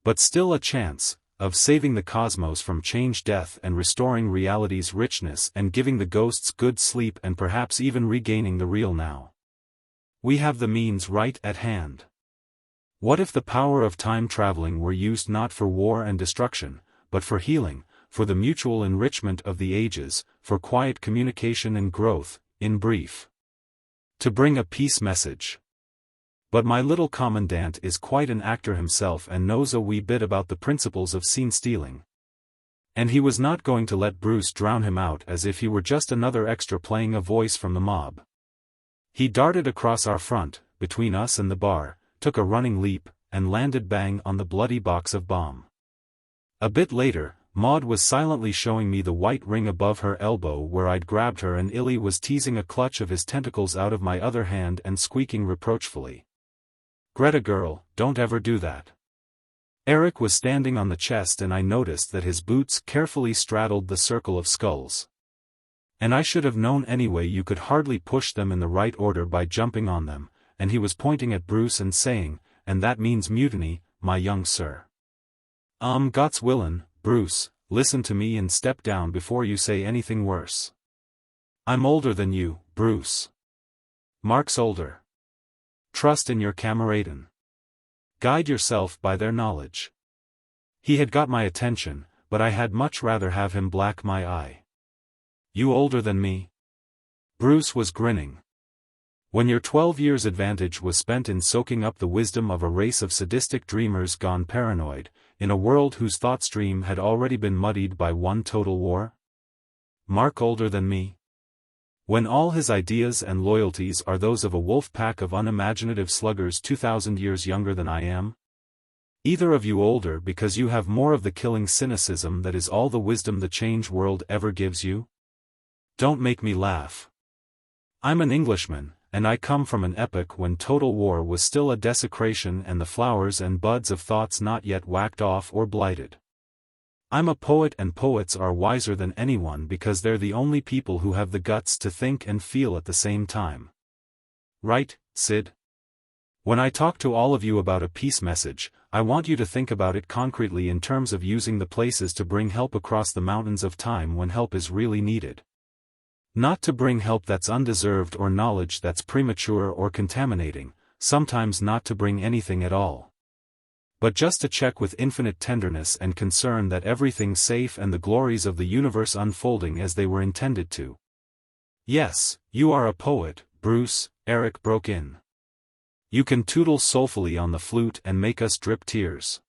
But still a chance, of saving the cosmos from change, death, and restoring reality's richness and giving the ghosts good sleep and perhaps even regaining the real now. We have the means right at hand. What if the power of time traveling were used not for war and destruction, but for healing, for the mutual enrichment of the ages, for quiet communication and growth, in brief, to bring a peace message? But my little commandant is quite an actor himself and knows a wee bit about the principles of scene stealing. And he was not going to let Bruce drown him out as if he were just another extra playing a voice from the mob. He darted across our front, between us and the bar, took a running leap, and landed bang on the bloody box of bomb. A bit later, Maud was silently showing me the white ring above her elbow where I'd grabbed her, and Illy was teasing a clutch of his tentacles out of my other hand and squeaking reproachfully, "Greta girl, don't ever do that." Eric was standing on the chest and I noticed that his boots carefully straddled the circle of skulls. And I should have known anyway, you could hardly push them in the right order by jumping on them, and he was pointing at Bruce and saying, "And that means mutiny, my young sir." Gots willin', Bruce, listen to me and step down before you say anything worse. I'm older than you, Bruce. Mark's older. Trust in your kameraden. Guide yourself by their knowledge. He had got my attention, but I had much rather have him black my eye. You older than me? Bruce was grinning. When your 12 years' advantage was spent in soaking up the wisdom of a race of sadistic dreamers gone paranoid, in a world whose thought stream had already been muddied by one total war? Mark older than me? When all his ideas and loyalties are those of a wolf pack of unimaginative sluggers 2,000 years younger than I am? Either of you older because you have more of the killing cynicism that is all the wisdom the change world ever gives you? Don't make me laugh. I'm an Englishman, and I come from an epoch when total war was still a desecration and the flowers and buds of thoughts not yet whacked off or blighted. I'm a poet, and poets are wiser than anyone because they're the only people who have the guts to think and feel at the same time. Right, Sid? When I talk to all of you about a peace message, I want you to think about it concretely in terms of using the places to bring help across the mountains of time when help is really needed. Not to bring help that's undeserved or knowledge that's premature or contaminating, sometimes not to bring anything at all. But just to check with infinite tenderness and concern that everything's safe and the glories of the universe unfolding as they were intended to. Yes, you are a poet, Bruce, Eric broke in. You can tootle soulfully on the flute and make us drip tears.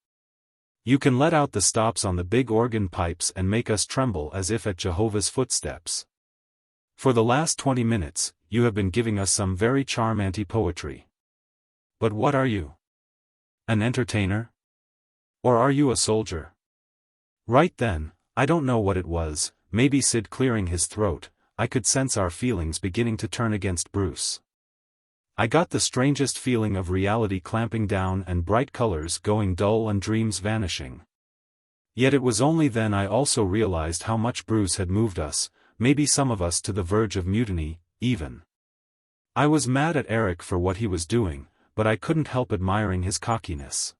You can let out the stops on the big organ pipes and make us tremble as if at Jehovah's footsteps. For the last 20 minutes, you have been giving us some very charmanty poetry. But what are you? An entertainer? Or are you a soldier? Right then, I don't know what it was, maybe Sid clearing his throat, I could sense our feelings beginning to turn against Bruce. I got the strangest feeling of reality clamping down and bright colors going dull and dreams vanishing. Yet it was only then I also realized how much Bruce had moved us, maybe some of us to the verge of mutiny, even. I was mad at Eric for what he was doing, but I couldn't help admiring his cockiness.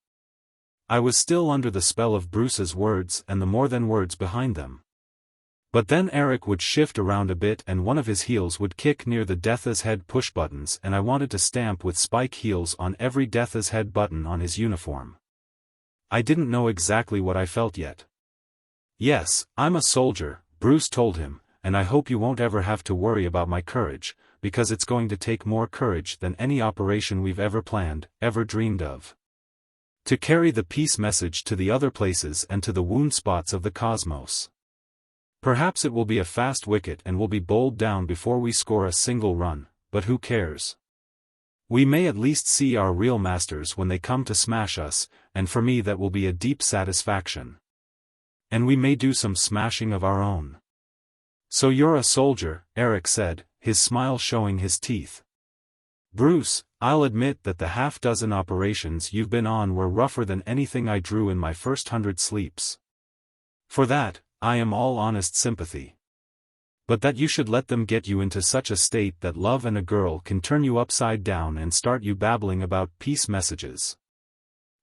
I was still under the spell of Bruce's words and the more than words behind them. But then Eric would shift around a bit and one of his heels would kick near the Death's Head push buttons, and I wanted to stamp with spike heels on every Death's Head button on his uniform. I didn't know exactly what I felt yet. Yes, I'm a soldier, Bruce told him, and I hope you won't ever have to worry about my courage, because it's going to take more courage than any operation we've ever planned, ever dreamed of. To carry the peace message to the other places and to the wound spots of the cosmos. Perhaps it will be a fast wicket and we'll be bowled down before we score a single run, but who cares? We may at least see our real masters when they come to smash us, and for me that will be a deep satisfaction. And we may do some smashing of our own. So you're a soldier, Eric said, his smile showing his teeth. Bruce, I'll admit that the half-dozen operations you've been on were rougher than anything I drew in my first 100 sleeps. For that, I am all honest sympathy. But that you should let them get you into such a state that love and a girl can turn you upside down and start you babbling about peace messages.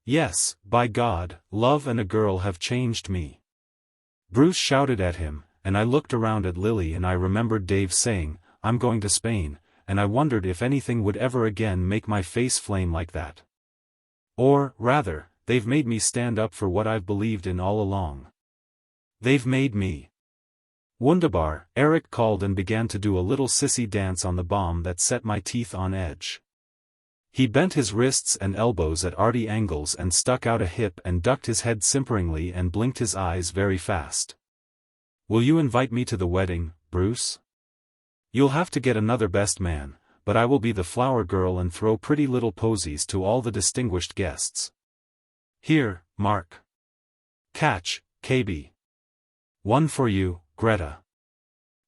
Yes, by God, love and a girl have changed me. Bruce shouted at him, and I looked around at Lily and I remembered Dave saying, I'm going to Spain, and I wondered if anything would ever again make my face flame like that. Or, rather, they've made me stand up for what I've believed in all along. They've made me. Wunderbar, Eric called and began to do a little sissy dance on the bomb that set my teeth on edge. He bent his wrists and elbows at arty angles and stuck out a hip and ducked his head simperingly and blinked his eyes very fast. Will you invite me to the wedding, Bruce? You'll have to get another best man, but I will be the flower girl and throw pretty little posies to all the distinguished guests. Here, Mark. Catch, KB. One for you, Greta.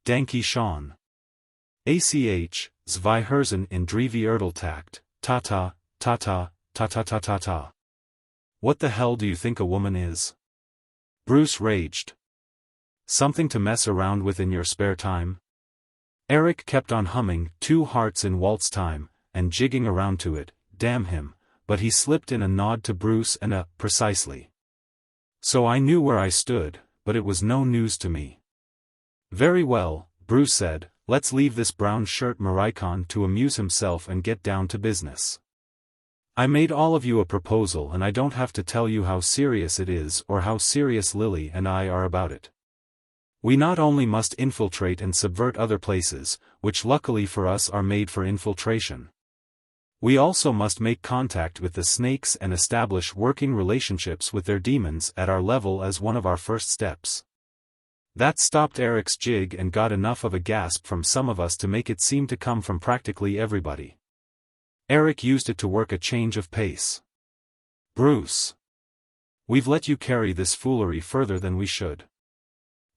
Danke Sean. ACH, zwei Herzen in Drevie Erdeltakt, ta-ta, ta-ta, ta-ta-ta-ta-ta. What the hell do you think a woman is? Bruce raged. Something to mess around with in your spare time? Eric kept on humming Two Hearts in Waltz Time, and jigging around to it, damn him, but he slipped in a nod to Bruce and a precisely. So I knew where I stood, but it was no news to me. Very well, Bruce said, let's leave this brown shirt maricon to amuse himself and get down to business. I made all of you a proposal and I don't have to tell you how serious it is or how serious Lily and I are about it. We not only must infiltrate and subvert other places, which luckily for us are made for infiltration. We also must make contact with the snakes and establish working relationships with their demons at our level as one of our first steps. That stopped Eric's jig and got enough of a gasp from some of us to make it seem to come from practically everybody. Eric used it to work a change of pace. Bruce. We've let you carry this foolery further than we should.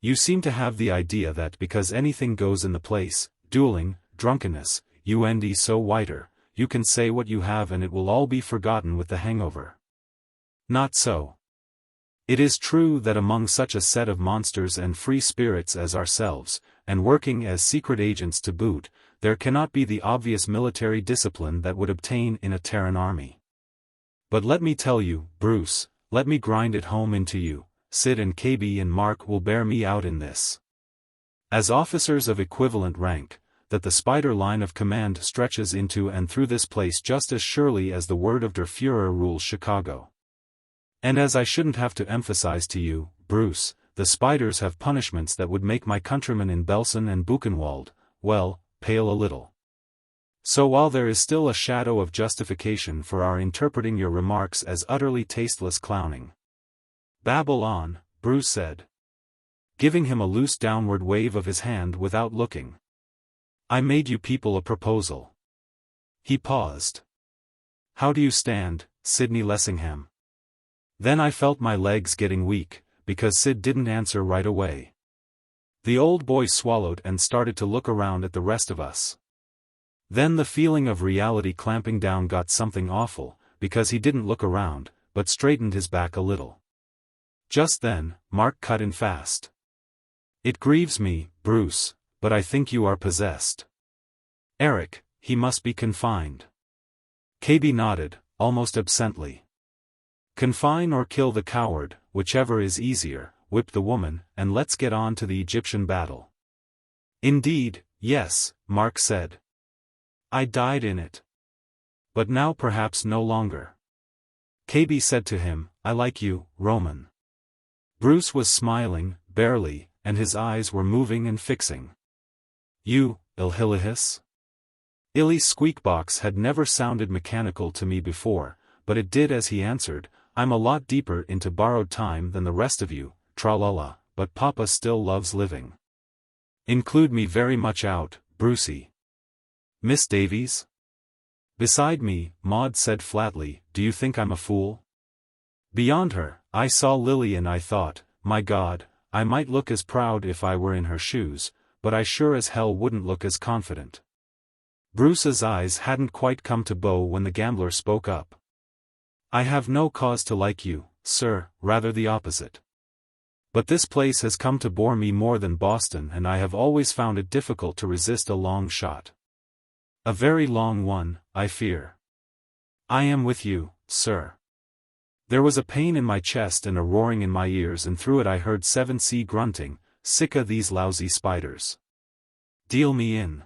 You seem to have the idea that because anything goes in the place, dueling, drunkenness, und so weiter, you can say what you have and it will all be forgotten with the hangover. Not so. It is true that among such a set of monsters and free spirits as ourselves, and working as secret agents to boot, there cannot be the obvious military discipline that would obtain in a Terran army. But let me tell you, Bruce, let me grind it home into you, Sid and KB and Mark will bear me out in this. As officers of equivalent rank, that the spider line of command stretches into and through this place just as surely as the word of der Führer rules Chicago. And as I shouldn't have to emphasize to you, Bruce, the spiders have punishments that would make my countrymen in Belsen and Buchenwald, well, pale a little. So while there is still a shadow of justification for our interpreting your remarks as utterly tasteless clowning. Babble on, Bruce said, giving him a loose downward wave of his hand without looking. I made you people a proposal. He paused. How do you stand, Sidney Lessingham? Then I felt my legs getting weak, because Sid didn't answer right away. The old boy swallowed and started to look around at the rest of us. Then the feeling of reality clamping down got something awful, because he didn't look around, but straightened his back a little. Just then, Mark cut in fast. It grieves me, Bruce, but I think you are possessed. Eric, he must be confined. KB nodded, almost absently. Confine or kill the coward, whichever is easier, whip the woman, and let's get on to the Egyptian battle. Indeed, yes, Mark said. I died in it. But now perhaps no longer. KB said to him, I like you, Roman. Bruce was smiling, barely, and his eyes were moving and fixing. You, Ilhilihis? Illy's squeakbox had never sounded mechanical to me before, but it did as he answered, I'm a lot deeper into borrowed time than the rest of you, tra-la-la, but Papa still loves living. Include me very much out, Brucey. Miss Davies? Beside me, Maud said flatly, do you think I'm a fool? Beyond her, I saw Lily and I thought, my God, I might look as proud if I were in her shoes, but I sure as hell wouldn't look as confident. Bruce's eyes hadn't quite come to bow when the gambler spoke up. I have no cause to like you, sir, rather the opposite. But this place has come to bore me more than Boston, and I have always found it difficult to resist a long shot. A very long one, I fear. I am with you, sir. There was a pain in my chest and a roaring in my ears, and through it I heard 7C grunting, "Sick o' these lousy spiders. Deal me in."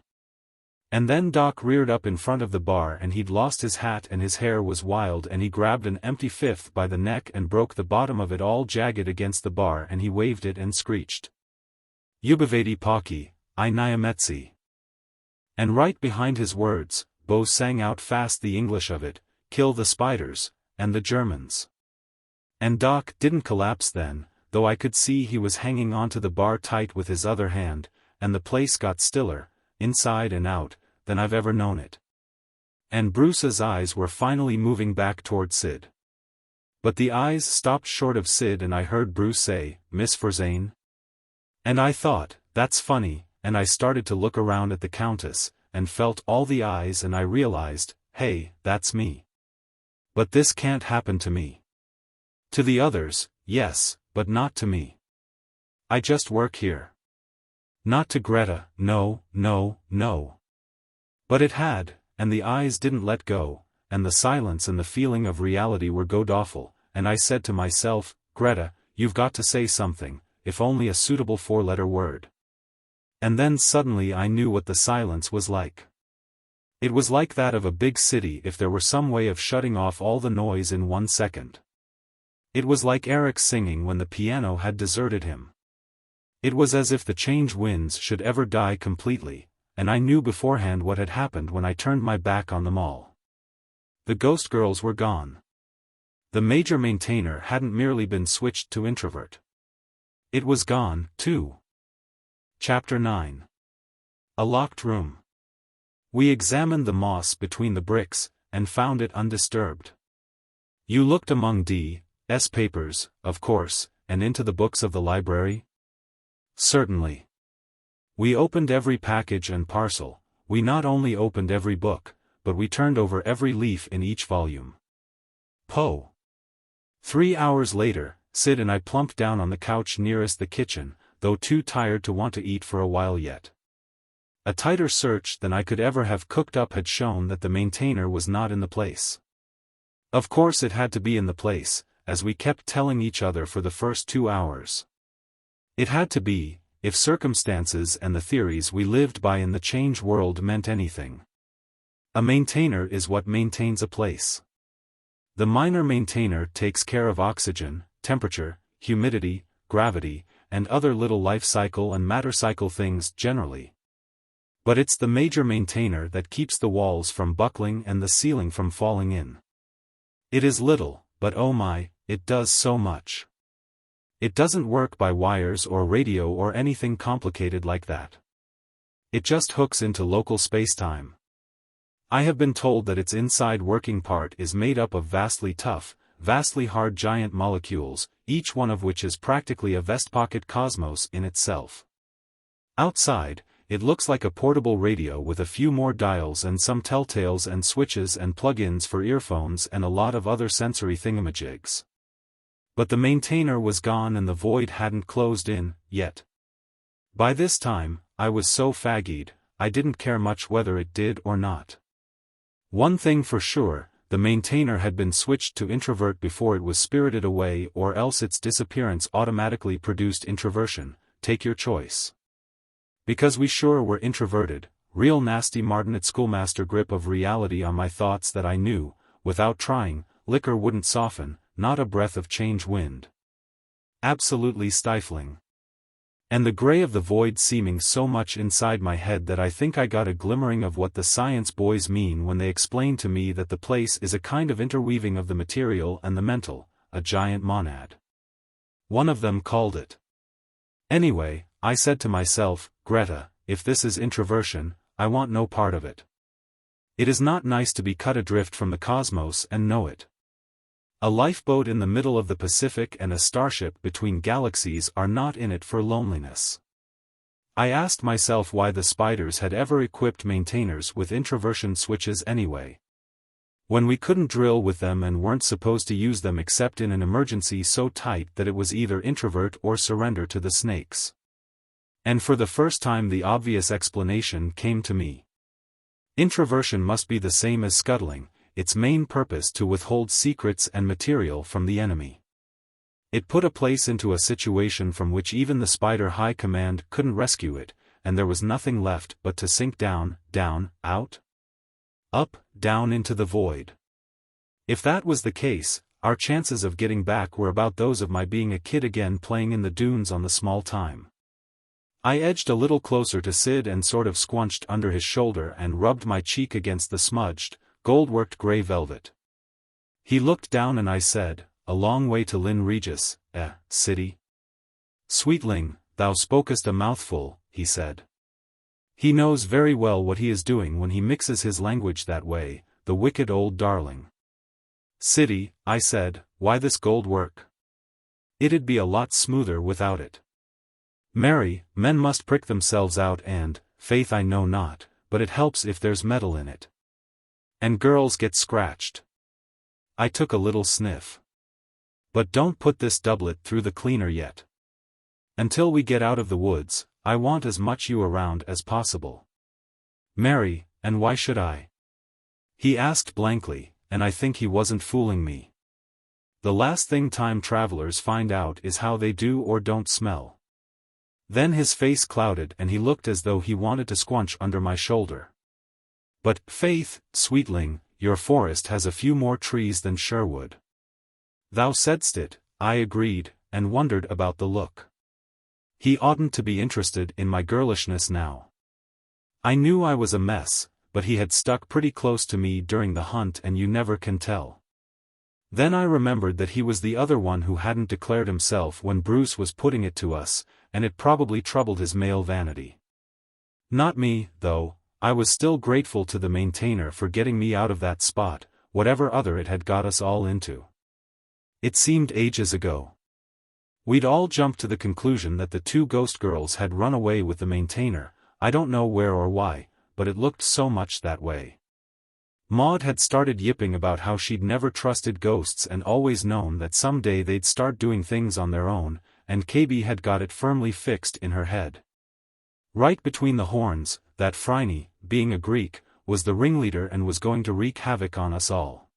And then Doc reared up in front of the bar, and he'd lost his hat and his hair was wild, and he grabbed an empty fifth by the neck and broke the bottom of it all jagged against the bar, and he waved it and screeched, "Ubivati Paki, I Nyametsi." And right behind his words, Bo sang out fast the English of it, "Kill the spiders, and the Germans." And Doc didn't collapse then, though I could see he was hanging onto the bar tight with his other hand, and the place got stiller, inside and out, than I've ever known it. And Bruce's eyes were finally moving back toward Sid. But the eyes stopped short of Sid, and I heard Bruce say, "Miss Forzane?" And I thought, that's funny, and I started to look around at the Countess, and felt all the eyes, and I realized, hey, that's me. But this can't happen to me. To the others, yes, but not to me. I just work here. Not to Greta, no, no, no. But it had, and the eyes didn't let go, and the silence and the feeling of reality were god-awful, and I said to myself, "Greta, you've got to say something, if only a suitable four-letter word." And then suddenly I knew what the silence was like. It was like that of a big city if there were some way of shutting off all the noise in 1 second. It was like Eric singing when the piano had deserted him. It was as if the change winds should ever die completely, and I knew beforehand what had happened when I turned my back on them all. The Ghostgirls were gone. The major maintainer hadn't merely been switched to introvert. It was gone, too. Chapter 9. A locked room. We examined the moss between the bricks, and found it undisturbed. You looked among D.'s papers, of course, and into the books of the library? Certainly. We opened every package and parcel. We not only opened every book, but we turned over every leaf in each volume. Poe. 3 hours later, Sid and I plumped down on the couch nearest the kitchen, though too tired to want to eat for a while yet. A tighter search than I could ever have cooked up had shown that the maintainer was not in the place. Of course it had to be in the place, as we kept telling each other for the first 2 hours. It had to be, if circumstances and the theories we lived by in the change world meant anything. A maintainer is what maintains a place. The minor maintainer takes care of oxygen, temperature, humidity, gravity, and other little life cycle and matter cycle things generally. But it's the major maintainer that keeps the walls from buckling and the ceiling from falling in. It is little, but oh my, it does so much. It doesn't work by wires or radio or anything complicated like that. It just hooks into local spacetime. I have been told that its inside working part is made up of vastly tough, vastly hard giant molecules, each one of which is practically a vest-pocket cosmos in itself. Outside, it looks like a portable radio with a few more dials and some telltales and switches and plug-ins for earphones and a lot of other sensory thingamajigs. But the maintainer was gone and the void hadn't closed in, yet. By this time, I was so faggied, I didn't care much whether it did or not. One thing for sure, the maintainer had been switched to introvert before it was spirited away, or else its disappearance automatically produced introversion, take your choice. Because we sure were introverted, real nasty Martinet schoolmaster grip of reality on my thoughts that I knew, without trying, liquor wouldn't soften, not a breath of change wind. Absolutely stifling. And the gray of the void seeming so much inside my head that I think I got a glimmering of what the science boys mean when they explain to me that the place is a kind of interweaving of the material and the mental, a giant monad. One of them called it. Anyway, I said to myself, Greta, if this is introversion, I want no part of it. It is not nice to be cut adrift from the cosmos and know it. A lifeboat in the middle of the Pacific and a starship between galaxies are not in it for loneliness. I asked myself why the spiders had ever equipped maintainers with introversion switches anyway. When we couldn't drill with them and weren't supposed to use them except in an emergency so tight that it was either introvert or surrender to the snakes. And for the first time the obvious explanation came to me. Introversion must be the same as scuttling, its main purpose to withhold secrets and material from the enemy. It put a place into a situation from which even the Spider High Command couldn't rescue it, and there was nothing left but to sink down, down, out, up, down into the void. If that was the case, our chances of getting back were about those of my being a kid again playing in the dunes on the small time. I edged a little closer to Sid and sort of squunched under his shoulder and rubbed my cheek against the smudged, gold-worked gray velvet. He looked down and I said, "A long way to Lynn Regis, Siddy?" "Sweetling, thou spokest a mouthful," he said. "He knows very well what he is doing when he mixes his language that way, the wicked old darling." "Siddy," I said, "why this gold work? It'd be a lot smoother without it." "Marry, men must prick themselves out and, faith I know not, but it helps if there's metal in it. And girls get scratched." I took a little sniff. "But don't put this doublet through the cleaner yet. Until we get out of the woods, I want as much you around as possible." "Marry, and why should I?" he asked blankly, and I think he wasn't fooling me. The last thing time travelers find out is how they do or don't smell. Then his face clouded and he looked as though he wanted to squunch under my shoulder. "But, faith, sweetling, your forest has a few more trees than Sherwood." "Thou saidst it," I agreed, and wondered about the look. He oughtn't to be interested in my girlishness now. I knew I was a mess, but he had stuck pretty close to me during the hunt and you never can tell. Then I remembered that he was the other one who hadn't declared himself when Bruce was putting it to us, and it probably troubled his male vanity. Not me, though. I was still grateful to the maintainer for getting me out of that spot, whatever other it had got us all into. It seemed ages ago. We'd all jumped to the conclusion that the two Ghostgirls had run away with the maintainer, I don't know where or why, but it looked so much that way. Maud had started yipping about how she'd never trusted ghosts and always known that someday they'd start doing things on their own, and KB had got it firmly fixed in her head. Right between the horns, that Phryne, being a Greek, was the ringleader and was going to wreak havoc on us all.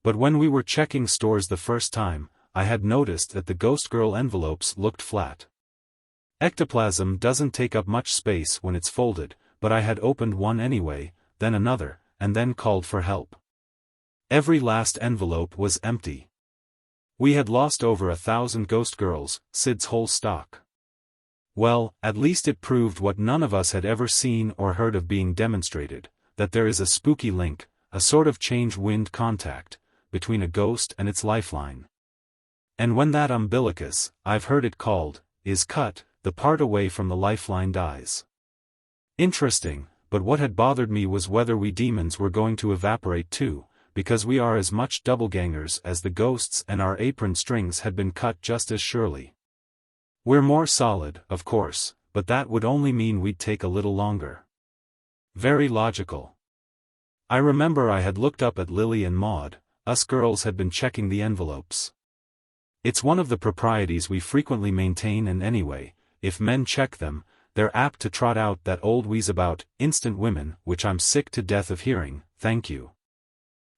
But when we were checking stores the first time, I had noticed that the Ghostgirl envelopes looked flat. Ectoplasm doesn't take up much space when it's folded, but I had opened one anyway, then another, and then called for help. Every last envelope was empty. We had lost over 1,000 Ghostgirls, Sid's whole stock. Well, at least it proved what none of us had ever seen or heard of being demonstrated, that there is a spooky link, a sort of change-wind contact, between a ghost and its lifeline. And when that umbilicus, I've heard it called, is cut, the part away from the lifeline dies. Interesting, but what had bothered me was whether we demons were going to evaporate too, because we are as much doublegangers as the ghosts and our apron strings had been cut just as surely. We're more solid, of course, but that would only mean we'd take a little longer. Very logical. I remember I had looked up at Lily and Maud, us girls had been checking the envelopes. It's one of the proprieties we frequently maintain, and anyway, if men check them, they're apt to trot out that old wheeze about instant women, which I'm sick to death of hearing, thank you.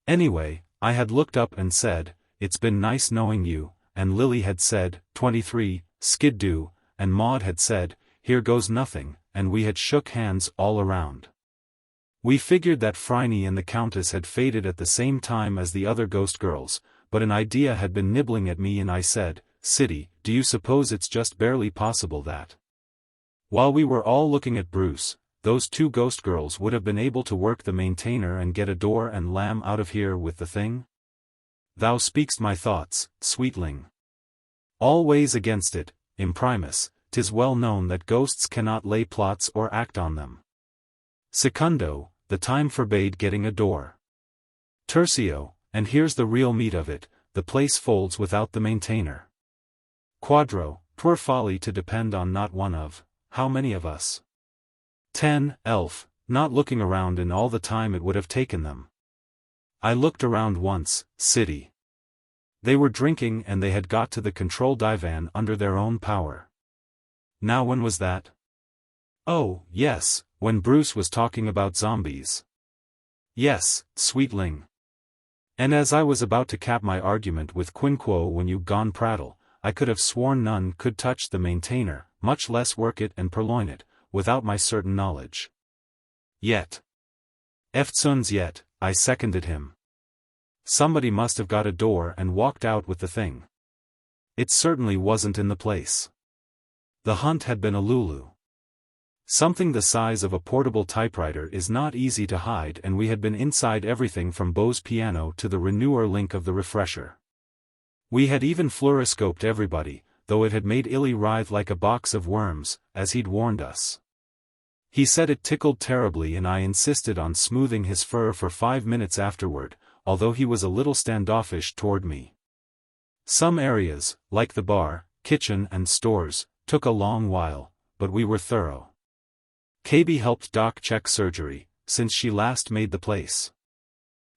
Anyway, I had looked up and said, "It's been nice knowing you," and Lily had said, 23, skid-do, and Maud had said, "Here goes nothing," and we had shook hands all around. We figured that Phryne and the Countess had faded at the same time as the other Ghostgirls, but an idea had been nibbling at me and I said, "Siddy, do you suppose it's just barely possible that, while we were all looking at Bruce, those two Ghostgirls would have been able to work the maintainer and get a door and lamb out of here with the thing? Thou speakst my thoughts, sweetling. Always against it, imprimis, 'tis well known that ghosts cannot lay plots or act on them. Secundo, the time forbade getting a door. Tertio, and here's the real meat of it, the place folds without the maintainer. Quadro, 'twere folly to depend on not one of, how many of us? 10, elf, not looking around in all the time it would have taken them. I looked around once, city. They were drinking and they had got to the control divan under their own power. Now when was that? Oh, yes, when Bruce was talking about zombies. Yes, sweetling. And as I was about to cap my argument with Quinquo when you gone prattle, I could have sworn none could touch the maintainer, much less work it and purloin it, without my certain knowledge. Yet. Eftsoons yet, I seconded him. Somebody must have got a door and walked out with the thing. It certainly wasn't in the place. The hunt had been a Lulu. Something the size of a portable typewriter is not easy to hide, and we had been inside everything from Beau's piano to the renewer link of the refresher. We had even fluoroscoped everybody, though it had made Illy writhe like a box of worms, as he'd warned us. He said it tickled terribly, and I insisted on smoothing his fur for 5 minutes afterward, although he was a little standoffish toward me. Some areas, like the bar, kitchen and stores, took a long while, but we were thorough. KB helped Doc check surgery, since she last made the place.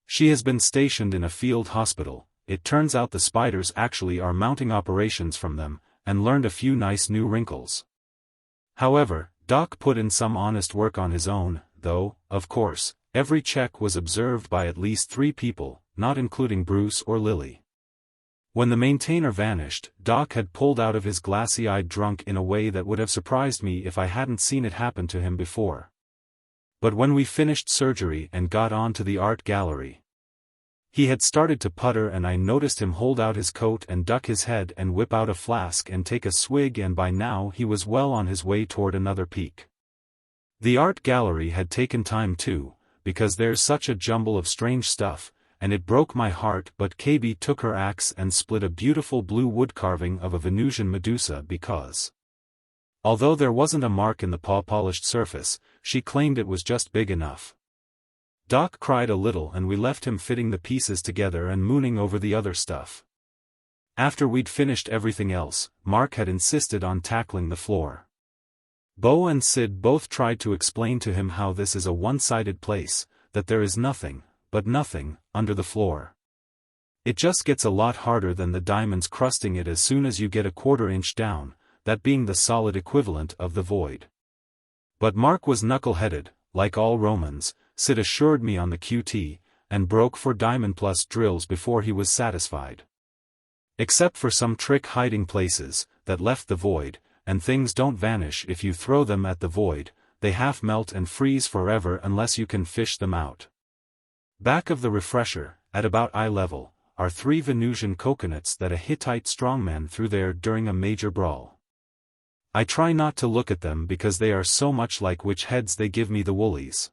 She has been stationed in a field hospital. It turns out the spiders actually are mounting operations from them, and learned a few nice new wrinkles. However, Doc put in some honest work on his own, though, of course, every check was observed by at least 3 people, not including Bruce or Lily. When the maintainer vanished, Doc had pulled out of his glassy-eyed drunk in a way that would have surprised me if I hadn't seen it happen to him before. But when we finished surgery and got on to the art gallery, he had started to putter, and I noticed him hold out his coat and duck his head and whip out a flask and take a swig, and by now he was well on his way toward another peak. The art gallery had taken time too, because there's such a jumble of strange stuff, and it broke my heart, but KB took her axe and split a beautiful blue wood carving of a Venusian Medusa because, although there wasn't a mark in the polished surface, she claimed it was just big enough. Doc cried a little, and we left him fitting the pieces together and mooning over the other stuff. After we'd finished everything else, Mark had insisted on tackling the floor. Beau and Sid both tried to explain to him how this is a one-sided place, that there is nothing, but nothing, under the floor. It just gets a lot harder than the diamonds crusting it as soon as you get a 1/4 inch down, that being the solid equivalent of the void. But Mark was knuckle-headed, like all Romans, Sid assured me on the QT, and broke for diamond plus drills before he was satisfied. Except for some trick hiding places, that left the void, and things don't vanish if you throw them at the void, they half melt and freeze forever unless you can fish them out. Back of the refresher, at about eye level, are 3 Venusian coconuts that a Hittite strongman threw there during a major brawl. I try not to look at them because they are so much like which heads they give me the woolies.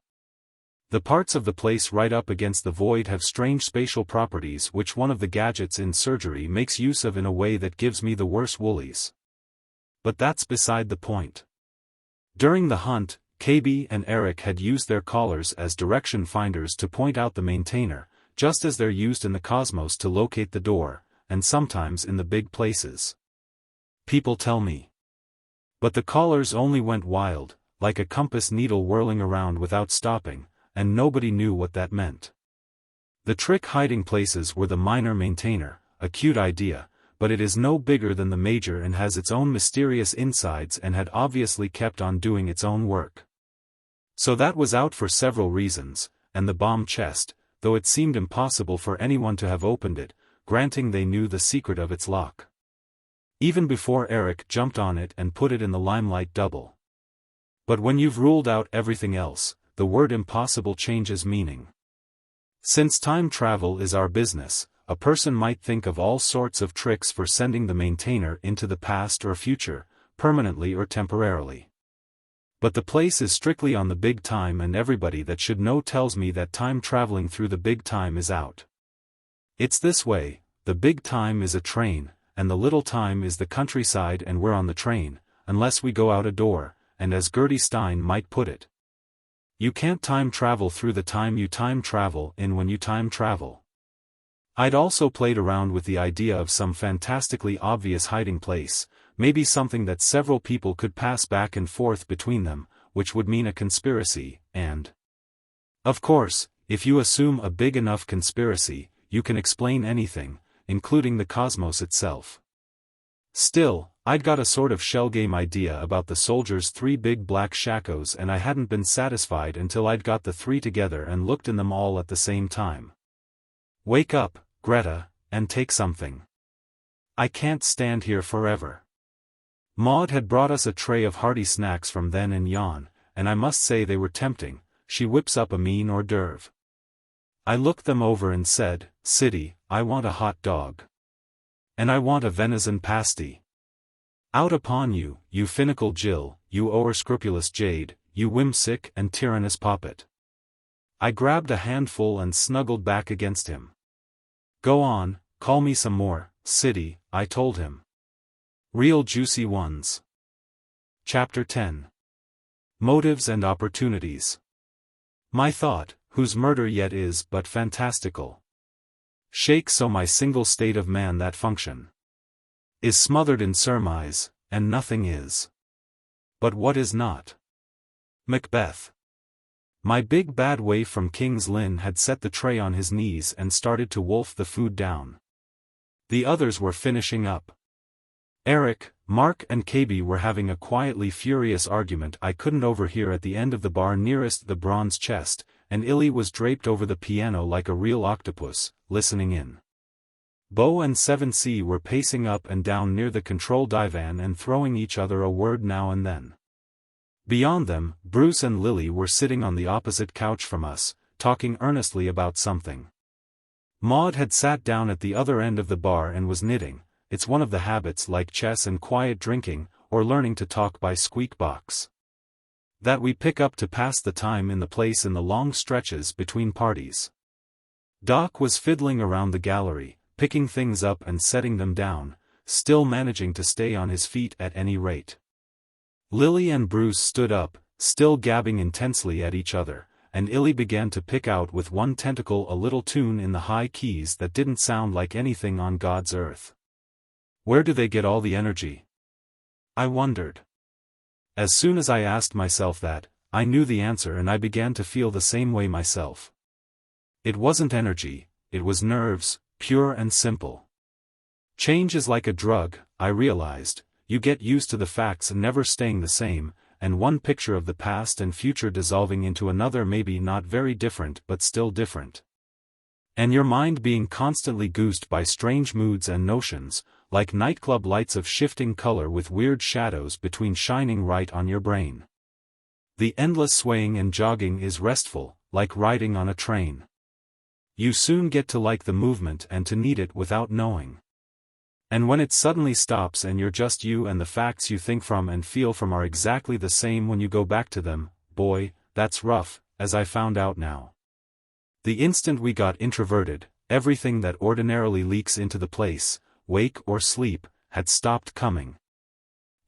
The parts of the place right up against the void have strange spatial properties which one of the gadgets in surgery makes use of in a way that gives me the worse woolies. But that's beside the point. During the hunt, KB and Eric had used their collars as direction finders to point out the maintainer, just as they're used in the cosmos to locate the door, and sometimes in the big places. People tell me. But the collars only went wild, like a compass needle whirling around without stopping, and nobody knew what that meant. The trick hiding places were the minor maintainer, a cute idea, but it is no bigger than the major and has its own mysterious insides and had obviously kept on doing its own work. So that was out for several reasons, and the bomb chest, though it seemed impossible for anyone to have opened it, granting they knew the secret of its lock. Even before Eric jumped on it and put it in the limelight double. But when you've ruled out everything else, the word impossible changes meaning. Since time travel is our business, a person might think of all sorts of tricks for sending the maintainer into the past or future, permanently or temporarily. But the place is strictly on the big time, and everybody that should know tells me that time traveling through the big time is out. It's this way, the big time is a train, and the little time is the countryside, and we're on the train, unless we go out a door, and as Gertie Stein might put it, you can't time travel through the time you time travel in when you time travel. I'd also played around with the idea of some fantastically obvious hiding place, maybe something that several people could pass back and forth between them, which would mean a conspiracy, and of course, if you assume a big enough conspiracy, you can explain anything, including the cosmos itself. Still, I'd got a sort of shell-game idea about the soldiers' 3 big black shakos, and I hadn't been satisfied until I'd got the 3 together and looked in them all at the same time. Wake up, Greta, and take something. I can't stand here forever. Maud had brought us a tray of hearty snacks from then and yon, and I must say they were tempting. She whips up a mean hors d'oeuvre. I looked them over and said, "Siddy, I want a hot dog. And I want a venison pasty. Out upon you, you finical Jill, you o'erscrupulous jade, you whimsick and tyrannous poppet." I grabbed a handful and snuggled back against him. "Go on, call me some more, Siddy," I told him. "Real juicy ones." Chapter 10. Motives and Opportunities. My thought, whose murder yet is but fantastical, shakes so my single state of man that function is smothered in surmise, and nothing is. But what is not? Macbeth. My big bad waif from King's Lynn had set the tray on his knees and started to wolf the food down. The others were finishing up. Eric, Mark and KB were having a quietly furious argument I couldn't overhear at the end of the bar nearest the bronze chest, and Illy was draped over the piano like a real octopus, listening in. Beau and 7C were pacing up and down near the control divan and throwing each other a word now and then. Beyond them, Bruce and Lily were sitting on the opposite couch from us, talking earnestly about something. Maud had sat down at the other end of the bar and was knitting. It's one of the habits like chess and quiet drinking, or learning to talk by squeak box, that we pick up to pass the time in the place in the long stretches between parties. Doc was fiddling around the gallery, picking things up and setting them down, still managing to stay on his feet at any rate. Lily and Bruce stood up, still gabbing intensely at each other, and Illy began to pick out with one tentacle a little tune in the high keys that didn't sound like anything on God's earth. Where do they get all the energy? I wondered. As soon as I asked myself that, I knew the answer, and I began to feel the same way myself. It wasn't energy, it was nerves, pure and simple. Change is like a drug, I realized. You get used to the facts never staying the same, and one picture of the past and future dissolving into another, maybe not very different but still different. And your mind being constantly goosed by strange moods and notions, like nightclub lights of shifting color with weird shadows between shining right on your brain. The endless swaying and jogging is restful, like riding on a train. You soon get to like the movement and to need it without knowing. And when it suddenly stops and you're just you and the facts you think from and feel from are exactly the same when you go back to them, boy, that's rough, as I found out now. The instant we got introverted, everything that ordinarily leaks into the place, wake or sleep, had stopped coming.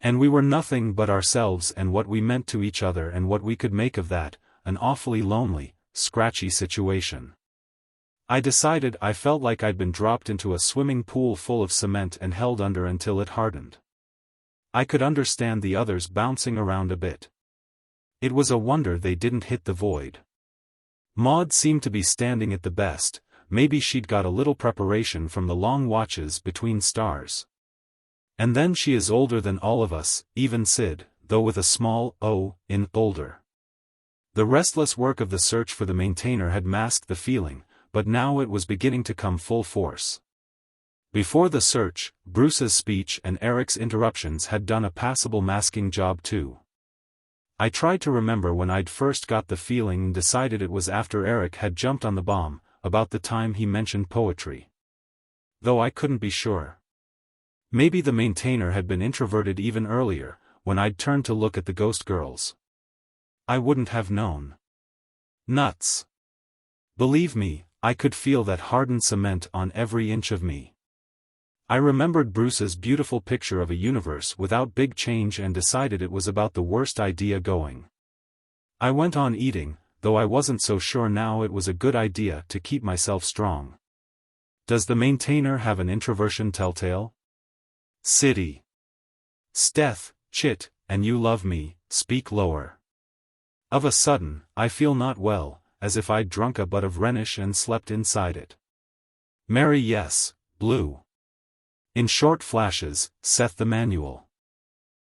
And we were nothing but ourselves and what we meant to each other and what we could make of that, an awfully lonely, scratchy situation. I decided I felt like I'd been dropped into a swimming pool full of cement and held under until it hardened. I could understand the others bouncing around a bit. It was a wonder they didn't hit the void. Maud seemed to be standing it the best. Maybe she'd got a little preparation from the long watches between stars. And then she is older than all of us, even Sid, though with a small O in older. The restless work of the search for the maintainer had masked the feeling, but now it was beginning to come full force. Before the search, Bruce's speech and Eric's interruptions had done a passable masking job too. I tried to remember when I'd first got the feeling and decided it was after Eric had jumped on the bomb, about the time he mentioned poetry. Though I couldn't be sure. Maybe the maintainer had been introverted even earlier, when I'd turned to look at the Ghostgirls. I wouldn't have known. Nuts. Believe me, I could feel that hardened cement on every inch of me. I remembered Bruce's beautiful picture of a universe without big change and decided it was about the worst idea going. I went on eating, though I wasn't so sure now it was a good idea to keep myself strong. Does the maintainer have an introversion telltale? Siddy. Steth, chit, and you love me, speak lower. Of a sudden, I feel not well, as if I'd drunk a butt of Rhenish and slept inside it. Mary yes, blue. In short flashes, saith the manual.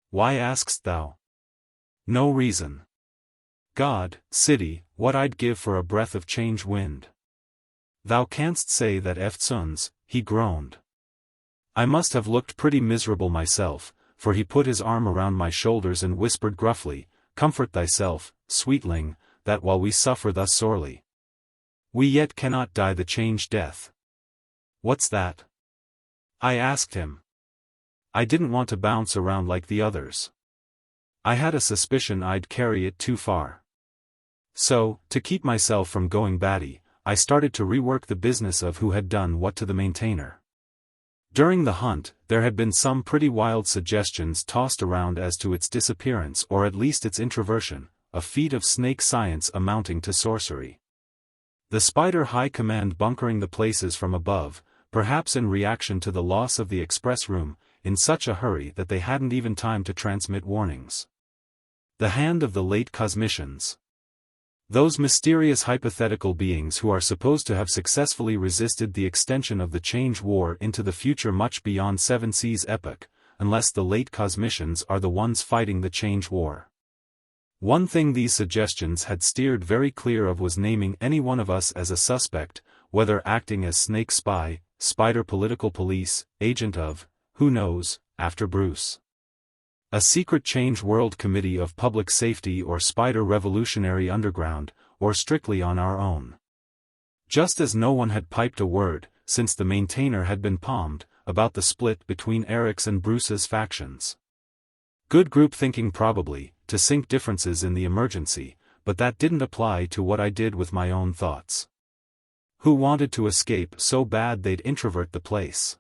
Why ask'st thou? No reason. God, city, what I'd give for a breath of change wind. Thou canst say that eftsoons, he groaned. I must have looked pretty miserable myself, for he put his arm around my shoulders and whispered gruffly, Comfort thyself, sweetling, that while we suffer thus sorely, we yet cannot die the change death. What's that? I asked him. I didn't want to bounce around like the others. I had a suspicion I'd carry it too far. So, to keep myself from going batty, I started to rework the business of who had done what to the maintainer. During the hunt, there had been some pretty wild suggestions tossed around as to its disappearance or at least its introversion, a feat of snake science amounting to sorcery. The Spider High Command bunkering the places from above, perhaps in reaction to the loss of the express room, in such a hurry that they hadn't even time to transmit warnings. The hand of the late cosmicians. Those mysterious hypothetical beings who are supposed to have successfully resisted the extension of the Change War into the future much beyond Seven Seas epoch, unless the late cosmicians are the ones fighting the Change War. One thing these suggestions had steered very clear of was naming any one of us as a suspect, whether acting as snake spy, spider political police, agent of, who knows, after Bruce. A secret Change World Committee of Public Safety or Spider Revolutionary Underground, or strictly on our own. Just as no one had piped a word, since the maintainer had been palmed, about the split between Eric's and Bruce's factions. Good group thinking probably, to sink differences in the emergency, but that didn't apply to what I did with my own thoughts. Who wanted to escape so bad they'd introvert the place?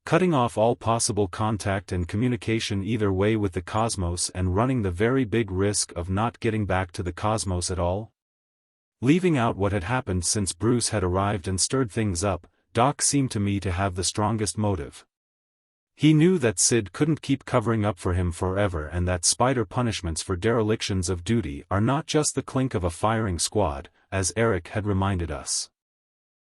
Cutting off all possible contact and communication either way with the cosmos and running the very big risk of not getting back to the cosmos at all? Leaving out what had happened since Bruce had arrived and stirred things up, Doc seemed to me to have the strongest motive. He knew that Sid couldn't keep covering up for him forever and that spider punishments for derelictions of duty are not just the clink of a firing squad, as Eric had reminded us.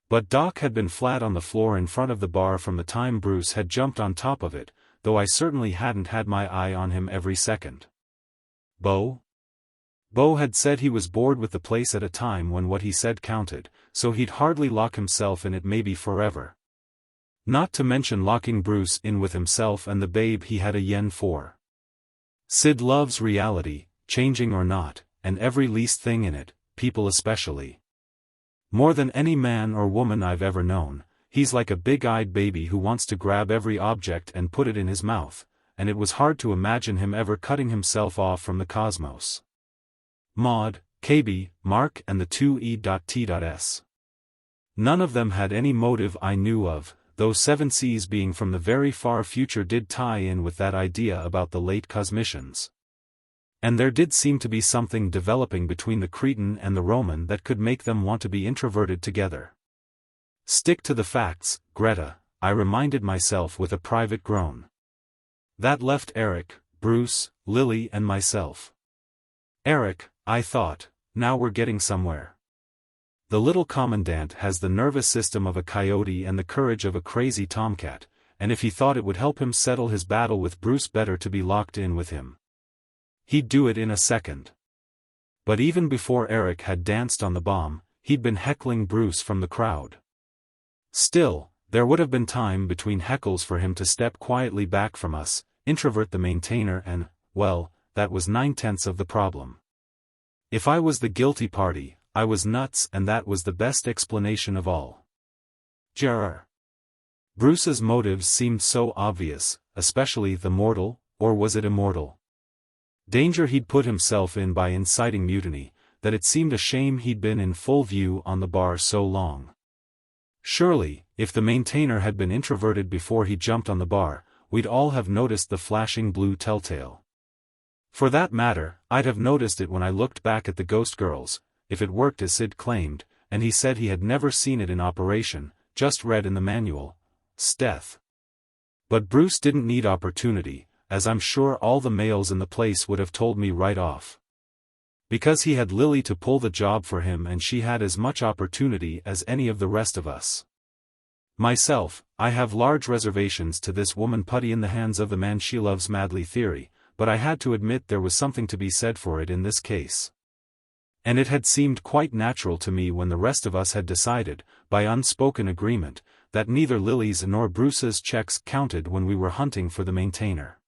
But Doc had been flat on the floor in front of the bar from the time Bruce had jumped on top of it, though I certainly hadn't had my eye on him every second. Bo? Bo had said he was bored with the place at a time when what he said counted, so he'd hardly lock himself in it maybe forever. Not to mention locking Bruce in with himself and the babe he had a yen for. Sid loves reality, changing or not, and every least thing in it, people especially. More than any man or woman I've ever known, he's like a big-eyed baby who wants to grab every object and put it in his mouth, and it was hard to imagine him ever cutting himself off from the cosmos. Maud, KB, Mark and the two E.T.S. None of them had any motive I knew of, though Seven Seas being from the very far future did tie in with that idea about the late cosmicians. And there did seem to be something developing between the Cretan and the Roman that could make them want to be introverted together. Stick to the facts, Greta, I reminded myself with a private groan. That left Eric, Bruce, Lily and myself. Eric, I thought, now we're getting somewhere. The little commandant has the nervous system of a coyote and the courage of a crazy tomcat, and if he thought it would help him settle his battle with Bruce better to be locked in with him, he'd do it in a second. But even before Eric had danced on the bomb, he'd been heckling Bruce from the crowd. Still, there would have been time between heckles for him to step quietly back from us, introvert the maintainer and, well, that was 9/10 of the problem. If I was the guilty party, I was nuts and that was the best explanation of all. Jr. Bruce's motives seemed so obvious, especially the mortal, or was it immortal? Danger he'd put himself in by inciting mutiny, that it seemed a shame he'd been in full view on the bar so long. Surely, if the maintainer had been introverted before he jumped on the bar, we'd all have noticed the flashing blue telltale. For that matter, I'd have noticed it when I looked back at the Ghostgirls, if it worked as Sid claimed, and he said he had never seen it in operation, just read in the manual, Steth. But Bruce didn't need opportunity, as I'm sure all the males in the place would have told me right off. Because he had Lily to pull the job for him and she had as much opportunity as any of the rest of us. Myself, I have large reservations to this woman putty in the hands of the man she loves madly theory, but I had to admit there was something to be said for it in this case. And it had seemed quite natural to me when the rest of us had decided, by unspoken agreement, that neither Lily's nor Bruce's checks counted when we were hunting for the maintainer.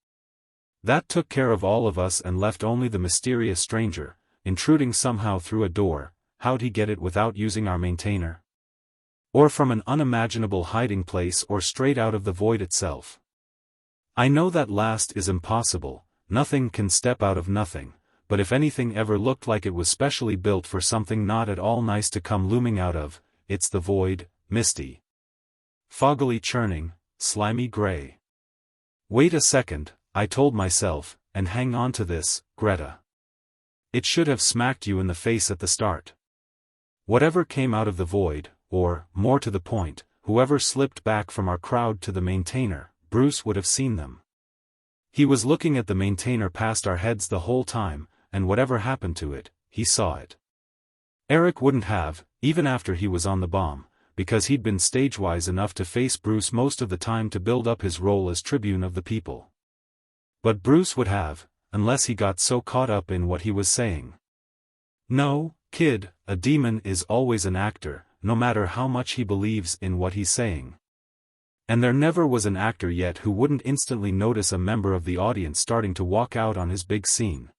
That took care of all of us and left only the mysterious stranger, intruding somehow through a door. How'd he get it without using our maintainer? Or from an unimaginable hiding place or straight out of the void itself? I know that last is impossible, nothing can step out of nothing, but if anything ever looked like it was specially built for something not at all nice to come looming out of, it's the void, misty, foggily churning, slimy gray. Wait a second, I told myself, and hang on to this, Greta. It should have smacked you in the face at the start. Whatever came out of the void, or, more to the point, whoever slipped back from our crowd to the maintainer, Bruce would have seen them. He was looking at the maintainer past our heads the whole time, and whatever happened to it, he saw it. Eric wouldn't have, even after he was on the bomb, because he'd been stage-wise enough to face Bruce most of the time to build up his role as tribune of the people. But Bruce would have, unless he got so caught up in what he was saying. No, kid, a demon is always an actor, no matter how much he believes in what he's saying. And there never was an actor yet who wouldn't instantly notice a member of the audience starting to walk out on his big scene.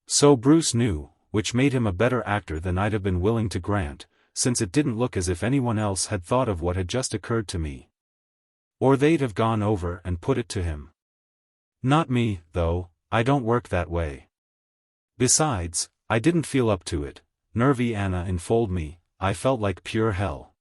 So Bruce knew, which made him a better actor than I'd have been willing to grant, since it didn't look as if anyone else had thought of what had just occurred to me. Or they'd have gone over and put it to him. Not me, though, I don't work that way. Besides, I didn't feel up to it. Nervy Anna enfold me, I felt like pure hell.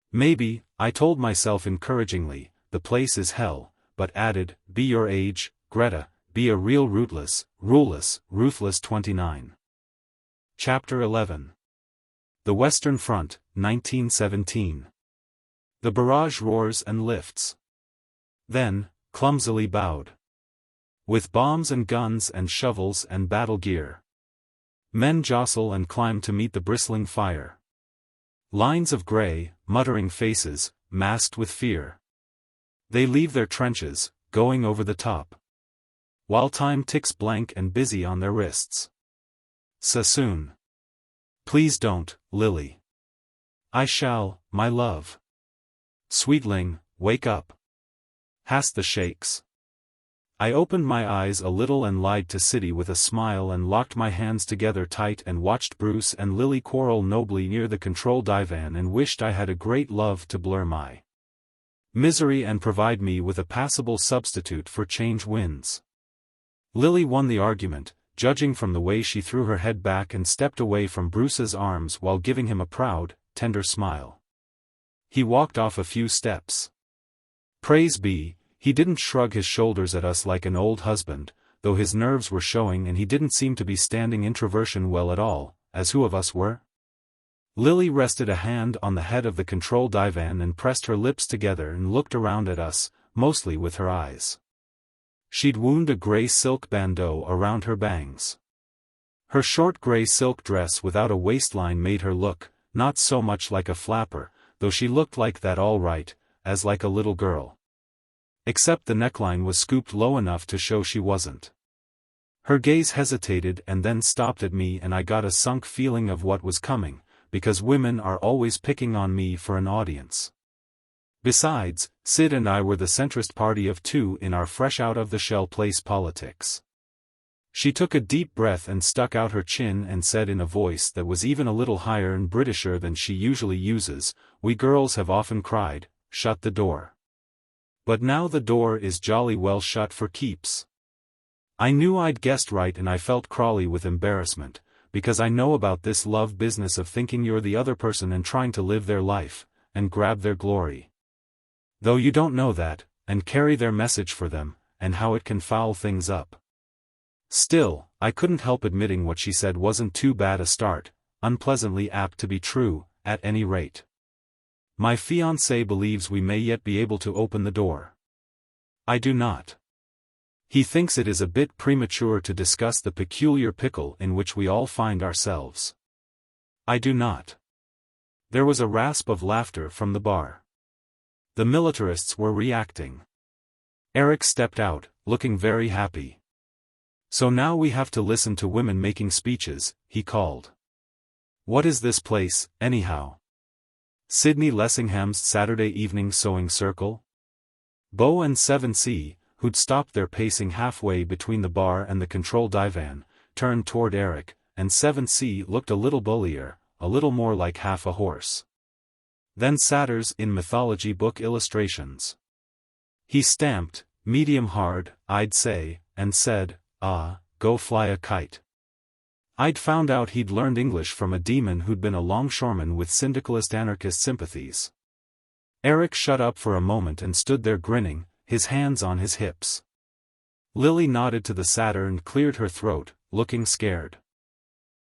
Maybe, I told myself encouragingly, the place is hell, but added, be your age, Greta, be a real ruthless, 29. Chapter 11. The Western Front, 1917. The barrage roars and lifts. Then, clumsily bowed. With bombs and guns and shovels and battle gear. Men jostle and climb to meet the bristling fire. Lines of gray, muttering faces, masked with fear. They leave their trenches, going over the top. While time ticks blank and busy on their wrists. Sassoon. Please don't, Lily. I shall, my love. Sweetling, wake up. Hast the shakes? I opened my eyes a little and lied to City with a smile and locked my hands together tight and watched Bruce and Lily quarrel nobly near the control divan and wished I had a great love to blur my misery and provide me with a passable substitute for change winds. Lily won the argument, judging from the way she threw her head back and stepped away from Bruce's arms while giving him a proud, tender smile. He walked off a few steps. Praise be, he didn't shrug his shoulders at us like an old husband, though his nerves were showing and he didn't seem to be standing introversion well at all, as who of us were? Lily rested a hand on the head of the control divan and pressed her lips together and looked around at us, mostly with her eyes. She'd wound a gray silk bandeau around her bangs. Her short gray silk dress without a waistline made her look, not so much like a flapper, though she looked like that all right, as like a little girl. Except the neckline was scooped low enough to show she wasn't. Her gaze hesitated and then stopped at me and I got a sunk feeling of what was coming, because women are always picking on me for an audience. Besides, Sid and I were the centrist party of two in our fresh-out-of-the-shell place politics. She took a deep breath and stuck out her chin and said in a voice that was even a little higher and Britisher than she usually uses, "We girls have often cried, shut the door. But now the door is jolly well shut for keeps." I knew I'd guessed right and I felt crawly with embarrassment, because I know about this love business of thinking you're the other person and trying to live their life, and grab their glory. Though you don't know that, and carry their message for them, and how it can foul things up. Still, I couldn't help admitting what she said wasn't too bad a start, unpleasantly apt to be true, at any rate. My fiancé believes we may yet be able to open the door. I do not. He thinks it is a bit premature to discuss the peculiar pickle in which we all find ourselves. I do not. There was a rasp of laughter from the bar. The militarists were reacting. Eric stepped out, looking very happy. So now we have to listen to women making speeches, he called. What is this place, anyhow? Sidney Lessingham's Saturday evening sewing circle? Beau and 7C, who'd stopped their pacing halfway between the bar and the control divan, turned toward Eric, and 7C looked a little bullier, a little more like half a horse. Then satyrs in mythology book illustrations. He stamped, medium hard, I'd say, and said, "Ah, go fly a kite." I'd found out he'd learned English from a demon who'd been a longshoreman with syndicalist anarchist sympathies. Eric shut up for a moment and stood there grinning, his hands on his hips. Lily nodded to the satyr and cleared her throat, looking scared.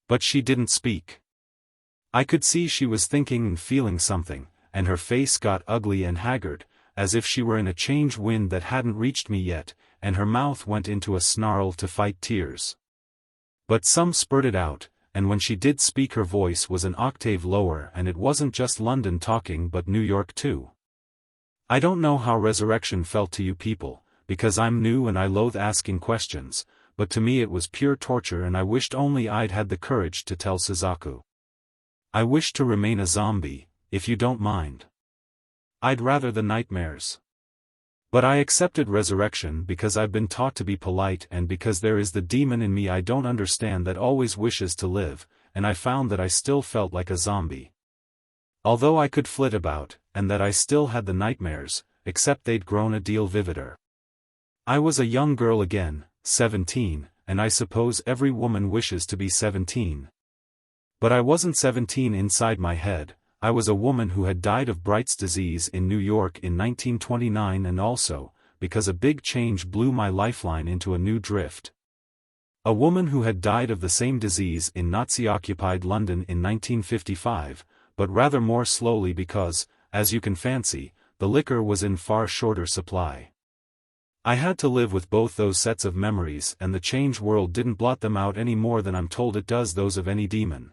But she didn't speak. I could see she was thinking and feeling something, and her face got ugly and haggard, as if she were in a change wind that hadn't reached me yet, and her mouth went into a snarl to fight tears. But some spurted out, and when she did speak her voice was an octave lower, and it wasn't just London talking but New York too. I don't know how resurrection felt to you people, because I'm new and I loathe asking questions, but to me it was pure torture and I wished only I'd had the courage to tell Suzaku. I wish to remain a zombie, if you don't mind. I'd rather the nightmares. But I accepted resurrection because I've been taught to be polite and because there is the demon in me I don't understand that always wishes to live, and I found that I still felt like a zombie. Although I could flit about, and that I still had the nightmares, except they'd grown a deal vivider. I was a young girl again, 17, and I suppose every woman wishes to be 17. But I wasn't 17 inside my head. I was a woman who had died of Bright's disease in New York in 1929 and also, because a big change blew my lifeline into a new drift. A woman who had died of the same disease in Nazi-occupied London in 1955, but rather more slowly because, as you can fancy, the liquor was in far shorter supply. I had to live with both those sets of memories and the change world didn't blot them out any more than I'm told it does those of any demon.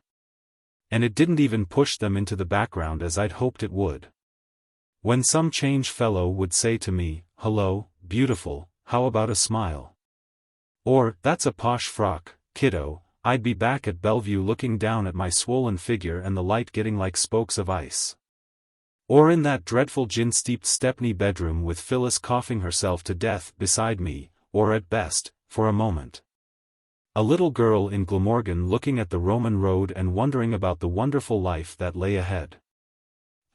And it didn't even push them into the background as I'd hoped it would. When some change fellow would say to me, "Hello, beautiful, how about a smile?" Or, "That's a posh frock, kiddo," I'd be back at Bellevue looking down at my swollen figure and the light getting like spokes of ice. Or in that dreadful gin-steeped Stepney bedroom with Phyllis coughing herself to death beside me, or at best, for a moment. A little girl in Glamorgan looking at the Roman road and wondering about the wonderful life that lay ahead.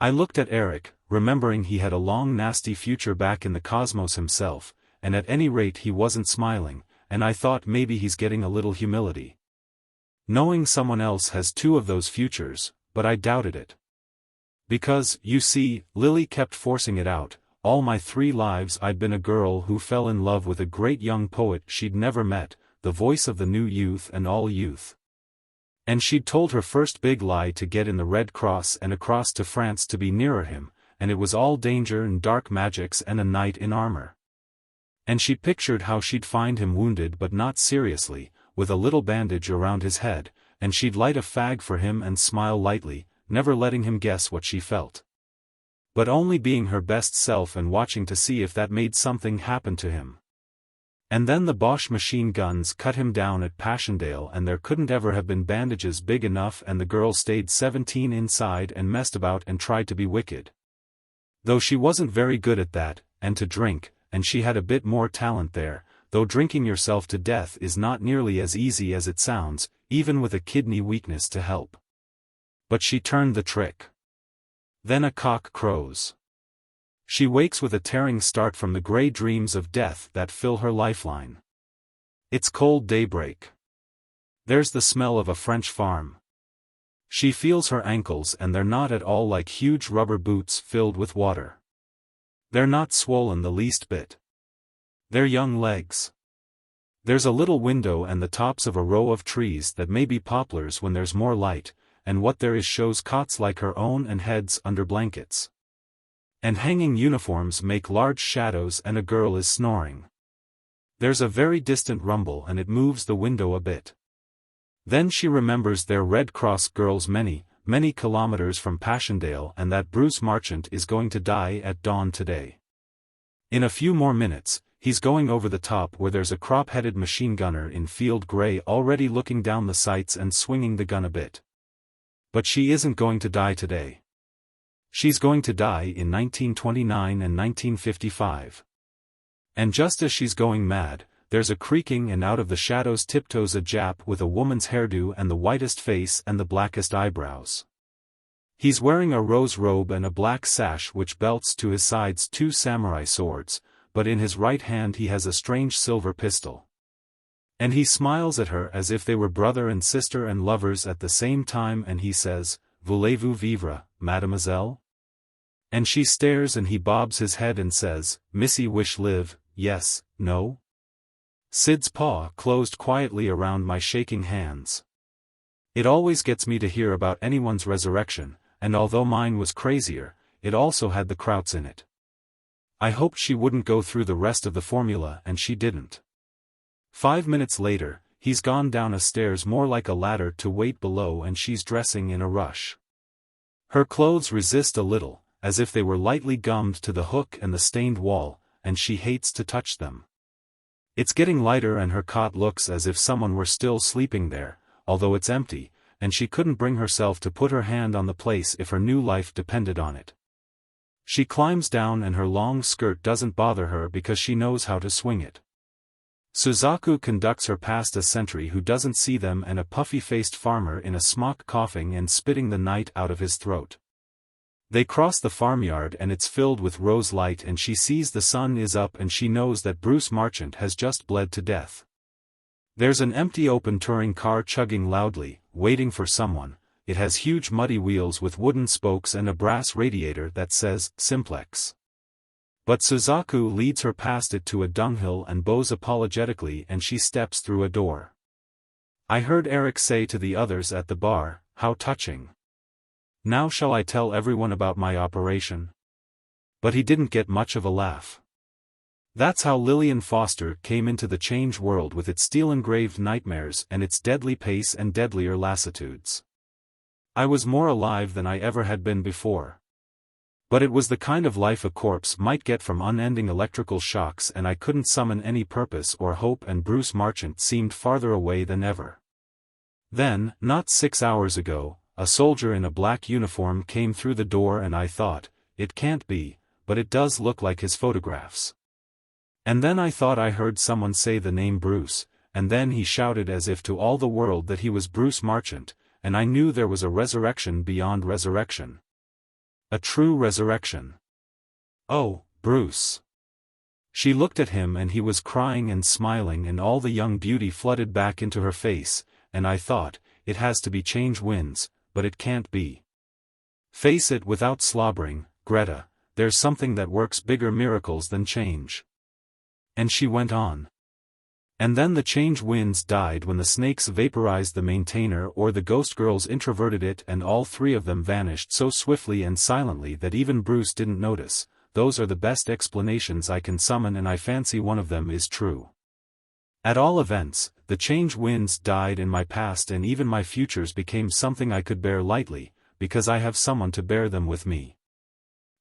I looked at Eric, remembering he had a long nasty future back in the cosmos himself, and at any rate he wasn't smiling, and I thought maybe he's getting a little humility. Knowing someone else has two of those futures, but I doubted it. Because, you see, Lily kept forcing it out, all my 3 lives I'd been a girl who fell in love with a great young poet she'd never met, the voice of the new youth and all youth. And she'd told her first big lie to get in the Red Cross and across to France to be nearer him, and it was all danger and dark magics and a knight in armor. And she'd pictured how she'd find him wounded but not seriously, with a little bandage around his head, and she'd light a fag for him and smile lightly, never letting him guess what she felt. But only being her best self and watching to see if that made something happen to him. And then the Bosch machine guns cut him down at Passchendaele and there couldn't ever have been bandages big enough and the girl stayed 17 inside and messed about and tried to be wicked. Though she wasn't very good at that, and to drink, and she had a bit more talent there, though drinking yourself to death is not nearly as easy as it sounds, even with a kidney weakness to help. But she turned the trick. Then a cock crows. She wakes with a tearing start from the grey dreams of death that fill her lifeline. It's cold daybreak. There's the smell of a French farm. She feels her ankles and they're not at all like huge rubber boots filled with water. They're not swollen the least bit. They're young legs. There's a little window and the tops of a row of trees that may be poplars when there's more light, and what there is shows cots like her own and heads under blankets. And hanging uniforms make large shadows and a girl is snoring. There's a very distant rumble and it moves the window a bit. Then she remembers they're Red Cross girls many, many kilometers from Passchendaele and that Bruce Marchant is going to die at dawn today. In a few more minutes, he's going over the top where there's a crop-headed machine gunner in field grey already looking down the sights and swinging the gun a bit. But she isn't going to die today. She's going to die in 1929 and 1955. And just as she's going mad, there's a creaking and out of the shadows tiptoes a Jap with a woman's hairdo and the whitest face and the blackest eyebrows. He's wearing a rose robe and a black sash which belts to his sides 2 samurai swords, but in his right hand he has a strange silver pistol. And he smiles at her as if they were brother and sister and lovers at the same time and he says, "Voulez-vous vivre, mademoiselle?" And she stares and he bobs his head and says, "Missy wish live, yes, no?" Sid's paw closed quietly around my shaking hands. It always gets me to hear about anyone's resurrection, and although mine was crazier, it also had the Krauts in it. I hoped she wouldn't go through the rest of the formula and she didn't. 5 minutes later, he's gone down a stairs more like a ladder to wait below and she's dressing in a rush. Her clothes resist a little, as if they were lightly gummed to the hook and the stained wall, and she hates to touch them. It's getting lighter and her cot looks as if someone were still sleeping there, although it's empty, and she couldn't bring herself to put her hand on the place if her new life depended on it. She climbs down and her long skirt doesn't bother her because she knows how to swing it. Suzaku conducts her past a sentry who doesn't see them and a puffy-faced farmer in a smock coughing and spitting the night out of his throat. They cross the farmyard and it's filled with rose light and she sees the sun is up and she knows that Bruce Marchant has just bled to death. There's an empty open touring car chugging loudly, waiting for someone. It has huge muddy wheels with wooden spokes and a brass radiator that says, Simplex. But Suzaku leads her past it to a dunghill and bows apologetically and she steps through a door. I heard Eric say to the others at the bar, "How touching. Now shall I tell everyone about my operation?" But he didn't get much of a laugh. That's how Lillian Foster came into the change world with its steel-engraved nightmares and its deadly pace and deadlier lassitudes. I was more alive than I ever had been before. But it was the kind of life a corpse might get from unending electrical shocks and I couldn't summon any purpose or hope and Bruce Marchant seemed farther away than ever. Then, not 6 hours ago, a soldier in a black uniform came through the door and I thought, it can't be, but it does look like his photographs. And then I thought I heard someone say the name Bruce, and then he shouted as if to all the world that he was Bruce Marchant, and I knew there was a resurrection beyond resurrection. A true resurrection. "Oh, Bruce." She looked at him and he was crying and smiling and all the young beauty flooded back into her face, and I thought, it has to be change winds, but it can't be. Face it without slobbering, Greta, there's something that works bigger miracles than change. And she went on. And then the change winds died when the snakes vaporized the maintainer or the Ghostgirls introverted it and all 3 of them vanished so swiftly and silently that even Bruce didn't notice. Those are the best explanations I can summon and I fancy one of them is true. At all events, the change winds died in my past and even my futures became something I could bear lightly, because I have someone to bear them with me.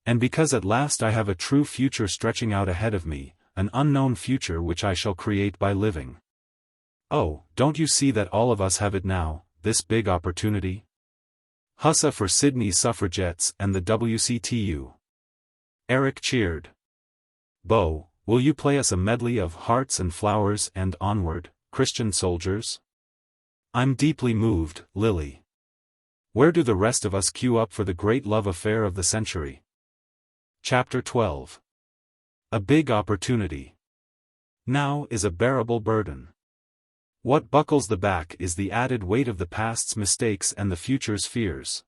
And because at last I have a true future stretching out ahead of me, an unknown future which I shall create by living. Oh, don't you see that all of us have it now, this big opportunity? Hussa for Sydney suffragettes and the WCTU. Eric cheered. Bo, will you play us a medley of Hearts and Flowers and Onward, Christian Soldiers? I'm deeply moved, Lily. Where do the rest of us queue up for the great love affair of the century? Chapter 12. A big opportunity. Now is a bearable burden. What buckles the back is the added weight of the past's mistakes and the future's fears.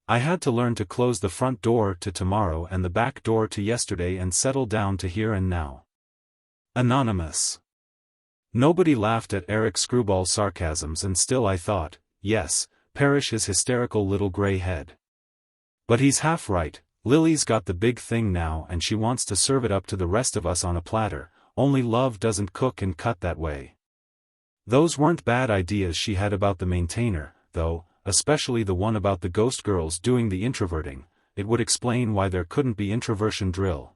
I had to learn to close the front door to tomorrow and the back door to yesterday and settle down to here and now. Anonymous. Nobody laughed at Eric's screwball sarcasms and still I thought, yes, perish his hysterical little grey head. But he's half right. Lily's got the big thing now and she wants to serve it up to the rest of us on a platter, only love doesn't cook and cut that way. Those weren't bad ideas she had about the maintainer, though, especially the one about the Ghostgirls doing the introverting. It would explain why there couldn't be introversion drill.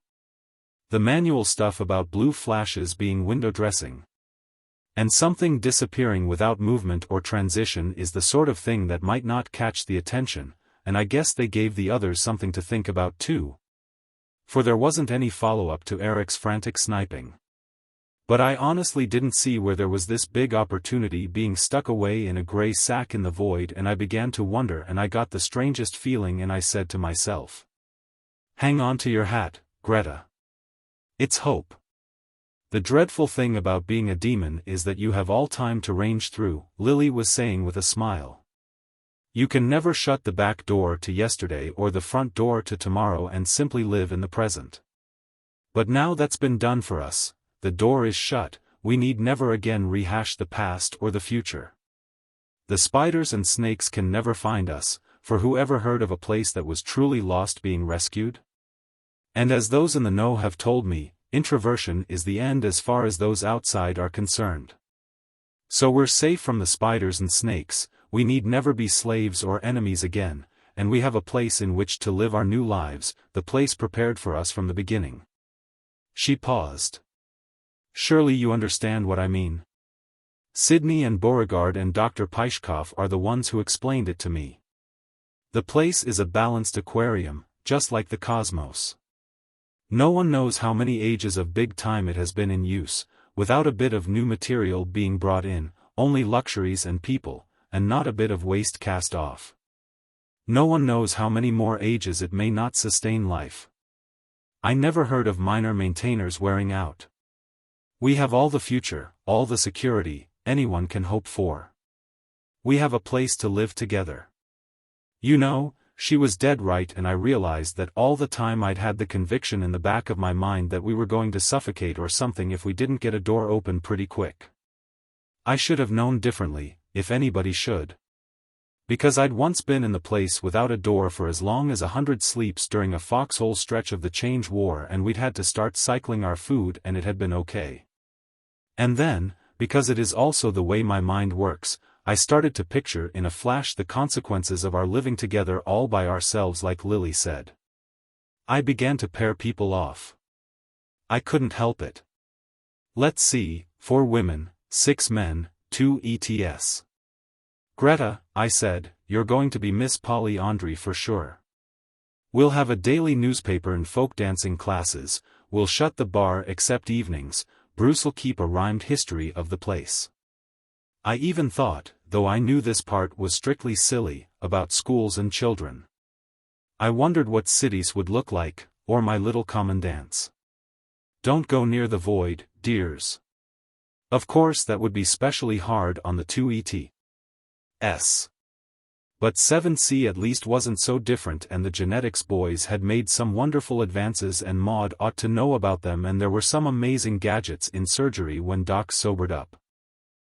The manual stuff about blue flashes being window dressing. And something disappearing without movement or transition is the sort of thing that might not catch the attention, and I guess they gave the others something to think about too. For there wasn't any follow-up to Eric's frantic sniping. But I honestly didn't see where there was this big opportunity being stuck away in a gray sack in the void, and I began to wonder, and I got the strangest feeling, and I said to myself, "Hang on to your hat, Greta. It's hope." The dreadful thing about being a demon is that you have all time to range through, Lily was saying with a smile. You can never shut the back door to yesterday or the front door to tomorrow and simply live in the present. But now that's been done for us, the door is shut, we need never again rehash the past or the future. The spiders and snakes can never find us, for who ever heard of a place that was truly lost being rescued? And as those in the know have told me, introversion is the end as far as those outside are concerned. So we're safe from the spiders and snakes, we need never be slaves or enemies again, and we have a place in which to live our new lives, the place prepared for us from the beginning. She paused. Surely you understand what I mean. Sydney and Beauregard and Dr. Peischkoff are the ones who explained it to me. The place is a balanced aquarium, just like the cosmos. No one knows how many ages of big time it has been in use, without a bit of new material being brought in, only luxuries and people, and not a bit of waste cast off. No one knows how many more ages it may not sustain life. I never heard of minor maintainers wearing out. We have all the future, all the security, anyone can hope for. We have a place to live together. You know, she was dead right, and I realized that all the time I'd had the conviction in the back of my mind that we were going to suffocate or something if we didn't get a door open pretty quick. I should have known differently, if anybody should. Because I'd once been in the place without a door for as long as 100 sleeps during a foxhole stretch of the Change War, and we'd had to start cycling our food and it had been okay. And then, because it is also the way my mind works, I started to picture in a flash the consequences of our living together all by ourselves, like Lily said. I began to pair people off. I couldn't help it. Let's see, 4 women, 6 men, 2 ETS. Greta, I said, you're going to be Miss Polly Andre for sure. We'll have a daily newspaper and folk dancing classes, we'll shut the bar except evenings, Bruce'll keep a rhymed history of the place. I even thought, though I knew this part was strictly silly, about schools and children. I wondered what cities would look like, or my little commandants. Don't go near the void, dears. Of course that would be specially hard on the 2 ETS. But 7C at least wasn't so different, and the genetics boys had made some wonderful advances, and Maud ought to know about them, and there were some amazing gadgets in surgery when Doc sobered up.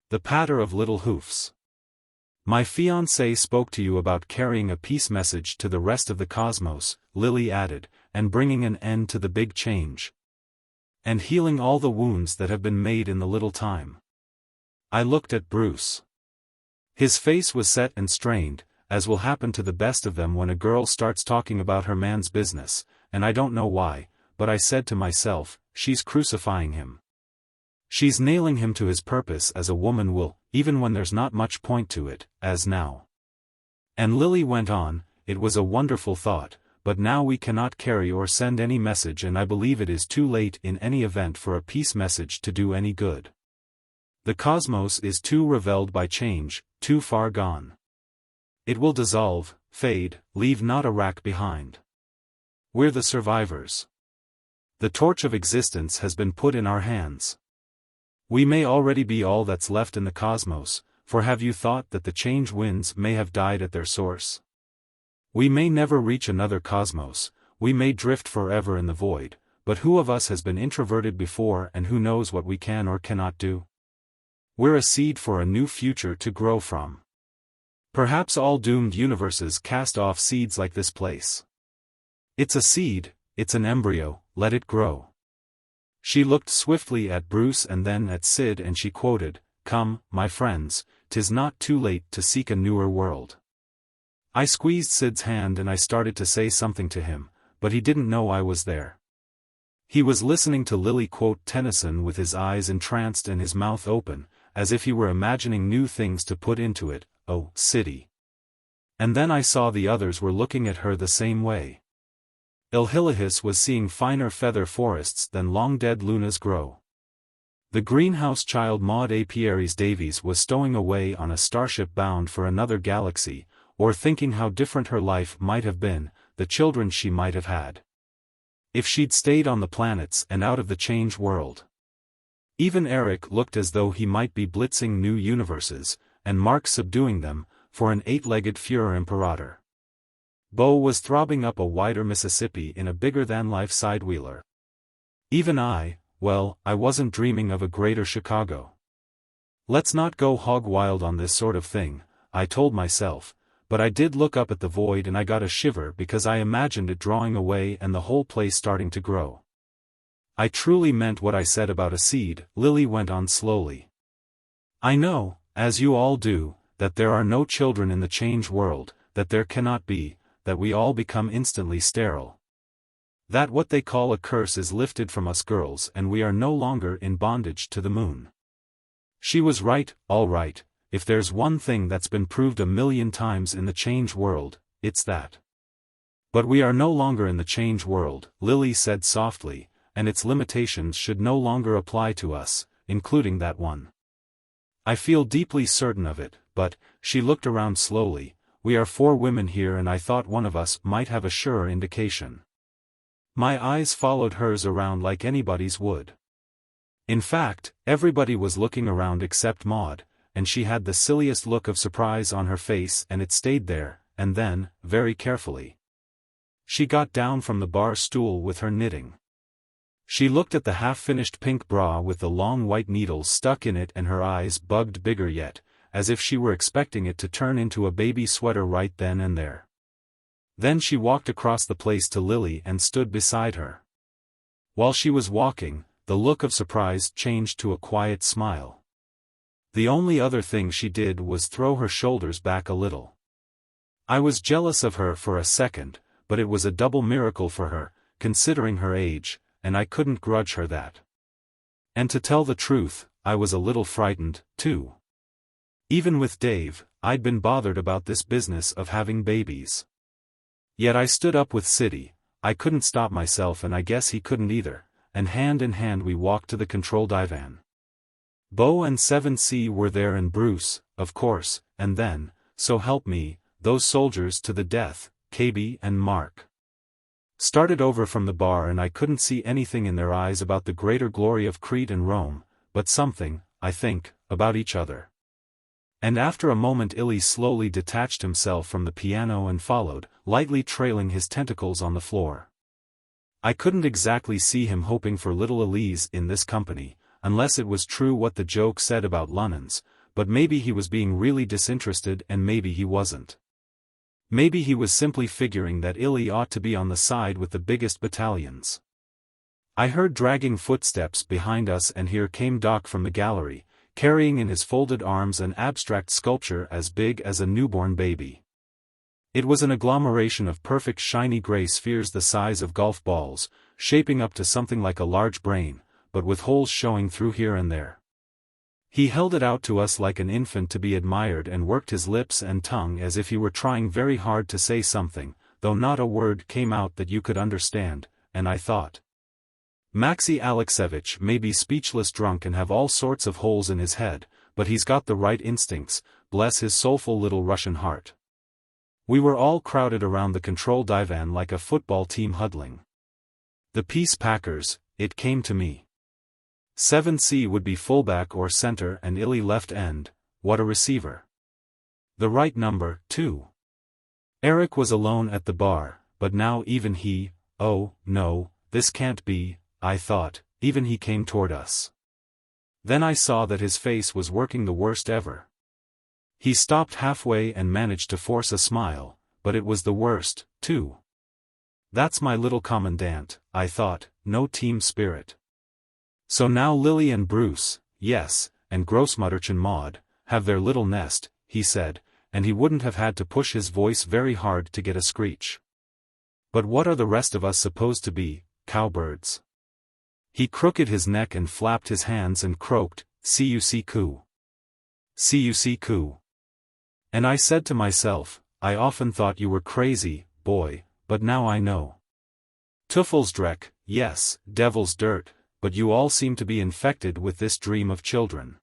The patter of little hoofs. My fiancé spoke to you about carrying a peace message to the rest of the cosmos, Lily added, and bringing an end to the big change. And healing all the wounds that have been made in the little time. I looked at Bruce. His face was set and strained, as will happen to the best of them when a girl starts talking about her man's business, and I don't know why, but I said to myself, she's crucifying him. She's nailing him to his purpose as a woman will, even when there's not much point to it, as now. And Lily went on, it was a wonderful thought, but now we cannot carry or send any message, and I believe it is too late in any event for a peace message to do any good. The cosmos is too reveled by change, too far gone. It will dissolve, fade, leave not a rack behind. We're the survivors. The torch of existence has been put in our hands. We may already be all that's left in the cosmos, for have you thought that the change winds may have died at their source? We may never reach another cosmos, we may drift forever in the void, but who of us has been introverted before, and who knows what we can or cannot do? We're a seed for a new future to grow from. Perhaps all doomed universes cast off seeds like this place. It's a seed, it's an embryo, let it grow. She looked swiftly at Bruce and then at Sid and she quoted, "Come, my friends, 'tis not too late to seek a newer world." I squeezed Sid's hand and I started to say something to him, but he didn't know I was there. He was listening to Lily quote Tennyson with his eyes entranced and his mouth open, as if he were imagining new things to put into it. Oh, Siddy. And then I saw the others were looking at her the same way. Ilhilihis was seeing finer feather forests than long-dead lunas grow. The greenhouse child Maud Apiaries Davies was stowing away on a starship bound for another galaxy, or thinking how different her life might have been, the children she might have had, if she'd stayed on the planets and out of the change world. Even Eric looked as though he might be blitzing new universes, and Mark subduing them, for an 8-legged Führer Imperator. Bo was throbbing up a wider Mississippi in a bigger-than-life sidewheeler. Even I wasn't dreaming of a greater Chicago. Let's not go hog wild on this sort of thing, I told myself, but I did look up at the void and I got a shiver because I imagined it drawing away and the whole place starting to grow. I truly meant what I said about a seed, Lily went on slowly. I know, as you all do, that there are no children in the change world, that there cannot be, that we all become instantly sterile. That what they call a curse is lifted from us girls and we are no longer in bondage to the moon. She was right, all right. If there's one thing that's been proved 1,000,000 times in the change world, it's that. But we are no longer in the change world, Lily said softly, and its limitations should no longer apply to us, including that one. I feel deeply certain of it, but, she looked around slowly, we are 4 women here and I thought one of us might have a surer indication. My eyes followed hers around like anybody's would. In fact, everybody was looking around except Maud, and she had the silliest look of surprise on her face and it stayed there, and then, very carefully, she got down from the bar stool with her knitting. She looked at the half-finished pink bra with the long white needles stuck in it and her eyes bugged bigger yet, as if she were expecting it to turn into a baby sweater right then and there. Then she walked across the place to Lily and stood beside her. While she was walking, the look of surprise changed to a quiet smile. The only other thing she did was throw her shoulders back a little. I was jealous of her for a second, but it was a double miracle for her, considering her age, and I couldn't grudge her that. And to tell the truth, I was a little frightened, too. Even with Dave, I'd been bothered about this business of having babies. Yet I stood up with Siddy, I couldn't stop myself and I guess he couldn't either, and hand in hand we walked to the control divan. Bo and 7C were there and Bruce, of course, and then, so help me, those soldiers to the death, KB and Mark. Started over from the bar and I couldn't see anything in their eyes about the greater glory of Crete and Rome, but something, I think, about each other. And after a moment Illy slowly detached himself from the piano and followed, lightly trailing his tentacles on the floor. I couldn't exactly see him hoping for little Elise in this company, unless it was true what the joke said about Lunans, but maybe he was being really disinterested and maybe he wasn't. Maybe he was simply figuring that Illy ought to be on the side with the biggest battalions. I heard dragging footsteps behind us and here came Doc from the gallery, carrying in his folded arms an abstract sculpture as big as a newborn baby. It was an agglomeration of perfect shiny gray spheres the size of golf balls, shaping up to something like a large brain, but with holes showing through here and there. He held it out to us like an infant to be admired and worked his lips and tongue as if he were trying very hard to say something, though not a word came out that you could understand, and I thought, Maxi Alexeyevich may be speechless drunk and have all sorts of holes in his head, but he's got the right instincts, bless his soulful little Russian heart. We were all crowded around the control divan like a football team huddling. The Peace Packers, it came to me. 7C would be fullback or center and Illy left end, what a receiver. The right number, too. Eric was alone at the bar, but now even he, oh, no, this can't be, I thought, even he came toward us. Then I saw that his face was working the worst ever. He stopped halfway and managed to force a smile, but it was the worst, too. That's my little commandant, I thought, no team spirit. So now Lily and Bruce, yes, and Grossmutterchen Maud, have their little nest, he said, and he wouldn't have had to push his voice very hard to get a screech. But what are the rest of us supposed to be, cowbirds? He crooked his neck and flapped his hands and croaked, "Cuckoo. Cuckoo." And I said to myself, I often thought you were crazy, boy, but now I know. Teufelsdreck, yes, devil's dirt, but you all seem to be infected with this dream of children.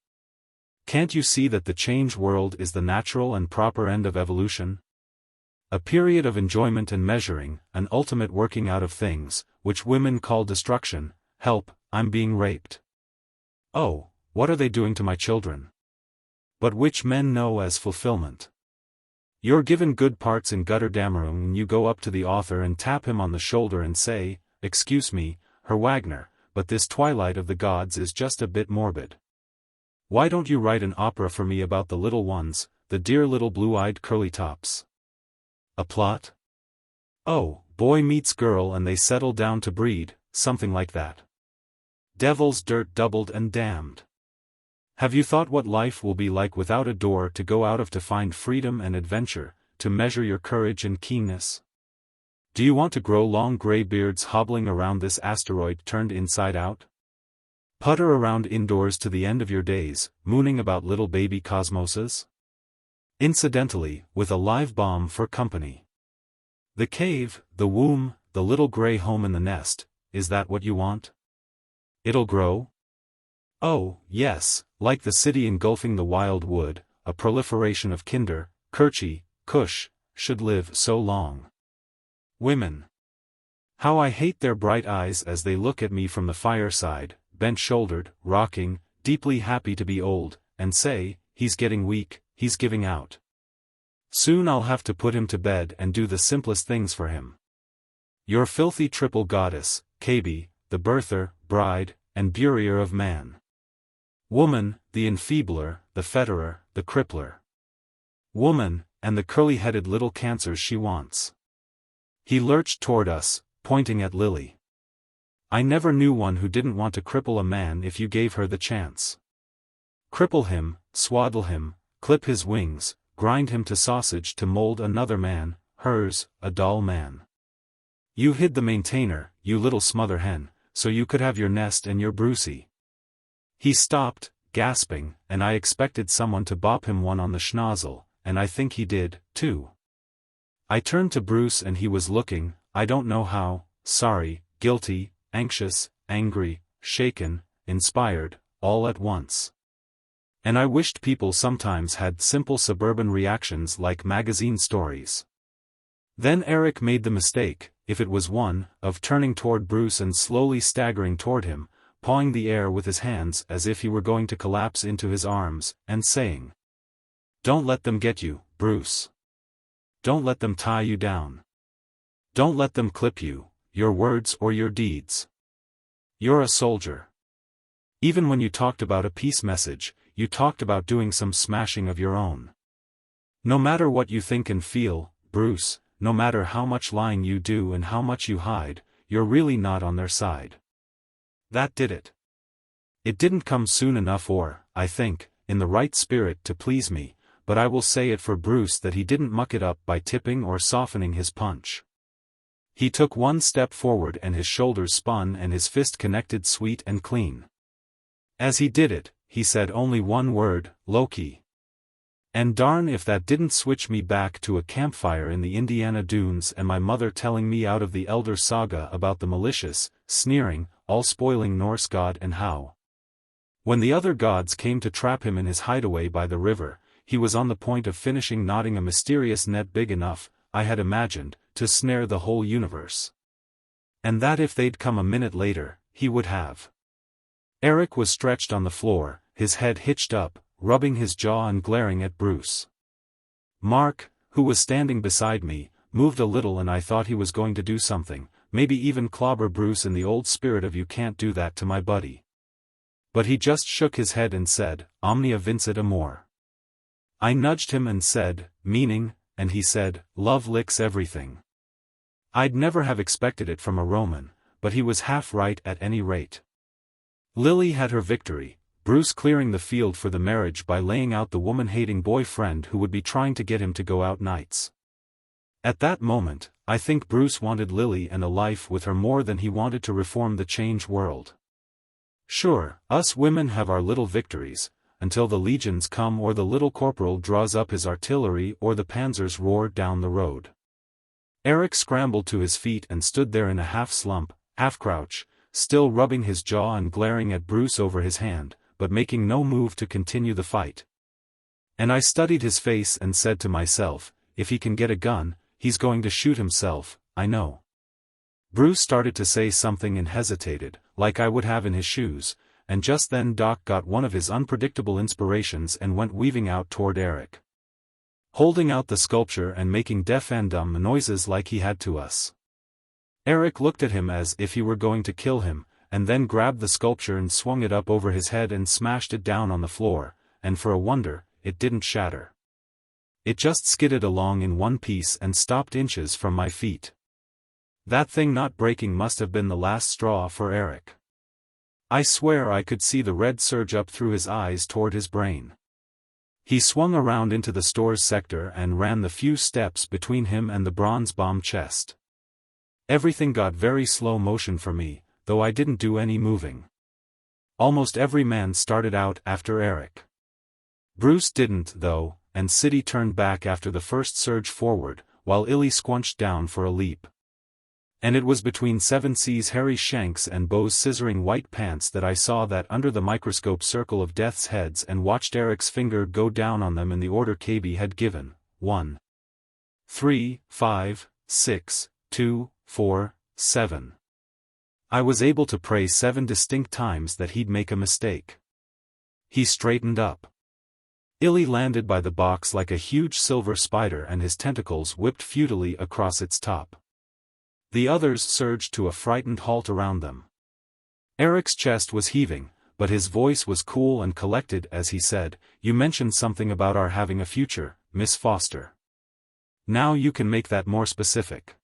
Can't you see that the change world is the natural and proper end of evolution? A period of enjoyment and measuring, an ultimate working out of things, which women call destruction. Help, I'm being raped. Oh, what are they doing to my children? But which men know as fulfillment. You're given good parts in Götterdämmerung and you go up to the author and tap him on the shoulder and say, "Excuse me, Herr Wagner, but this Twilight of the Gods is just a bit morbid. Why don't you write an opera for me about the little ones, the dear little blue-eyed curly-tops?" A plot? Oh, boy meets girl and they settle down to breed, something like that. Devil's dirt doubled and damned. Have you thought what life will be like without a door to go out of to find freedom and adventure, to measure your courage and keenness? Do you want to grow long gray beards hobbling around this asteroid turned inside out? Putter around indoors to the end of your days, mooning about little baby cosmoses? Incidentally, with a live bomb for company. The cave, the womb, the little gray home in the nest, is that what you want? It'll grow? Oh, yes, like the city engulfing the wild wood, a proliferation of kinder, Kirchi, Kush, should live so long. Women. How I hate their bright eyes as they look at me from the fireside, bent-shouldered, rocking, deeply happy to be old, and say, "He's getting weak, he's giving out. Soon I'll have to put him to bed and do the simplest things for him." Your filthy triple goddess, Kabi, the birther, bride, and burier of man. Woman, the enfeebler, the fetterer, the crippler. Woman, and the curly-headed little cancers she wants. He lurched toward us, pointing at Lily. I never knew one who didn't want to cripple a man if you gave her the chance. Cripple him, swaddle him, clip his wings, grind him to sausage to mold another man, hers, a doll man. You hid the maintainer, you little smother hen, so you could have your nest and your Brucey. He stopped, gasping, and I expected someone to bop him one on the schnozzle, and I think he did, too. I turned to Bruce and he was looking, I don't know how, sorry, guilty, anxious, angry, shaken, inspired, all at once. And I wished people sometimes had simple suburban reactions like magazine stories. Then Eric made the mistake, if it was one, of turning toward Bruce and slowly staggering toward him, pawing the air with his hands as if he were going to collapse into his arms, and saying, "Don't let them get you, Bruce. Don't let them tie you down. Don't let them clip you, your words or your deeds. You're a soldier. Even when you talked about a peace message, you talked about doing some smashing of your own. No matter what you think and feel, Bruce, no matter how much lying you do and how much you hide, you're really not on their side." That did it. It didn't come soon enough or, I think, in the right spirit to please me, but I will say it for Bruce that he didn't muck it up by tipping or softening his punch. He took one step forward and his shoulders spun and his fist connected sweet and clean. As he did it, he said only one word, "Loki." And darn if that didn't switch me back to a campfire in the Indiana dunes and my mother telling me out of the Elder Saga about the malicious, sneering, all-spoiling Norse god and how, when the other gods came to trap him in his hideaway by the river, he was on the point of finishing knotting a mysterious net big enough, I had imagined, to snare the whole universe. And that if they'd come a minute later, he would have. Eric was stretched on the floor, his head hitched up, rubbing his jaw and glaring at Bruce. Mark, who was standing beside me, moved a little and I thought he was going to do something, maybe even clobber Bruce in the old spirit of "you can't do that to my buddy." But he just shook his head and said, "Omnia vincit amor." I nudged him and said, "Meaning," and he said, "Love licks everything." I'd never have expected it from a Roman, but he was half right at any rate. Lily had her victory, Bruce clearing the field for the marriage by laying out the woman-hating boyfriend who would be trying to get him to go out nights. At that moment, I think Bruce wanted Lily and a life with her more than he wanted to reform the change world. Sure, us women have our little victories, until the legions come or the little corporal draws up his artillery or the panzers roar down the road. Eric scrambled to his feet and stood there in a half-slump, half-crouch, still rubbing his jaw and glaring at Bruce over his hand, but making no move to continue the fight. And I studied his face and said to myself, if he can get a gun, he's going to shoot himself, I know. Bruce started to say something and hesitated, like I would have in his shoes, and just then Doc got one of his unpredictable inspirations and went weaving out toward Eric, holding out the sculpture and making deaf and dumb noises like he had to us. Eric looked at him as if he were going to kill him, and then grabbed the sculpture and swung it up over his head and smashed it down on the floor, and for a wonder, it didn't shatter. It just skidded along in one piece and stopped inches from my feet. That thing not breaking must have been the last straw for Eric. I swear I could see the red surge up through his eyes toward his brain. He swung around into the stores sector and ran the few steps between him and the bronze bomb chest. Everything got very slow motion for me, though I didn't do any moving. Almost every man started out after Eric. Bruce didn't, though, and Siddy turned back after the first surge forward, while Illy squunched down for a leap. And it was between 7C's hairy shanks and Beau's scissoring white pants that I saw that under the microscope circle of death's heads and watched Eric's finger go down on them in the order KB had given: 1, 3, 5, 6, 2, 4, 7. I was able to pray 7 distinct times that he'd make a mistake. He straightened up. Illy landed by the box like a huge silver spider and his tentacles whipped futilely across its top. The others surged to a frightened halt around them. Eric's chest was heaving, but his voice was cool and collected as he said, "You mentioned something about our having a future, Miss Foster. Now you can make that more specific.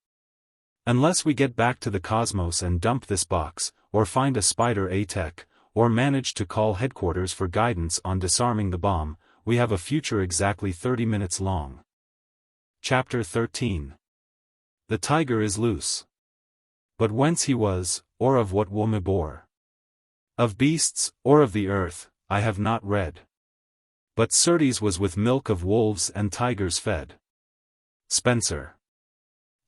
Unless we get back to the cosmos and dump this box, or find a spider A-tech, or manage to call headquarters for guidance on disarming the bomb, we have a future exactly 30 minutes long." Chapter 13. The tiger is loose. But whence he was, or of what womb he bore, of beasts, or of the earth, I have not read. But certes was with milk of wolves and tigers fed. Spencer.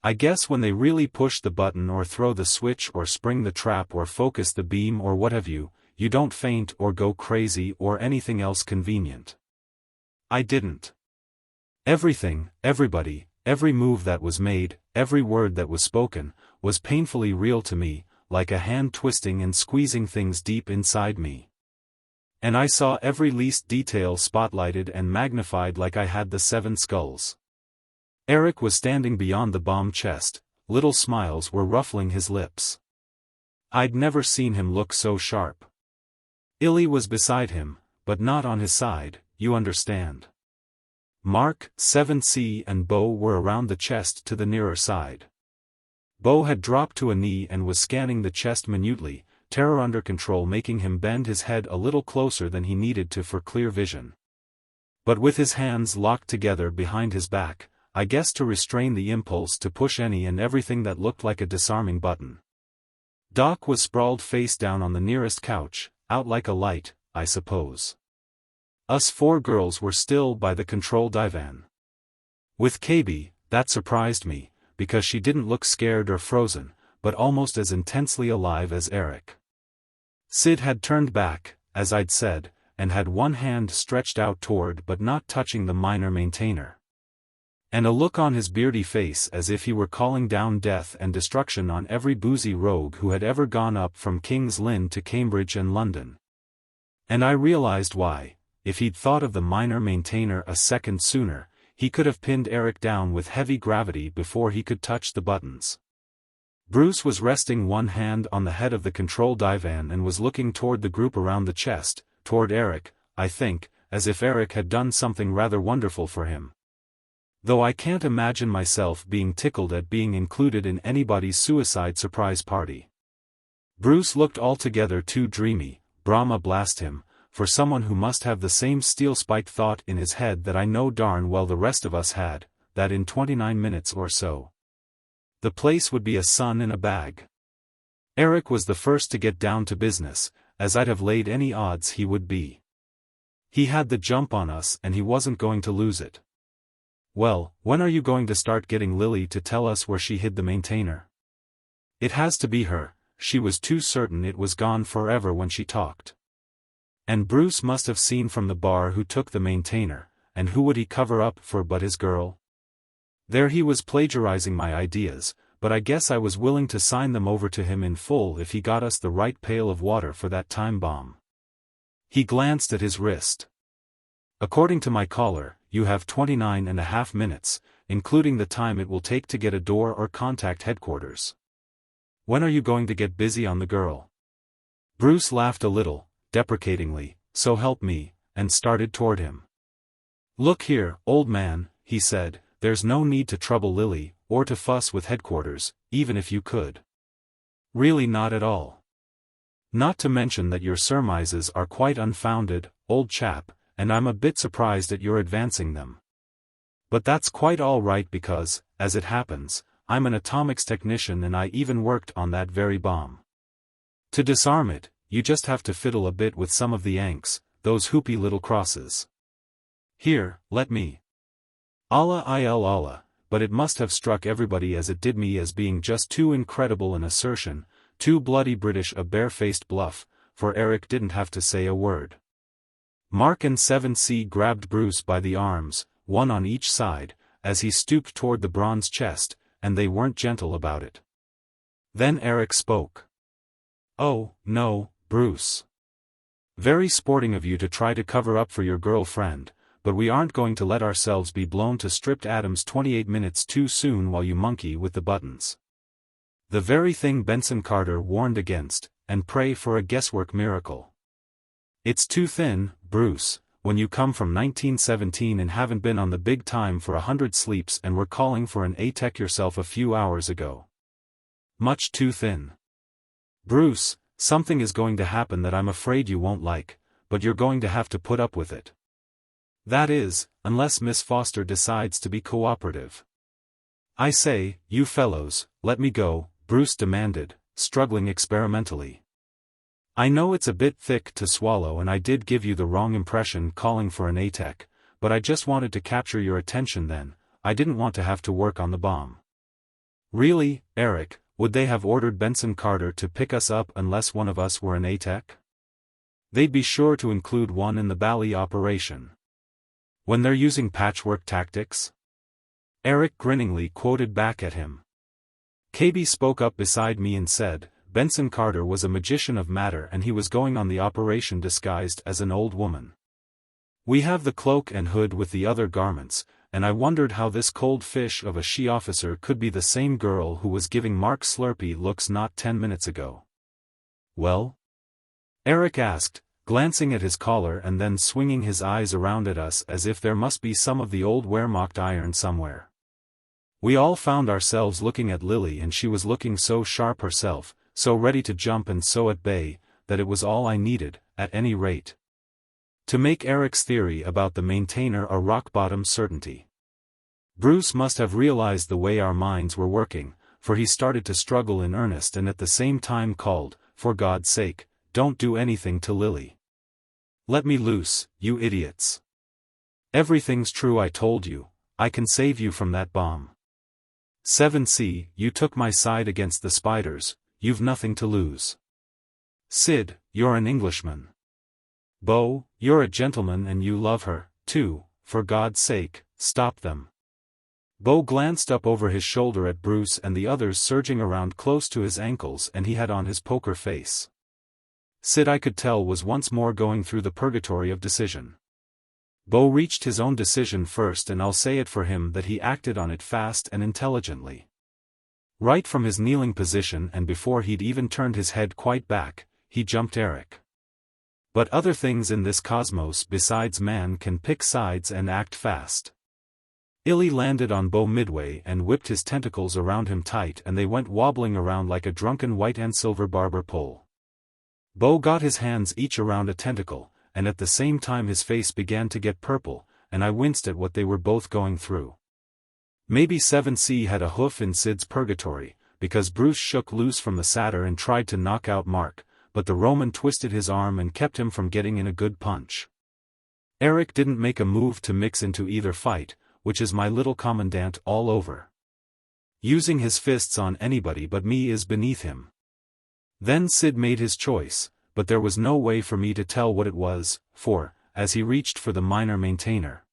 I guess when they really push the button or throw the switch or spring the trap or focus the beam or what have you, you don't faint or go crazy or anything else convenient. I didn't. Everything, everybody, every move that was made, every word that was spoken, was painfully real to me, like a hand twisting and squeezing things deep inside me. And I saw every least detail spotlighted and magnified like I had the 7 skulls. Eric was standing beyond the bomb chest, little smiles were ruffling his lips. I'd never seen him look so sharp. Illy was beside him, but not on his side, you understand. Mark, 7C and Beau were around the chest to the nearer side. Beau had dropped to a knee and was scanning the chest minutely, terror under control making him bend his head a little closer than he needed to for clear vision. But with his hands locked together behind his back, I guess to restrain the impulse to push any and everything that looked like a disarming button. Doc was sprawled face down on the nearest couch, out like a light, I suppose. Us 4 girls were still by the control divan. With KB, that surprised me, because she didn't look scared or frozen, but almost as intensely alive as Eric. Sid had turned back, as I'd said, and had one hand stretched out toward but not touching the minor maintainer. And a look on his beardy face as if he were calling down death and destruction on every boozy rogue who had ever gone up from King's Lynn to Cambridge and London. And I realized why. If he'd thought of the minor maintainer a second sooner, he could have pinned Eric down with heavy gravity before he could touch the buttons. Bruce was resting one hand on the head of the control divan and was looking toward the group around the chest, toward Eric, I think, as if Eric had done something rather wonderful for him. Though I can't imagine myself being tickled at being included in anybody's suicide surprise party. Bruce looked altogether too dreamy, Brahma blast him, for someone who must have the same steel-spiked thought in his head that I know darn well the rest of us had, that in 29 minutes or so, the place would be a sun in a bag. Eric was the first to get down to business, as I'd have laid any odds he would be. He had the jump on us and he wasn't going to lose it. Well, when are you going to start getting Lily to tell us where she hid the maintainer? It has to be her, she was too certain it was gone forever when she talked. And Bruce must have seen from the bar who took the maintainer, and who would he cover up for but his girl? There he was plagiarizing my ideas, but I guess I was willing to sign them over to him in full if he got us the right pail of water for that time bomb. He glanced at his wrist. According to my caller, you have 29.5 minutes, including the time it will take to get a door or contact headquarters. When are you going to get busy on the girl? Bruce laughed a little, deprecatingly, so help me, and started toward him. Look here, old man, he said, there's no need to trouble Lily, or to fuss with headquarters, even if you could. Really not at all. Not to mention that your surmises are quite unfounded, old chap, and I'm a bit surprised at your advancing them. But that's quite all right because, as it happens, I'm an atomics technician and I even worked on that very bomb. To disarm it, you just have to fiddle a bit with some of the Yanks, those hoopy little crosses. Here, let me. Allah, but it must have struck everybody as it did me as being just too incredible an assertion, too bloody British a bare-faced bluff, for Eric didn't have to say a word. Mark and 7C grabbed Bruce by the arms, one on each side, as he stooped toward the bronze chest, and they weren't gentle about it. Then Eric spoke. Oh, no, Bruce. Very sporting of you to try to cover up for your girlfriend, but we aren't going to let ourselves be blown to stripped atoms 28 minutes too soon while you monkey with the buttons. The very thing Benson Carter warned against, and pray for a guesswork miracle. It's too thin, Bruce, when you come from 1917 and haven't been on the big time for 100 sleeps and were calling for an A-Tech yourself a few hours ago. Much too thin. Bruce, something is going to happen that I'm afraid you won't like, but you're going to have to put up with it. That is, unless Miss Foster decides to be cooperative. I say, you fellows, let me go, Bruce demanded, struggling experimentally. I know it's a bit thick to swallow and I did give you the wrong impression calling for an A-Tech, but I just wanted to capture your attention then, I didn't want to have to work on the bomb. Really, Eric, would they have ordered Benson Carter to pick us up unless one of us were an A-Tech? They'd be sure to include one in the Bally operation. When they're using patchwork tactics? Eric grinningly quoted back at him. KB spoke up beside me and said, Benson Carter was a magician of matter and he was going on the operation disguised as an old woman. We have the cloak and hood with the other garments, and I wondered how this cold fish of a she-officer could be the same girl who was giving Mark Slurpee looks not 10 minutes ago. Well? Eric asked, glancing at his collar and then swinging his eyes around at us as if there must be some of the old Wehrmacht iron somewhere. We all found ourselves looking at Lily and she was looking so sharp herself, so ready to jump and so at bay, that it was all I needed, at any rate, to make Eric's theory about the maintainer a rock-bottom certainty. Bruce must have realized the way our minds were working, for he started to struggle in earnest and at the same time called, for God's sake, don't do anything to Lily. Let me loose, you idiots. Everything's true I told you, I can save you from that bomb. 7C, you took my side against the spiders, you've nothing to lose. Sid, you're an Englishman. Bo, you're a gentleman and you love her, too, for God's sake, stop them. Bo glanced up over his shoulder at Bruce and the others surging around close to his ankles and he had on his poker face. Sid I could tell was once more going through the purgatory of decision. Bo reached his own decision first and I'll say it for him that he acted on it fast and intelligently. Right from his kneeling position and before he'd even turned his head quite back, he jumped Eric. But other things in this cosmos besides man can pick sides and act fast. Illy landed on Bo midway and whipped his tentacles around him tight and they went wobbling around like a drunken white and silver barber pole. Bo got his hands each around a tentacle, and at the same time his face began to get purple, and I winced at what they were both going through. Maybe VIII had a hoof in Sid's purgatory, because Bruce shook loose from the satyr and tried to knock out Mark, but the Roman twisted his arm and kept him from getting in a good punch. Eric didn't make a move to mix into either fight, which is my little commandant all over. Using his fists on anybody but me is beneath him. Then Sid made his choice, but there was no way for me to tell what it was, for, as he reached for the minor maintainer,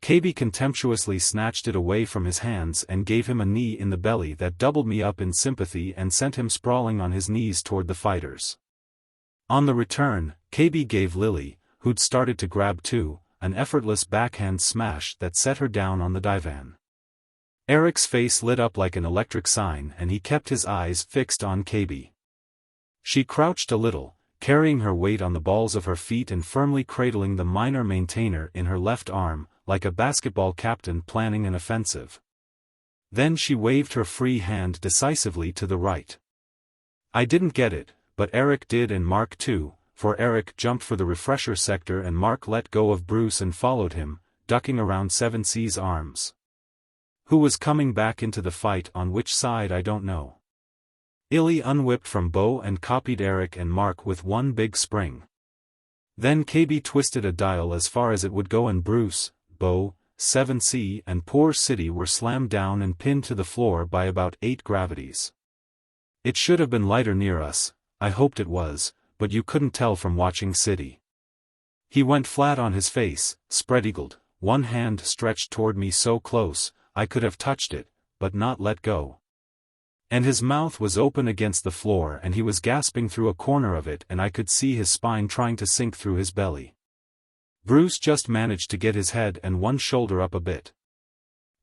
KB contemptuously snatched it away from his hands and gave him a knee in the belly that doubled me up in sympathy and sent him sprawling on his knees toward the fighters. On the return, KB gave Lily, who'd started to grab too, an effortless backhand smash that set her down on the divan. Eric's face lit up like an electric sign and he kept his eyes fixed on KB. She crouched a little, carrying her weight on the balls of her feet and firmly cradling the minor maintainer in her left arm, like a basketball captain planning an offensive. Then she waved her free hand decisively to the right. I didn't get it, but Eric did and Mark too, for Eric jumped for the refresher sector and Mark let go of Bruce and followed him, ducking around VII's arms. Who was coming back into the fight on which side I don't know. Illy unwhipped from Bo and copied Eric and Mark with one big spring. Then KB twisted a dial as far as it would go and Bruce, Bo, VII and poor City were slammed down and pinned to the floor by about 8 gravities. It should have been lighter near us, I hoped it was, but you couldn't tell from watching City. He went flat on his face, spread-eagled, one hand stretched toward me so close, I could have touched it, but not let go. And his mouth was open against the floor and he was gasping through a corner of it and I could see his spine trying to sink through his belly. Bruce just managed to get his head and one shoulder up a bit.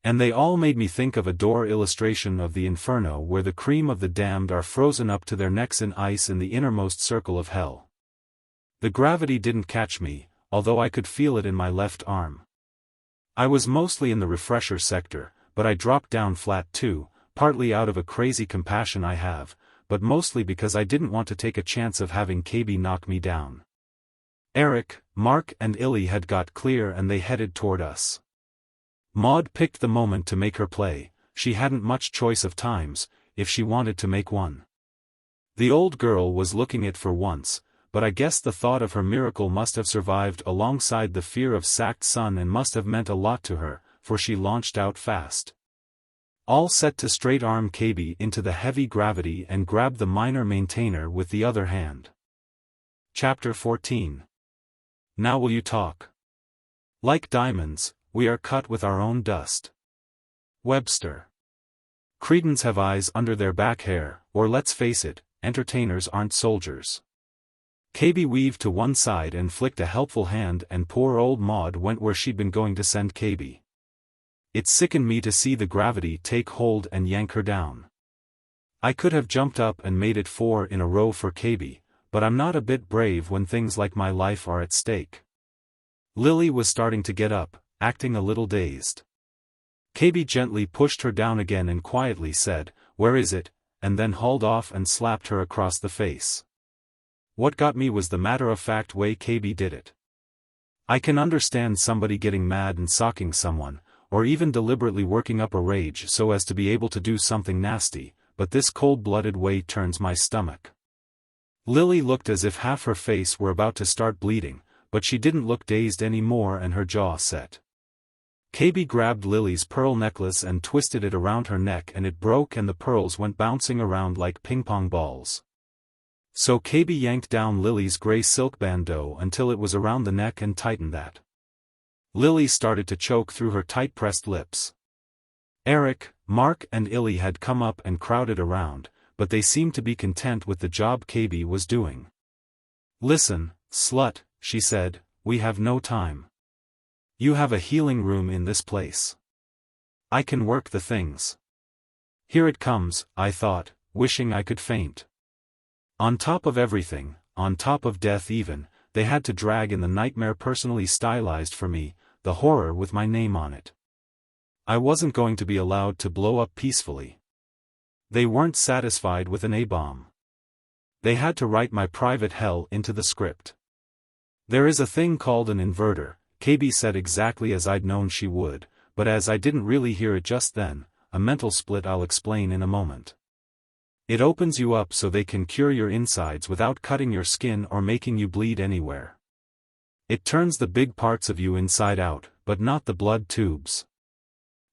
And they all made me think of a door illustration of the Inferno where the cream of the damned are frozen up to their necks in ice in the innermost circle of hell. The gravity didn't catch me, although I could feel it in my left arm. I was mostly in the refresher sector, but I dropped down flat too, partly out of a crazy compassion I have, but mostly because I didn't want to take a chance of having KB knock me down. Eric, Mark and Illy had got clear and they headed toward us. Maud picked the moment to make her play, she hadn't much choice of times, if she wanted to make one. The old girl was looking it for once, but I guess the thought of her miracle must have survived alongside the fear of sacked son and must have meant a lot to her, for she launched out fast. All set to straight arm KB into the heavy gravity and grab the minor maintainer with the other hand. Chapter 14. Now will you talk? Like diamonds, we are cut with our own dust. Webster. Cretans have eyes under their back hair, or let's face it, entertainers aren't soldiers. KB weaved to one side and flicked a helpful hand and poor old Maud went where she'd been going to send KB. It sickened me to see the gravity take hold and yank her down. I could have jumped up and made it 4 in a row for KB, but I'm not a bit brave when things like my life are at stake. Lily was starting to get up, acting a little dazed. KB gently pushed her down again and quietly said, "Where is it?" and then hauled off and slapped her across the face. What got me was the matter-of-fact way KB did it. I can understand somebody getting mad and socking someone, or even deliberately working up a rage so as to be able to do something nasty, but this cold-blooded way turns my stomach. Lily looked as if half her face were about to start bleeding, but she didn't look dazed anymore and her jaw set. KB grabbed Lily's pearl necklace and twisted it around her neck and it broke and the pearls went bouncing around like ping-pong balls. So KB yanked down Lily's gray silk bandeau until it was around the neck and tightened that. Lily started to choke through her tight-pressed lips. Eric, Mark and Illy had come up and crowded around, but they seemed to be content with the job KB was doing. "Listen, slut," she said, "we have no time. You have a healing room in this place. I can work the things." Here it comes, I thought, wishing I could faint. On top of everything, on top of death even, they had to drag in the nightmare personally stylized for me, the horror with my name on it. I wasn't going to be allowed to blow up peacefully. They weren't satisfied with an A-bomb. They had to write my private hell into the script. There is a thing called an inverter, KB said exactly as I'd known she would, but as I didn't really hear it just then, a mental split I'll explain in a moment. It opens you up so they can cure your insides without cutting your skin or making you bleed anywhere. It turns the big parts of you inside out, but not the blood tubes.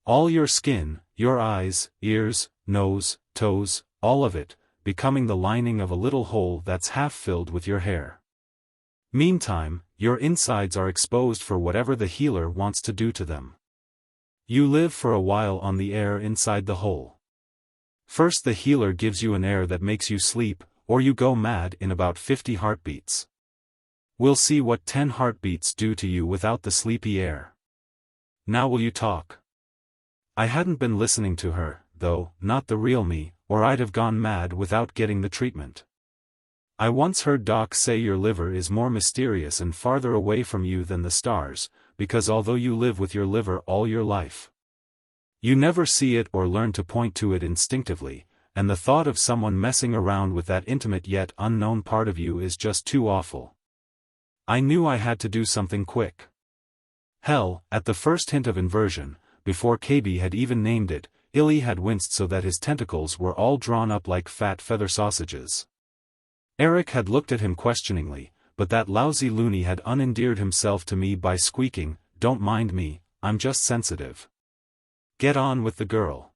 All your skin, your eyes, ears, nose, toes, all of it, becoming the lining of a little hole that's half filled with your hair. Meantime, your insides are exposed for whatever the healer wants to do to them. You live for a while on the air inside the hole. First the healer gives you an air that makes you sleep, or you go mad in about 50 heartbeats. We'll see what 10 heartbeats do to you without the sleepy air. Now will you talk? I hadn't been listening to her, though, not the real me, or I'd have gone mad without getting the treatment. I once heard docs say your liver is more mysterious and farther away from you than the stars, because although you live with your liver all your life, you never see it or learn to point to it instinctively, and the thought of someone messing around with that intimate yet unknown part of you is just too awful. I knew I had to do something quick. Hell, at the first hint of inversion, before KB had even named it, Illy had winced so that his tentacles were all drawn up like fat feather sausages. Eric had looked at him questioningly, but that lousy loony had unendeared himself to me by squeaking, "Don't mind me, I'm just sensitive. Get on with the girl.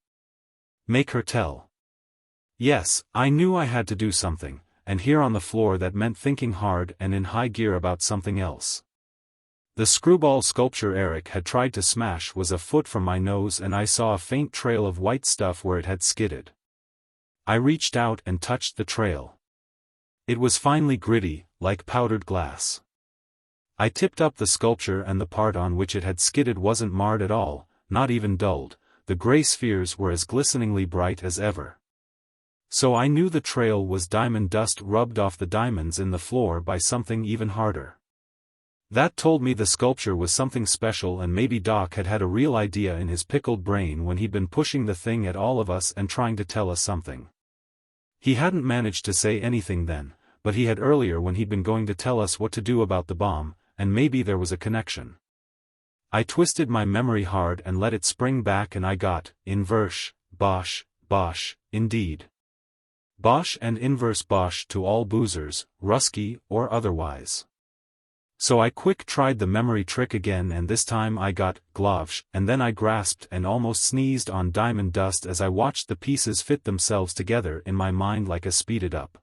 Make her tell." Yes, I knew I had to do something, and here on the floor that meant thinking hard and in high gear about something else. The screwball sculpture Eric had tried to smash was a foot from my nose and I saw a faint trail of white stuff where it had skidded. I reached out and touched the trail. It was finely gritty, like powdered glass. I tipped up the sculpture and the part on which it had skidded wasn't marred at all, not even dulled, the gray spheres were as glisteningly bright as ever. So I knew the trail was diamond dust rubbed off the diamonds in the floor by something even harder. That told me the sculpture was something special and maybe Doc had had a real idea in his pickled brain when he'd been pushing the thing at all of us and trying to tell us something. He hadn't managed to say anything then, but he had earlier when he'd been going to tell us what to do about the bomb, and maybe there was a connection. I twisted my memory hard and let it spring back and I got, inverse, bosh, indeed. Bosh and inverse bosh to all boozers, Rusky or otherwise. So I quick tried the memory trick again and this time I got, glavsh, and then I grasped and almost sneezed on diamond dust as I watched the pieces fit themselves together in my mind like a speeded up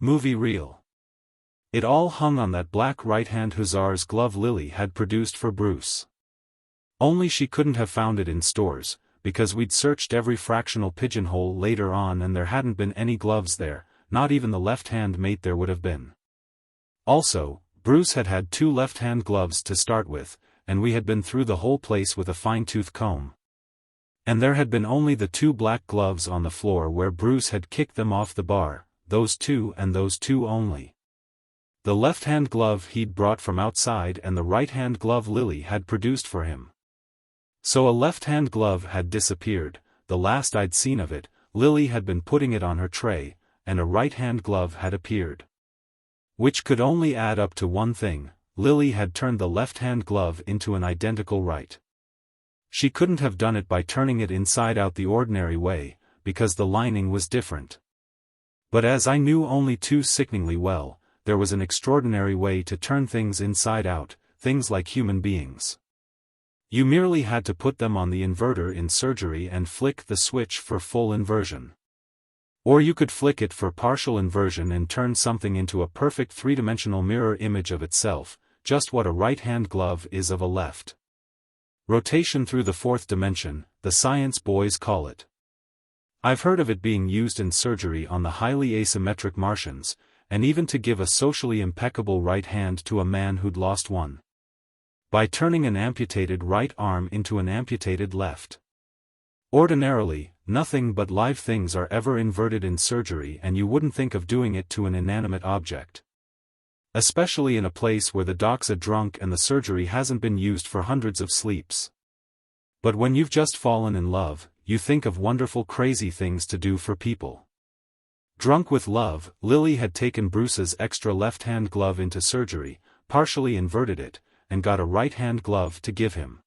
movie reel. It all hung on that black right-hand Hussars glove Lily had produced for Bruce. Only she couldn't have found it in stores, because we'd searched every fractional pigeonhole later on and there hadn't been any gloves there, not even the left-hand mate there would have been. Also, Bruce had had 2 left-hand gloves to start with, and we had been through the whole place with a fine-tooth comb. And there had been only the 2 black gloves on the floor where Bruce had kicked them off the bar, those 2 and those 2 only. The left-hand glove he'd brought from outside and the right-hand glove Lily had produced for him. So a left-hand glove had disappeared, the last I'd seen of it, Lily had been putting it on her tray, and a right-hand glove had appeared. Which could only add up to one thing, Lily had turned the left-hand glove into an identical right. She couldn't have done it by turning it inside out the ordinary way, because the lining was different. But as I knew only too sickeningly well, there was an extraordinary way to turn things inside out, things like human beings. You merely had to put them on the inverter in surgery and flick the switch for full inversion. Or you could flick it for partial inversion and turn something into a perfect three-dimensional mirror image of itself, just what a right-hand glove is of a left. Rotation through the 4th dimension, the science boys call it. I've heard of it being used in surgery on the highly asymmetric Martians, and even to give a socially impeccable right hand to a man who'd lost one. By turning an amputated right arm into an amputated left. Ordinarily, nothing but live things are ever inverted in surgery and you wouldn't think of doing it to an inanimate object. Especially in a place where the doc's a drunk and the surgery hasn't been used for hundreds of sleeps. But when you've just fallen in love, you think of wonderful crazy things to do for people. Drunk with love, Lily had taken Bruce's extra left-hand glove into surgery, partially inverted it, and got a right-hand glove to give him.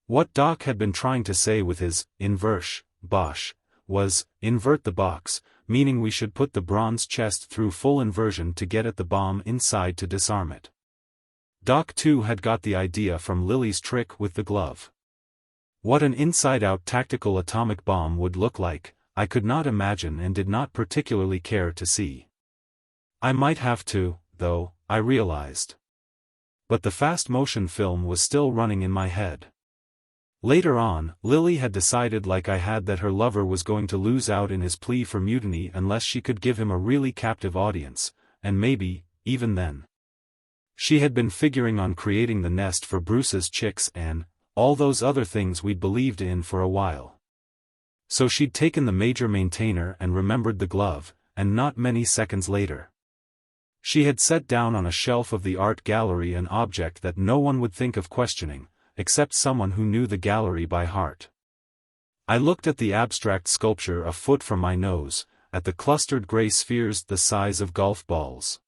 What Doc had been trying to say with his inverse bosh was, invert the box, meaning we should put the bronze chest through full inversion to get at the bomb inside to disarm it. Doc too had got the idea from Lily's trick with the glove. What an inside-out tactical atomic bomb would look like, I could not imagine and did not particularly care to see. I might have to, though, I realized. But the fast-motion film was still running in my head. Later on, Lily had decided like I had that her lover was going to lose out in his plea for mutiny unless she could give him a really captive audience, and maybe, even then. She had been figuring on creating the nest for Bruce's chicks and all those other things we'd believed in for a while. So she'd taken the major maintainer and remembered the glove, and not many seconds later, she had set down on a shelf of the art gallery an object that no one would think of questioning, except someone who knew the gallery by heart. I looked at the abstract sculpture a foot from my nose, at the clustered gray spheres the size of golf balls.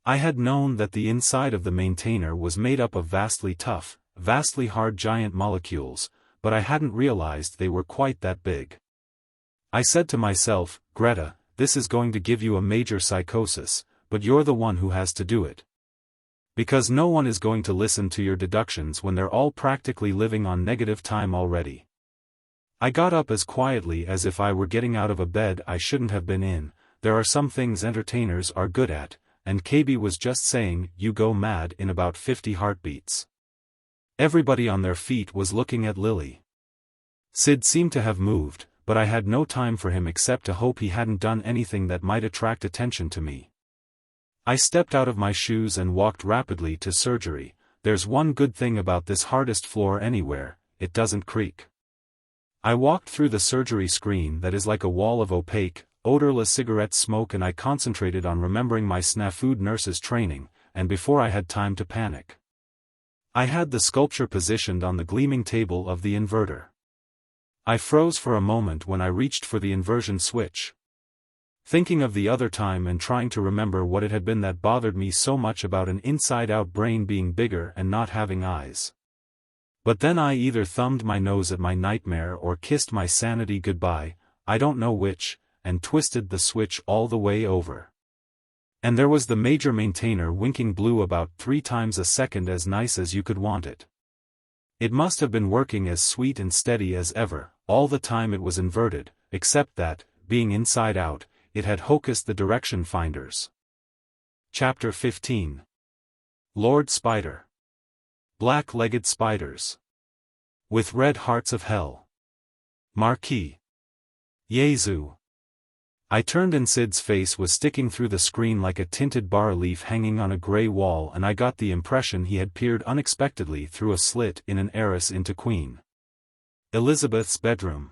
I had known that the inside of the maintainer was made up of vastly tough, vastly hard giant molecules, but I hadn't realized they were quite that big. I said to myself, Greta, this is going to give you a major psychosis, but you're the one who has to do it. Because no one is going to listen to your deductions when they're all practically living on negative time already. I got up as quietly as if I were getting out of a bed I shouldn't have been in. There are some things entertainers are good at, and KB was just saying, you go mad in about 50 heartbeats. Everybody on their feet was looking at Lily. Sid seemed to have moved, but I had no time for him except to hope he hadn't done anything that might attract attention to me. I stepped out of my shoes and walked rapidly to surgery. There's one good thing about this hardest floor anywhere, it doesn't creak. I walked through the surgery screen that is like a wall of opaque, odorless cigarette smoke, and I concentrated on remembering my snafu'd nurse's training, and before I had time to panic, I had the sculpture positioned on the gleaming table of the inverter. I froze for a moment when I reached for the inversion switch, thinking of the other time and trying to remember what it had been that bothered me so much about an inside-out brain being bigger and not having eyes. But then I either thumbed my nose at my nightmare or kissed my sanity goodbye, I don't know which, and twisted the switch all the way over. And there was the major maintainer winking blue about 3 times a second, as nice as you could want it. It must have been working as sweet and steady as ever, all the time it was inverted, except that, being inside out, it had hocused the direction finders. Chapter 15. Lord Spider. Black-legged spiders. With red hearts of hell. Marquis. Yezu. I turned and Sid's face was sticking through the screen like a tinted bas-relief hanging on a grey wall, and I got the impression he had peered unexpectedly through a slit in an heiress into Queen Elizabeth's bedroom.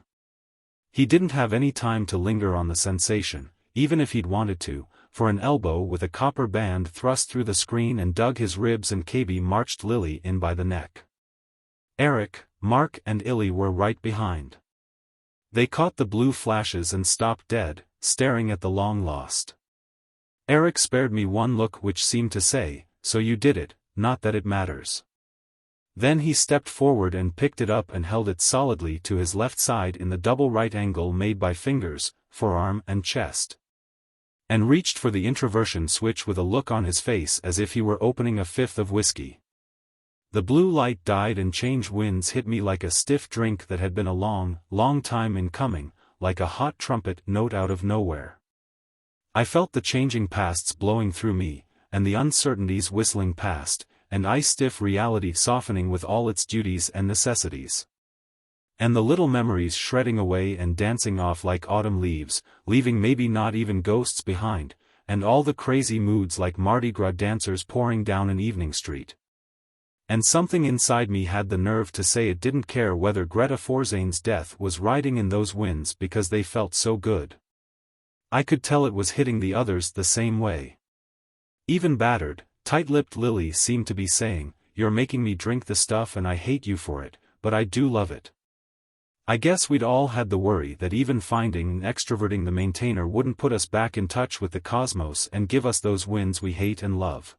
He didn't have any time to linger on the sensation, even if he'd wanted to, for an elbow with a copper band thrust through the screen and dug his ribs, and KB marched Lily in by the neck. Eric, Mark and Illy were right behind. They caught the blue flashes and stopped dead, staring at the long-lost. Eric spared me one look which seemed to say, so you did it, not that it matters. Then he stepped forward and picked it up and held it solidly to his left side in the double right angle made by fingers, forearm and chest. And reached for the introversion switch with a look on his face as if he were opening a fifth of whiskey. The blue light died and change winds hit me like a stiff drink that had been a long, long time in coming, like a hot trumpet note out of nowhere. I felt the changing pasts blowing through me, and the uncertainties whistling past, and ice-stiff reality softening with all its duties and necessities. And the little memories shredding away and dancing off like autumn leaves, leaving maybe not even ghosts behind, and all the crazy moods like Mardi Gras dancers pouring down an evening street. And something inside me had the nerve to say it didn't care whether Greta Forzane's death was riding in those winds because they felt so good. I could tell it was hitting the others the same way. Even battered, tight-lipped Lily seemed to be saying, "You're making me drink the stuff and I hate you for it, but I do love it." I guess we'd all had the worry that even finding and extroverting the maintainer wouldn't put us back in touch with the cosmos and give us those winds we hate and love.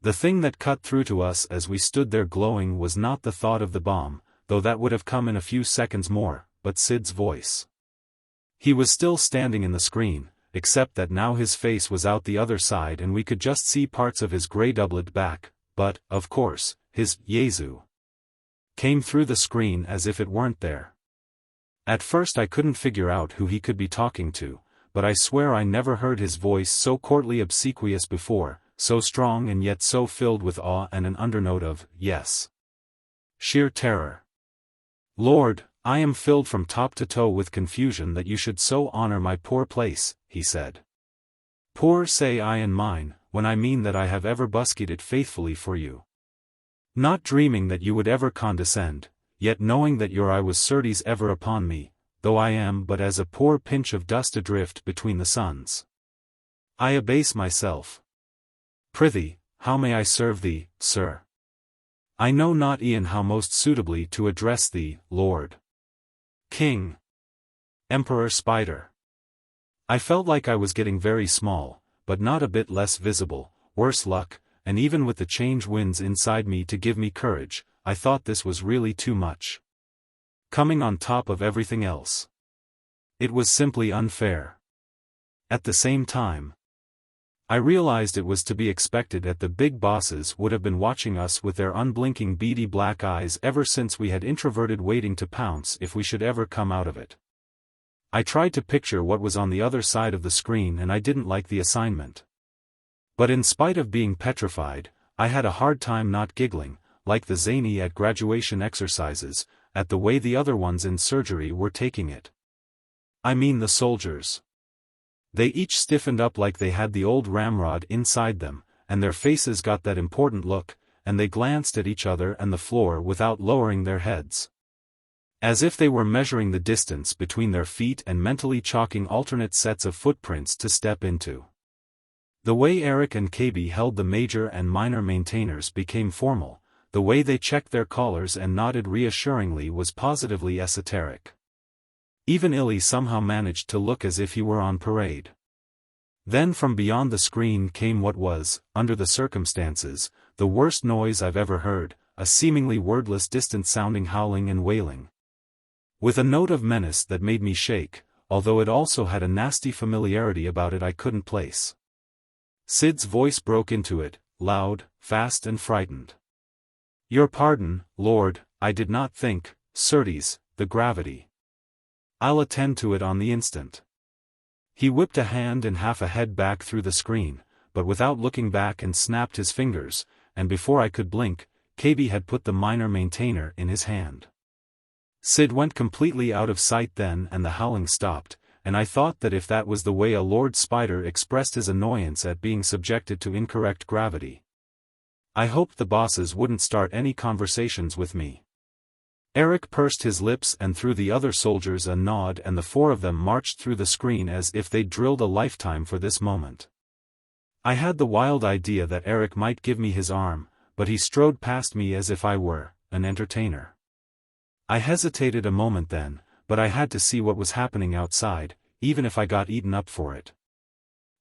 The thing that cut through to us as we stood there glowing was not the thought of the bomb, though that would have come in a few seconds more, but Sid's voice. He was still standing in the screen, except that now his face was out the other side and we could just see parts of his grey doublet back, but, of course, his Yezu came through the screen as if it weren't there. At first I couldn't figure out who he could be talking to, but I swear I never heard his voice so courtly obsequious before, so strong and yet so filled with awe and an undernote of, yes, sheer terror. "Lord, I am filled from top to toe with confusion that you should so honor my poor place," he said. "Poor say I and mine, when I mean that I have ever busked it faithfully for you. Not dreaming that you would ever condescend, yet knowing that your eye was certes ever upon me, though I am but as a poor pinch of dust adrift between the suns. I abase myself. Prithee, how may I serve thee, sir? I know not e'en how most suitably to address thee, Lord. King. Emperor Spider." I felt like I was getting very small, but not a bit less visible, worse luck, and even with the change winds inside me to give me courage, I thought this was really too much. Coming on top of everything else. It was simply unfair. At the same time, I realized it was to be expected that the big bosses would have been watching us with their unblinking beady black eyes ever since we had introverted waiting to pounce if we should ever come out of it. I tried to picture what was on the other side of the screen and I didn't like the assignment. But in spite of being petrified, I had a hard time not giggling, like the zany at graduation exercises, at the way the other ones in surgery were taking it. I mean the soldiers. They each stiffened up like they had the old ramrod inside them, and their faces got that important look, and they glanced at each other and the floor without lowering their heads. As if they were measuring the distance between their feet and mentally chalking alternate sets of footprints to step into. The way Eric and KB held the major and minor maintainers became formal, the way they checked their collars and nodded reassuringly was positively esoteric. Even Illy somehow managed to look as if he were on parade. Then from beyond the screen came what was, under the circumstances, the worst noise I've ever heard, a seemingly wordless distant-sounding howling and wailing. With a note of menace that made me shake, although it also had a nasty familiarity about it I couldn't place. Sid's voice broke into it, loud, fast and frightened. "Your pardon, Lord, I did not think, certes, the gravity. I'll attend to it on the instant." He whipped a hand and half a head back through the screen, but without looking back and snapped his fingers, and before I could blink, KB had put the minor maintainer in his hand. Sid went completely out of sight then and the howling stopped, and I thought that if that was the way a Lord Spider expressed his annoyance at being subjected to incorrect gravity, I hoped the bosses wouldn't start any conversations with me. Eric pursed his lips and threw the other soldiers a nod and the four of them marched through the screen as if they'd drilled a lifetime for this moment. I had the wild idea that Eric might give me his arm, but he strode past me as if I were an entertainer. I hesitated a moment then, but I had to see what was happening outside, even if I got eaten up for it.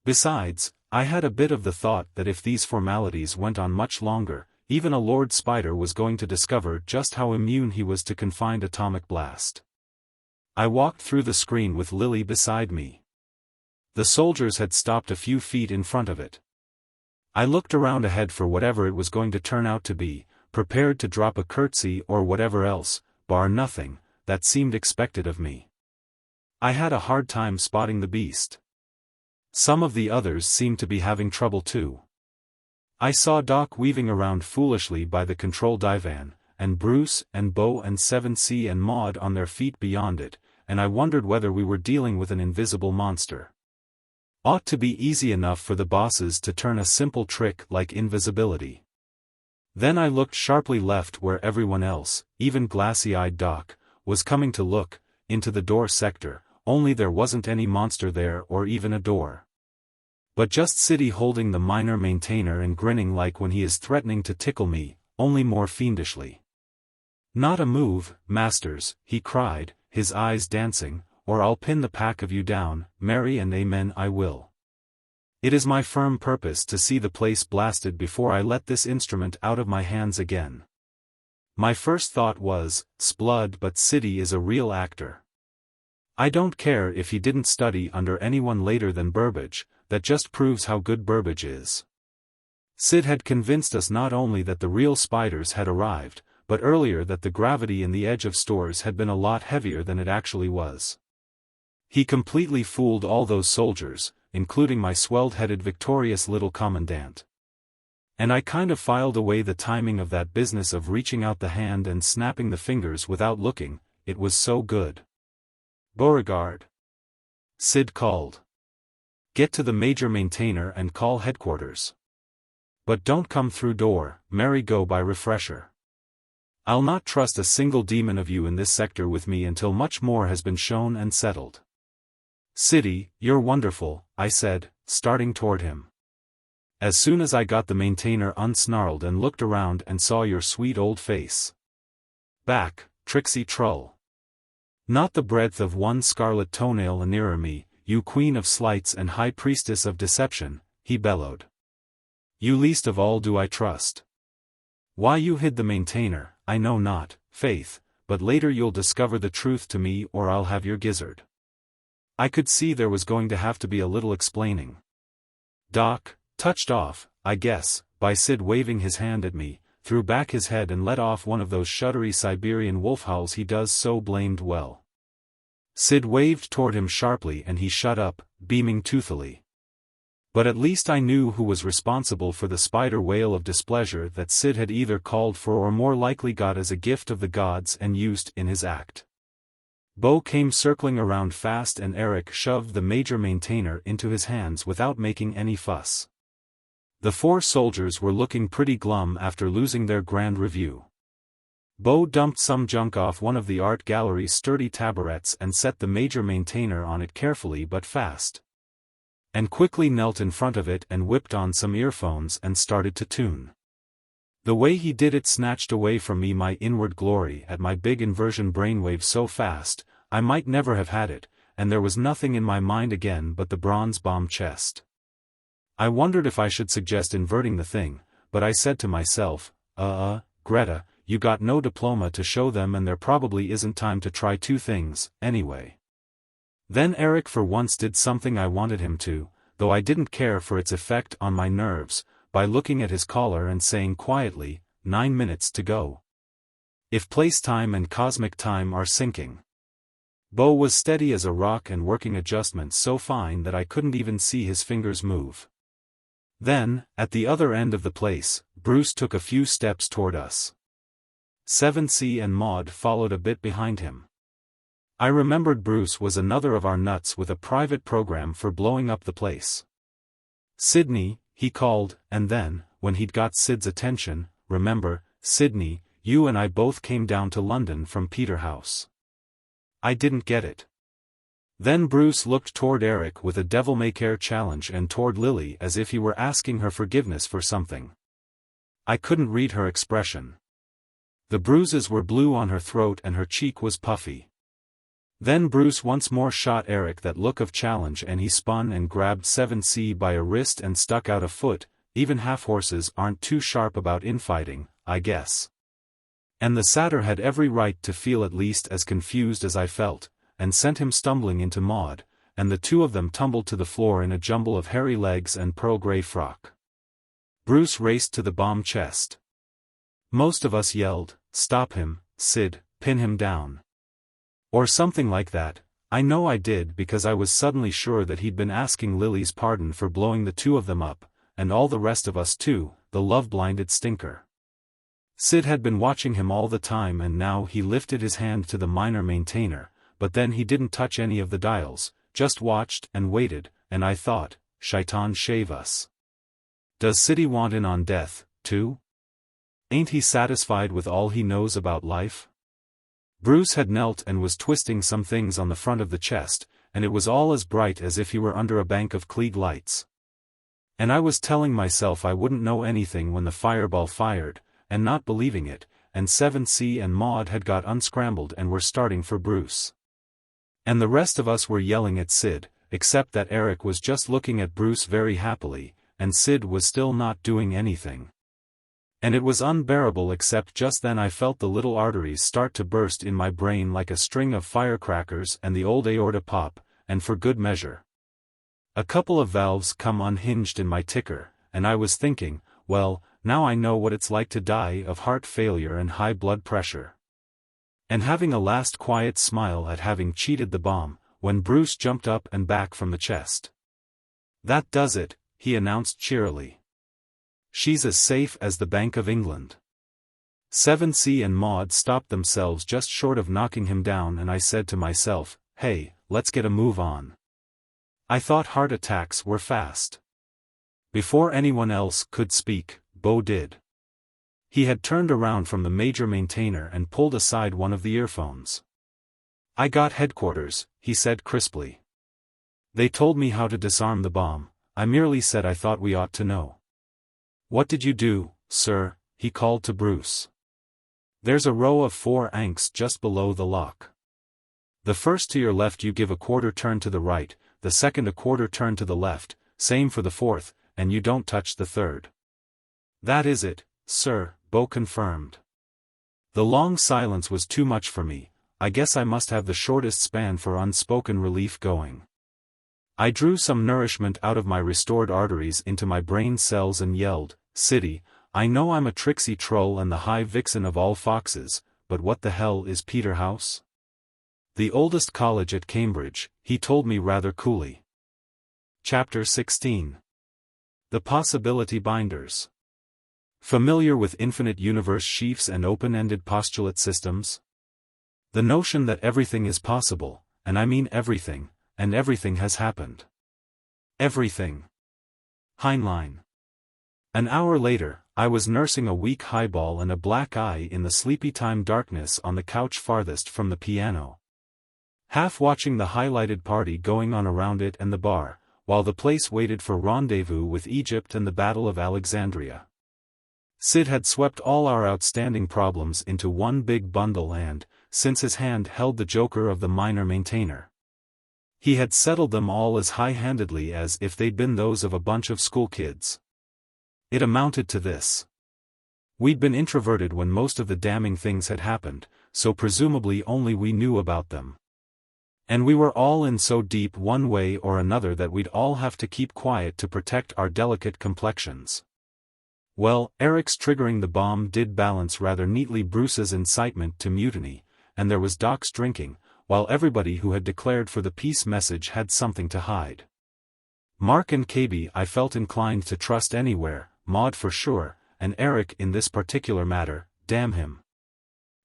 Besides, I had a bit of the thought that if these formalities went on much longer, even a Lord Spider was going to discover just how immune he was to confined atomic blast. I walked through the screen with Lily beside me. The soldiers had stopped a few feet in front of it. I looked around ahead for whatever it was going to turn out to be, prepared to drop a curtsy or whatever else, bar nothing, that seemed expected of me. I had a hard time spotting the beast. Some of the others seemed to be having trouble too. I saw Doc weaving around foolishly by the control divan, and Bruce and Bo and 7C and Maud on their feet beyond it, and I wondered whether we were dealing with an invisible monster. Ought to be easy enough for the bosses to turn a simple trick like invisibility. Then I looked sharply left where everyone else, even glassy-eyed Doc, was coming to look, into the door sector, only there wasn't any monster there or even a door. But just Siddy holding the minor maintainer and grinning like when he is threatening to tickle me, only more fiendishly. "Not a move, masters," he cried, his eyes dancing, "or I'll pin the pack of you down, marry and amen I will. It is my firm purpose to see the place blasted before I let this instrument out of my hands again." My first thought was, "Splud, but Siddy is a real actor." I don't care if he didn't study under anyone later than Burbage, that just proves how good Burbage is. Sid had convinced us not only that the real spiders had arrived, but earlier that the gravity in the edge of stores had been a lot heavier than it actually was. He completely fooled all those soldiers, including my swelled-headed victorious little commandant. And I kind of filed away the timing of that business of reaching out the hand and snapping the fingers without looking, it was so good. "Beauregard," Sid called. "Get to the major maintainer and call headquarters. But don't come through door, Mary, go by refresher. I'll not trust a single demon of you in this sector with me until much more has been shown and settled." "Siddy, you're wonderful," I said, starting toward him. "As soon as I got the maintainer unsnarled and looked around and saw your sweet old face. Back, Trixie Trull. Not the breadth of one scarlet toenail nearer me, you queen of sleights and high priestess of deception," he bellowed. "You least of all do I trust. Why you hid the maintainer, I know not, faith, but later you'll discover the truth to me or I'll have your gizzard." I could see there was going to have to be a little explaining. "Doc, touched off, I guess," by Sid waving his hand at me, threw back his head and let off one of those shuddery Siberian wolf howls he does so blamed well. Sid waved toward him sharply and he shut up, beaming toothily. But at least I knew who was responsible for the spider wail of displeasure that Sid had either called for or more likely got as a gift of the gods and used in his act. Bo came circling around fast and Eric shoved the major maintainer into his hands without making any fuss. The four soldiers were looking pretty glum after losing their grand review. Bo dumped some junk off one of the art gallery's sturdy tabourets and set the major maintainer on it carefully but fast. And quickly knelt in front of it and whipped on some earphones and started to tune. The way he did it snatched away from me my inward glory at my big inversion brainwave so fast, I might never have had it, and there was nothing in my mind again but the bronze bomb chest. I wondered if I should suggest inverting the thing, but I said to myself, Greta, you got no diploma to show them and there probably isn't time to try two things, anyway. Then Eric for once did something I wanted him to, though I didn't care for its effect on my nerves, by looking at his collar and saying quietly, 9 minutes to go. If place-time and cosmic time are sinking. Bo was steady as a rock and working adjustments so fine that I couldn't even see his fingers move. Then, at the other end of the place, Bruce took a few steps toward us. 7C and Maud followed a bit behind him. I remembered Bruce was another of our nuts with a private program for blowing up the place. "Sydney," he called, and then, when he'd got Sid's attention, "Remember, Sydney, you and I both came down to London from Peterhouse." I didn't get it. Then Bruce looked toward Eric with a devil-may-care challenge and toward Lily as if he were asking her forgiveness for something. I couldn't read her expression. The bruises were blue on her throat and her cheek was puffy. Then Bruce once more shot Eric that look of challenge and he spun and grabbed 7C by a wrist and stuck out a foot. Even half-horses aren't too sharp about infighting, I guess. And the satyr had every right to feel at least as confused as I felt, and sent him stumbling into Maud, and the two of them tumbled to the floor in a jumble of hairy legs and pearl-gray frock. Bruce raced to the bomb chest. Most of us yelled, "Stop him, Sid, pin him down." Or something like that. I know I did because I was suddenly sure that he'd been asking Lily's pardon for blowing the two of them up, and all the rest of us too, the love-blinded stinker. Sid had been watching him all the time and now he lifted his hand to the minor maintainer, but then he didn't touch any of the dials, just watched and waited, and I thought, Shaitan shave us. Does Siddy want in on death, too? Ain't he satisfied with all he knows about life? Bruce had knelt and was twisting some things on the front of the chest, and it was all as bright as if he were under a bank of Klieg lights. And I was telling myself I wouldn't know anything when the fireball fired, and not believing it, and 7C and Maud had got unscrambled and were starting for Bruce. And the rest of us were yelling at Sid, except that Eric was just looking at Bruce very happily, and Sid was still not doing anything. And it was unbearable, except just then I felt the little arteries start to burst in my brain like a string of firecrackers and the old aorta pop, and for good measure. A couple of valves come unhinged in my ticker, and I was thinking, well, now I know what it's like to die of heart failure and high blood pressure. And having a last quiet smile at having cheated the bomb, when Bruce jumped up and back from the chest. "That does it," he announced cheerily. "She's as safe as the Bank of England." 7C and Maud stopped themselves just short of knocking him down, and I said to myself, hey, let's get a move on. I thought heart attacks were fast. Before anyone else could speak, Beau did. He had turned around from the major maintainer and pulled aside one of the earphones. "I got headquarters," he said crisply. "They told me how to disarm the bomb. I merely said I thought we ought to know." "What did you do, sir?" he called to Bruce. "There's a row of 4 anks just below the lock. The first to your left you give a quarter turn to the right, the second a quarter turn to the left, same for the fourth, and you don't touch the third." "That is it, sir," Beau confirmed. The long silence was too much for me. I guess I must have the shortest span for unspoken relief going. I drew some nourishment out of my restored arteries into my brain cells and yelled, "Siddy, I know I'm a tricksy troll and the high vixen of all foxes, but what the hell is Peterhouse?" "The oldest college at Cambridge," he told me rather coolly. Chapter 16. The Possibility Binders. Familiar with infinite universe sheafs and open-ended postulate systems? The notion that everything is possible, and I mean everything, and everything has happened. Everything. Heinlein. An hour later, I was nursing a weak highball and a black eye in the sleepy-time darkness on the couch farthest from the piano. Half watching the highlighted party going on around it and the bar, while the place waited for rendezvous with Egypt and the Battle of Alexandria. Sid had swept all our outstanding problems into one big bundle and, since his hand held the joker of the minor maintainer, he had settled them all as high-handedly as if they'd been those of a bunch of schoolkids. It amounted to this. We'd been introverted when most of the damning things had happened, so presumably only we knew about them. And we were all in so deep one way or another that we'd all have to keep quiet to protect our delicate complexions. Well, Eric's triggering the bomb did balance rather neatly Bruce's incitement to mutiny, and there was Doc's drinking, while everybody who had declared for the peace message had something to hide. Mark and KB I felt inclined to trust anywhere, Maud for sure, and Eric in this particular matter, damn him.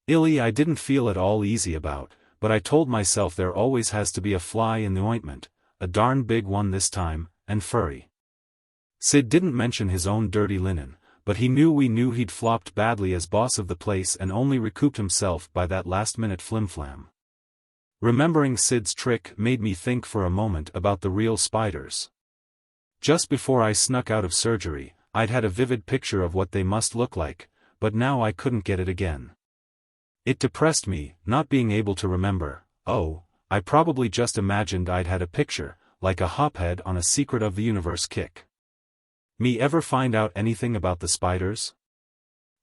Illy I didn't feel at all easy about, but I told myself there always has to be a fly in the ointment, a darn big one this time, and furry. Sid didn't mention his own dirty linen, but we knew he'd flopped badly as boss of the place and only recouped himself by that last-minute flimflam. Remembering Sid's trick made me think for a moment about the real spiders. Just before I snuck out of surgery, I'd had a vivid picture of what they must look like, but now I couldn't get it again. It depressed me, not being able to remember. Oh, I probably just imagined I'd had a picture, like a hophead on a Secret of the Universe kick. Me ever find out anything about the spiders?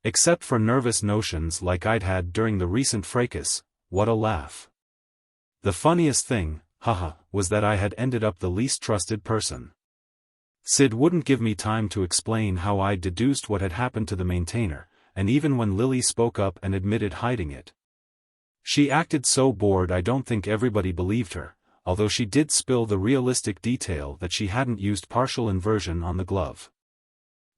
Except for nervous notions like I'd had during the recent fracas, what a laugh. The funniest thing, was that I had ended up the least trusted person. Sid wouldn't give me time to explain how I'd deduced what had happened to the maintainer, and even when Lily spoke up and admitted hiding it, she acted so bored I don't think everybody believed her, although she did spill the realistic detail that she hadn't used partial inversion on the glove.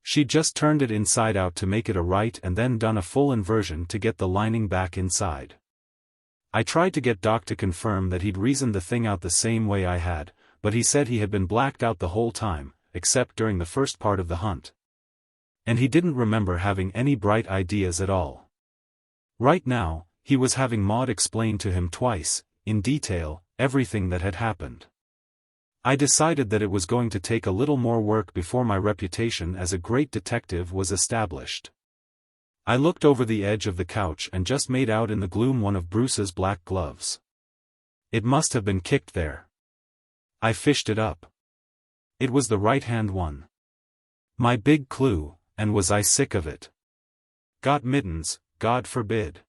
She'd just turned it inside out to make it a right and then done a full inversion to get the lining back inside. I tried to get Doc to confirm that he'd reasoned the thing out the same way I had, but he said he had been blacked out the whole time, except during the first part of the hunt. And he didn't remember having any bright ideas at all. Right now, he was having Maud explain to him twice, in detail, everything that had happened. I decided that it was going to take a little more work before my reputation as a great detective was established. I looked over the edge of the couch and just made out in the gloom one of Bruce's black gloves. It must have been kicked there. I fished it up. It was the right-hand one. My big clue, and was I sick of it? Got mittens, God forbid.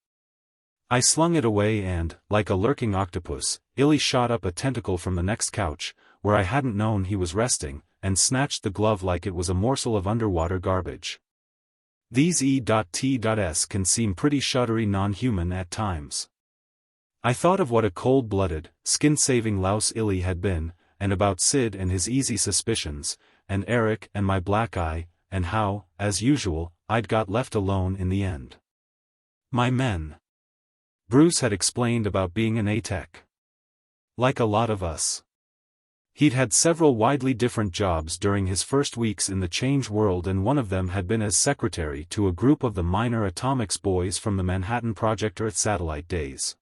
I slung it away and, like a lurking octopus, illy shot up a tentacle from the next couch, where I hadn't known he was resting, and snatched the glove like it was a morsel of underwater garbage. These E.T.S can seem pretty shuddery non-human at times. I thought of what a cold-blooded, skin-saving louse Illy had been, and about Sid and his easy suspicions, and Eric and my black eye, and how, as usual, I'd got left alone in the end. My men. Bruce had explained about being an A-Tech. Like a lot of us. He'd had several widely different jobs during his first weeks in the Change World, and one of them had been as secretary to a group of the minor atomics boys from the Manhattan Project Earth satellite days.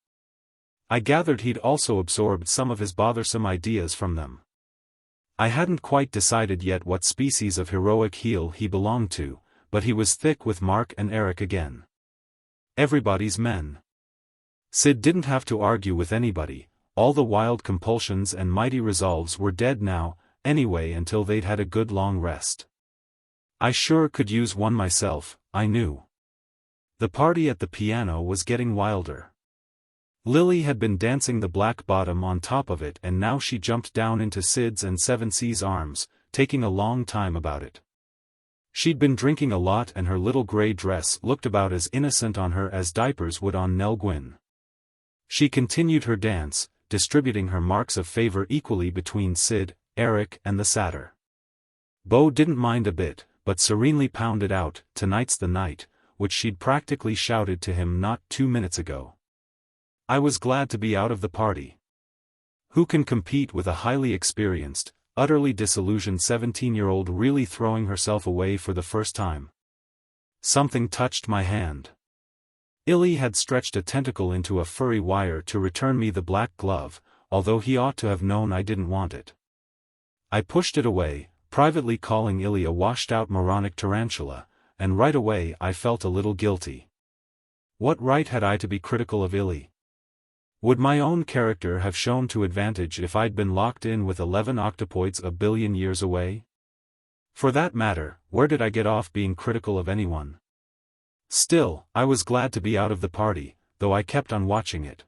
I gathered he'd also absorbed some of his bothersome ideas from them. I hadn't quite decided yet what species of heroic heel he belonged to, but he was thick with Mark and Eric again. Everybody's men. Sid didn't have to argue with anybody. All the wild compulsions and mighty resolves were dead now, anyway, until they'd had a good long rest. I sure could use one myself, I knew. The party at the piano was getting wilder. Lily had been dancing the black bottom on top of it, and now she jumped down into Sid's and 7C's arms, taking a long time about it. She'd been drinking a lot, and her little gray dress looked about as innocent on her as diapers would on Nell Gwyn. She continued her dance, distributing her marks of favor equally between Sid, Eric, and the satyr. Beau didn't mind a bit, but serenely pounded out, "Tonight's the night," which she'd practically shouted to him not 2 minutes ago. I was glad to be out of the party. Who can compete with a highly experienced, utterly disillusioned 17-year-old really throwing herself away for the first time? Something touched my hand. Illy had stretched a tentacle into a furry wire to return me the black glove, although he ought to have known I didn't want it. I pushed it away, privately calling Illy a washed-out moronic tarantula, and right away I felt a little guilty. What right had I to be critical of Illy? Would my own character have shown to advantage if I'd been locked in with 11 octopoids a billion years away? For that matter, where did I get off being critical of anyone? Still, I was glad to be out of the party, though I kept on watching it.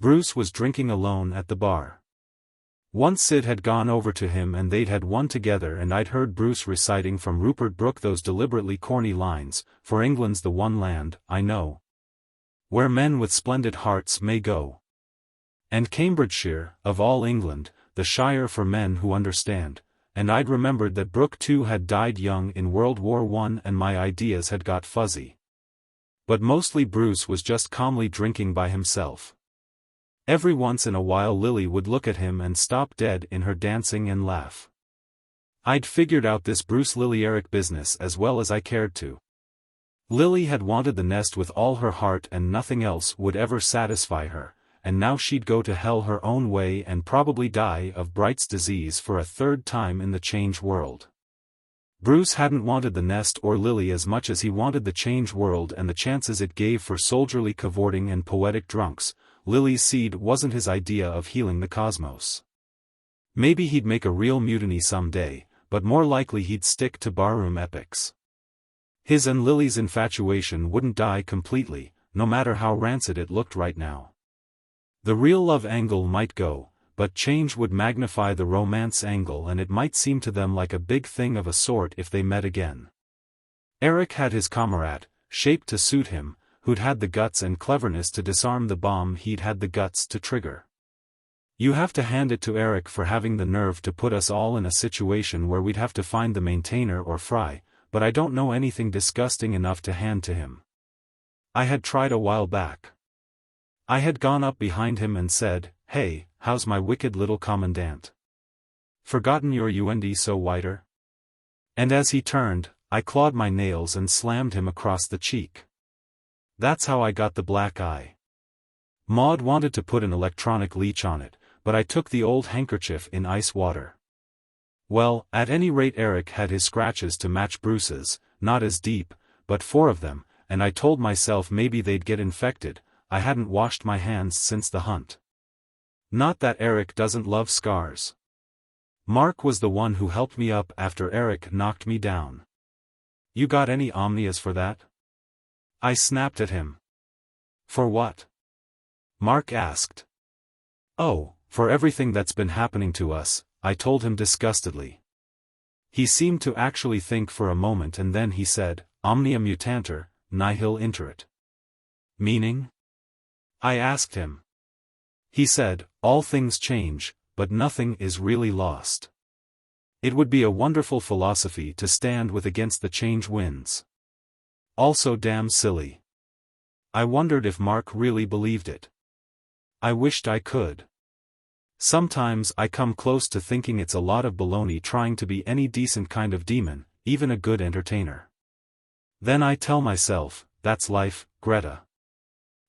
Bruce was drinking alone at the bar. Once Sid had gone over to him and they'd had one together, and I'd heard Bruce reciting from Rupert Brooke those deliberately corny lines, "For England's the one land, I know, where men with splendid hearts may go. And Cambridgeshire, of all England, the shire for men who understand," and I'd remembered that Brooke too had died young in World War I, and my ideas had got fuzzy. But mostly Bruce was just calmly drinking by himself. Every once in a while Lily would look at him and stop dead in her dancing and laugh. I'd figured out this Bruce-Lily-Eric business as well as I cared to. Lily had wanted the nest with all her heart, and nothing else would ever satisfy her, and now she'd go to hell her own way and probably die of Bright's disease for a third time in the Change World. Bruce hadn't wanted the nest or Lily as much as he wanted the Change World and the chances it gave for soldierly cavorting and poetic drunks. Lily's seed wasn't his idea of healing the cosmos. Maybe he'd make a real mutiny someday, but more likely he'd stick to barroom epics. His and Lily's infatuation wouldn't die completely, no matter how rancid it looked right now. The real love angle might go, but change would magnify the romance angle, and it might seem to them like a big thing of a sort if they met again. Eric had his comrade, shaped to suit him, who'd had the guts and cleverness to disarm the bomb he'd had the guts to trigger. You have to hand it to Eric for having the nerve to put us all in a situation where we'd have to find the maintainer or Fry, but I don't know anything disgusting enough to hand to him. I had tried a while back. I had gone up behind him and said, "Hey, how's my wicked little commandant? Forgotten your UND so whiter?" And as he turned, I clawed my nails and slammed him across the cheek. That's how I got the black eye. Maud wanted to put an electronic leech on it, but I took the old handkerchief in ice water. Well, at any rate Eric had his scratches to match Bruce's, not as deep, but 4 of them, and I told myself maybe they'd get infected. I hadn't washed my hands since the hunt. Not that Eric doesn't love scars. Mark was the one who helped me up after Eric knocked me down. You got any omnias for that? I snapped at him. For what? Mark asked. Oh, for everything that's been happening to us, I told him disgustedly. He seemed to actually think for a moment and then he said, Omnia mutantur, nihil interit. Meaning? I asked him. He said, all things change, but nothing is really lost. It would be a wonderful philosophy to stand with against the change winds. Also damn silly. I wondered if Mark really believed it. I wished I could. Sometimes I come close to thinking it's a lot of baloney trying to be any decent kind of demon, even a good entertainer. Then I tell myself, that's life, Greta.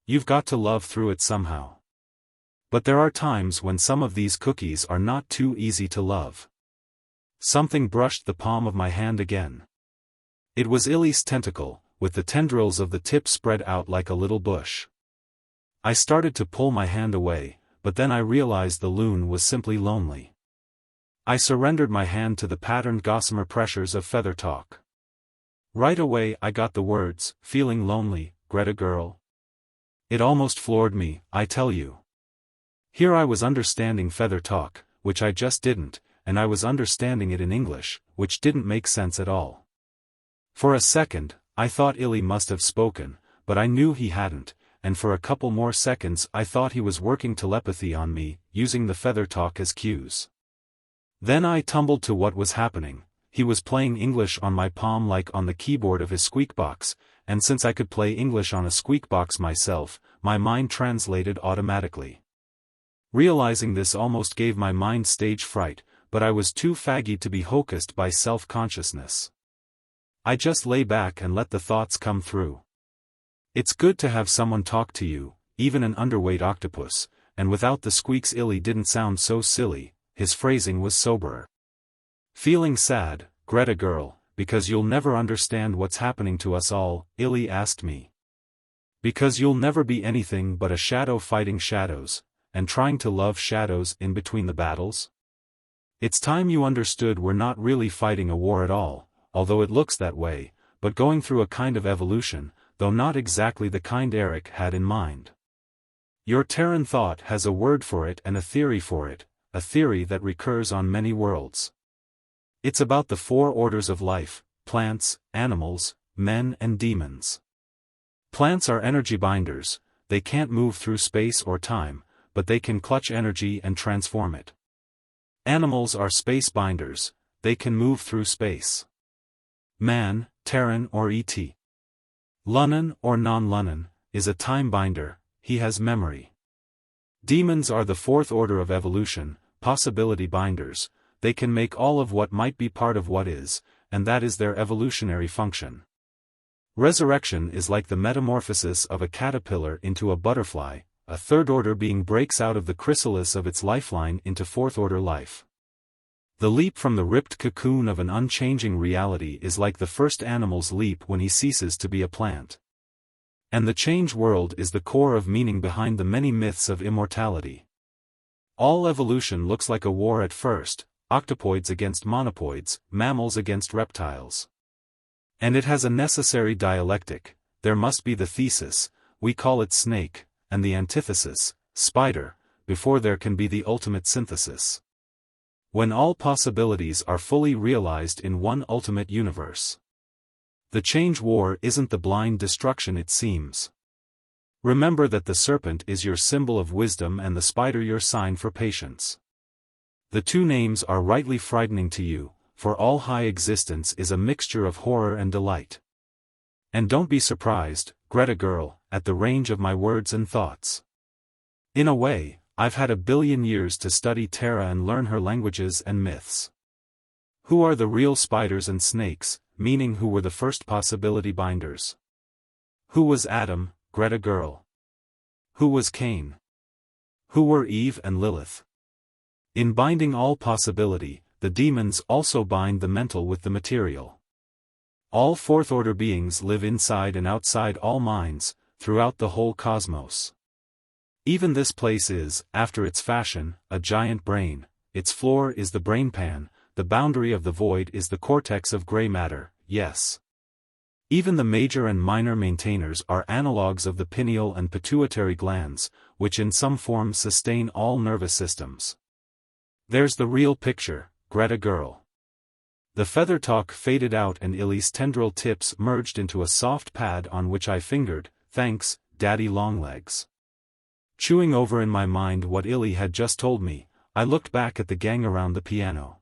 You've got to love through it somehow. But there are times when some of these cookies are not too easy to love. Something brushed the palm of my hand again. It was Illy's tentacle, with the tendrils of the tip spread out like a little bush. I started to pull my hand away, but then I realized the loon was simply lonely. I surrendered my hand to the patterned gossamer pressures of feather talk. Right away I got the words, feeling lonely, Greta girl. It almost floored me, I tell you. Here I was understanding feather talk, which I just didn't, and I was understanding it in English, which didn't make sense at all. For a second, I thought Illy must have spoken, but I knew he hadn't, and for a couple more seconds I thought he was working telepathy on me, using the feather talk as cues. Then I tumbled to what was happening. He was playing English on my palm like on the keyboard of his squeakbox, and since I could play English on a squeakbox myself, my mind translated automatically. Realizing this almost gave my mind stage fright, but I was too faggy to be hocused by self-consciousness. I just lay back and let the thoughts come through. It's good to have someone talk to you, even an underweight octopus, and without the squeaks Illy didn't sound so silly, his phrasing was soberer. Feeling sad, Greta girl, because you'll never understand what's happening to us all, Illy asked me. Because you'll never be anything but a shadow fighting shadows, and trying to love shadows in between the battles? It's time you understood we're not really fighting a war at all, although it looks that way, but going through a kind of evolution, though not exactly the kind Eric had in mind. Your Terran thought has a word for it and a theory for it, a theory that recurs on many worlds. It's about the 4 orders of life: plants, animals, men and demons. Plants are energy binders, they can't move through space or time, but they can clutch energy and transform it. Animals are space binders, they can move through space. Man, Terran or ET. Lunnan or non-Lunnan, is a time binder, he has memory. Demons are the 4th order of evolution, possibility binders, they can make all of what might be part of what is, and that is their evolutionary function. Resurrection is like the metamorphosis of a caterpillar into a butterfly, a 3rd order being breaks out of the chrysalis of its lifeline into 4th order life. The leap from the ripped cocoon of an unchanging reality is like the first animal's leap when he ceases to be a plant. And the change world is the core of meaning behind the many myths of immortality. All evolution looks like a war at first, octopoids against monopoids, mammals against reptiles. And it has a necessary dialectic, there must be the thesis, we call it snake, and the antithesis, spider, before there can be the ultimate synthesis. When all possibilities are fully realized in one ultimate universe. The change war isn't the blind destruction it seems. Remember that the serpent is your symbol of wisdom and the spider your sign for patience. The 2 names are rightly frightening to you, for all high existence is a mixture of horror and delight. And don't be surprised, Greta girl, at the range of my words and thoughts. In a way, I've had 1 billion years to study Terra and learn her languages and myths. Who are the real spiders and snakes, meaning who were the first possibility binders? Who was Adam, Greta girl? Who was Cain? Who were Eve and Lilith? In binding all possibility, the demons also bind the mental with the material. All fourth-order beings live inside and outside all minds, throughout the whole cosmos. Even this place is, after its fashion, a giant brain. Its floor is the brainpan, the boundary of the void is the cortex of gray matter, yes. Even the major and minor maintainers are analogues of the pineal and pituitary glands, which in some form sustain all nervous systems. There's the real picture, Greta girl. The feather talk faded out and Illy's tendril tips merged into a soft pad on which I fingered, thanks, Daddy Longlegs. Chewing over in my mind what Illy had just told me, I looked back at the gang around the piano.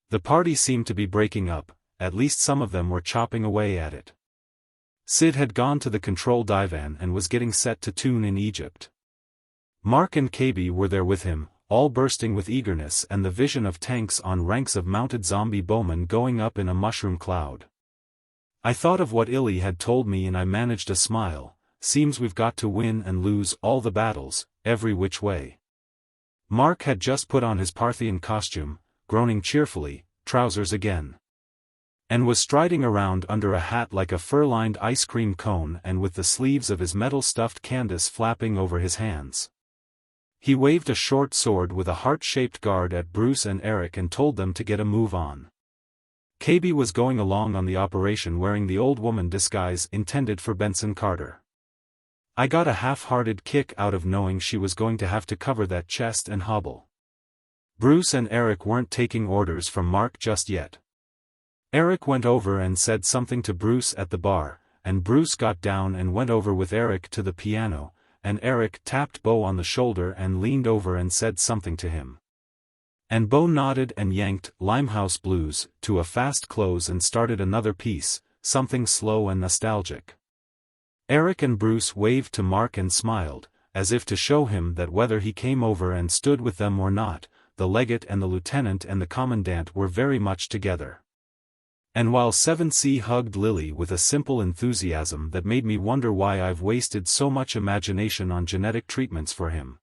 The party seemed to be breaking up, at least some of them were chopping away at it. Sid had gone to the control divan and was getting set to tune in Egypt. Mark and KB were there with him, all bursting with eagerness and the vision of tanks on ranks of mounted zombie bowmen going up in a mushroom cloud. I thought of what Illy had told me and I managed a smile. Seems we've got to win and lose all the battles, every which way. Mark had just put on his Parthian costume, groaning cheerfully, trousers again. And was striding around under a hat like a fur-lined ice cream cone and with the sleeves of his metal-stuffed canvas flapping over his hands. He waved a short sword with a heart-shaped guard at Bruce and Eric and told them to get a move on. KB was going along on the operation wearing the old woman disguise intended for Benson Carter. I got a half-hearted kick out of knowing she was going to have to cover that chest and hobble. Bruce and Eric weren't taking orders from Mark just yet. Eric went over and said something to Bruce at the bar, and Bruce got down and went over with Eric to the piano, and Eric tapped Bo on the shoulder and leaned over and said something to him. And Bo nodded and yanked Limehouse Blues to a fast close and started another piece, something slow and nostalgic. Eric and Bruce waved to Mark and smiled, as if to show him that whether he came over and stood with them or not, the legate and the lieutenant and the commandant were very much together. And while 7C hugged Lily with a simple enthusiasm that made me wonder why I've wasted so much imagination on genetic treatments for him.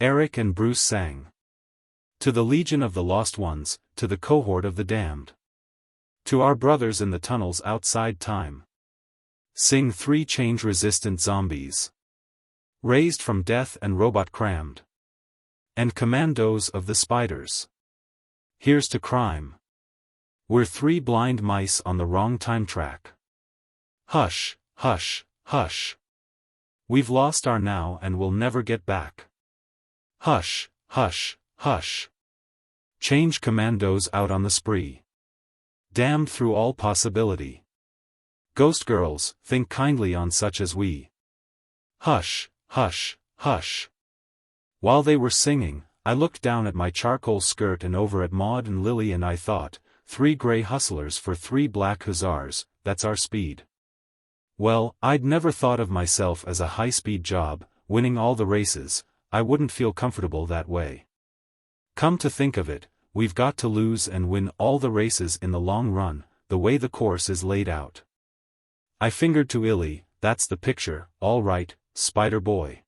Eric and Bruce sang. To the Legion of the Lost Ones, to the cohort of the damned. To our brothers in the tunnels outside time. Sing 3 change-resistant zombies. Raised from death and robot-crammed. And commandos of the spiders. Here's to crime. We're 3 blind mice on the wrong time track. Hush, hush, hush. We've lost our now and we'll never get back. Hush, hush, hush. Change commandos out on the spree. Damned through all possibility. Ghostgirls, think kindly on such as we. Hush, hush, hush. While they were singing, I looked down at my charcoal skirt and over at Maud and Lily and I thought, 3 gray hustlers for 3 black hussars, that's our speed. Well, I'd never thought of myself as a high-speed job, winning all the races. I wouldn't feel comfortable that way. Come to think of it, we've got to lose and win all the races in the long run, the way the course is laid out. I fingered to Illy, that's the picture, all right, Spider Boy.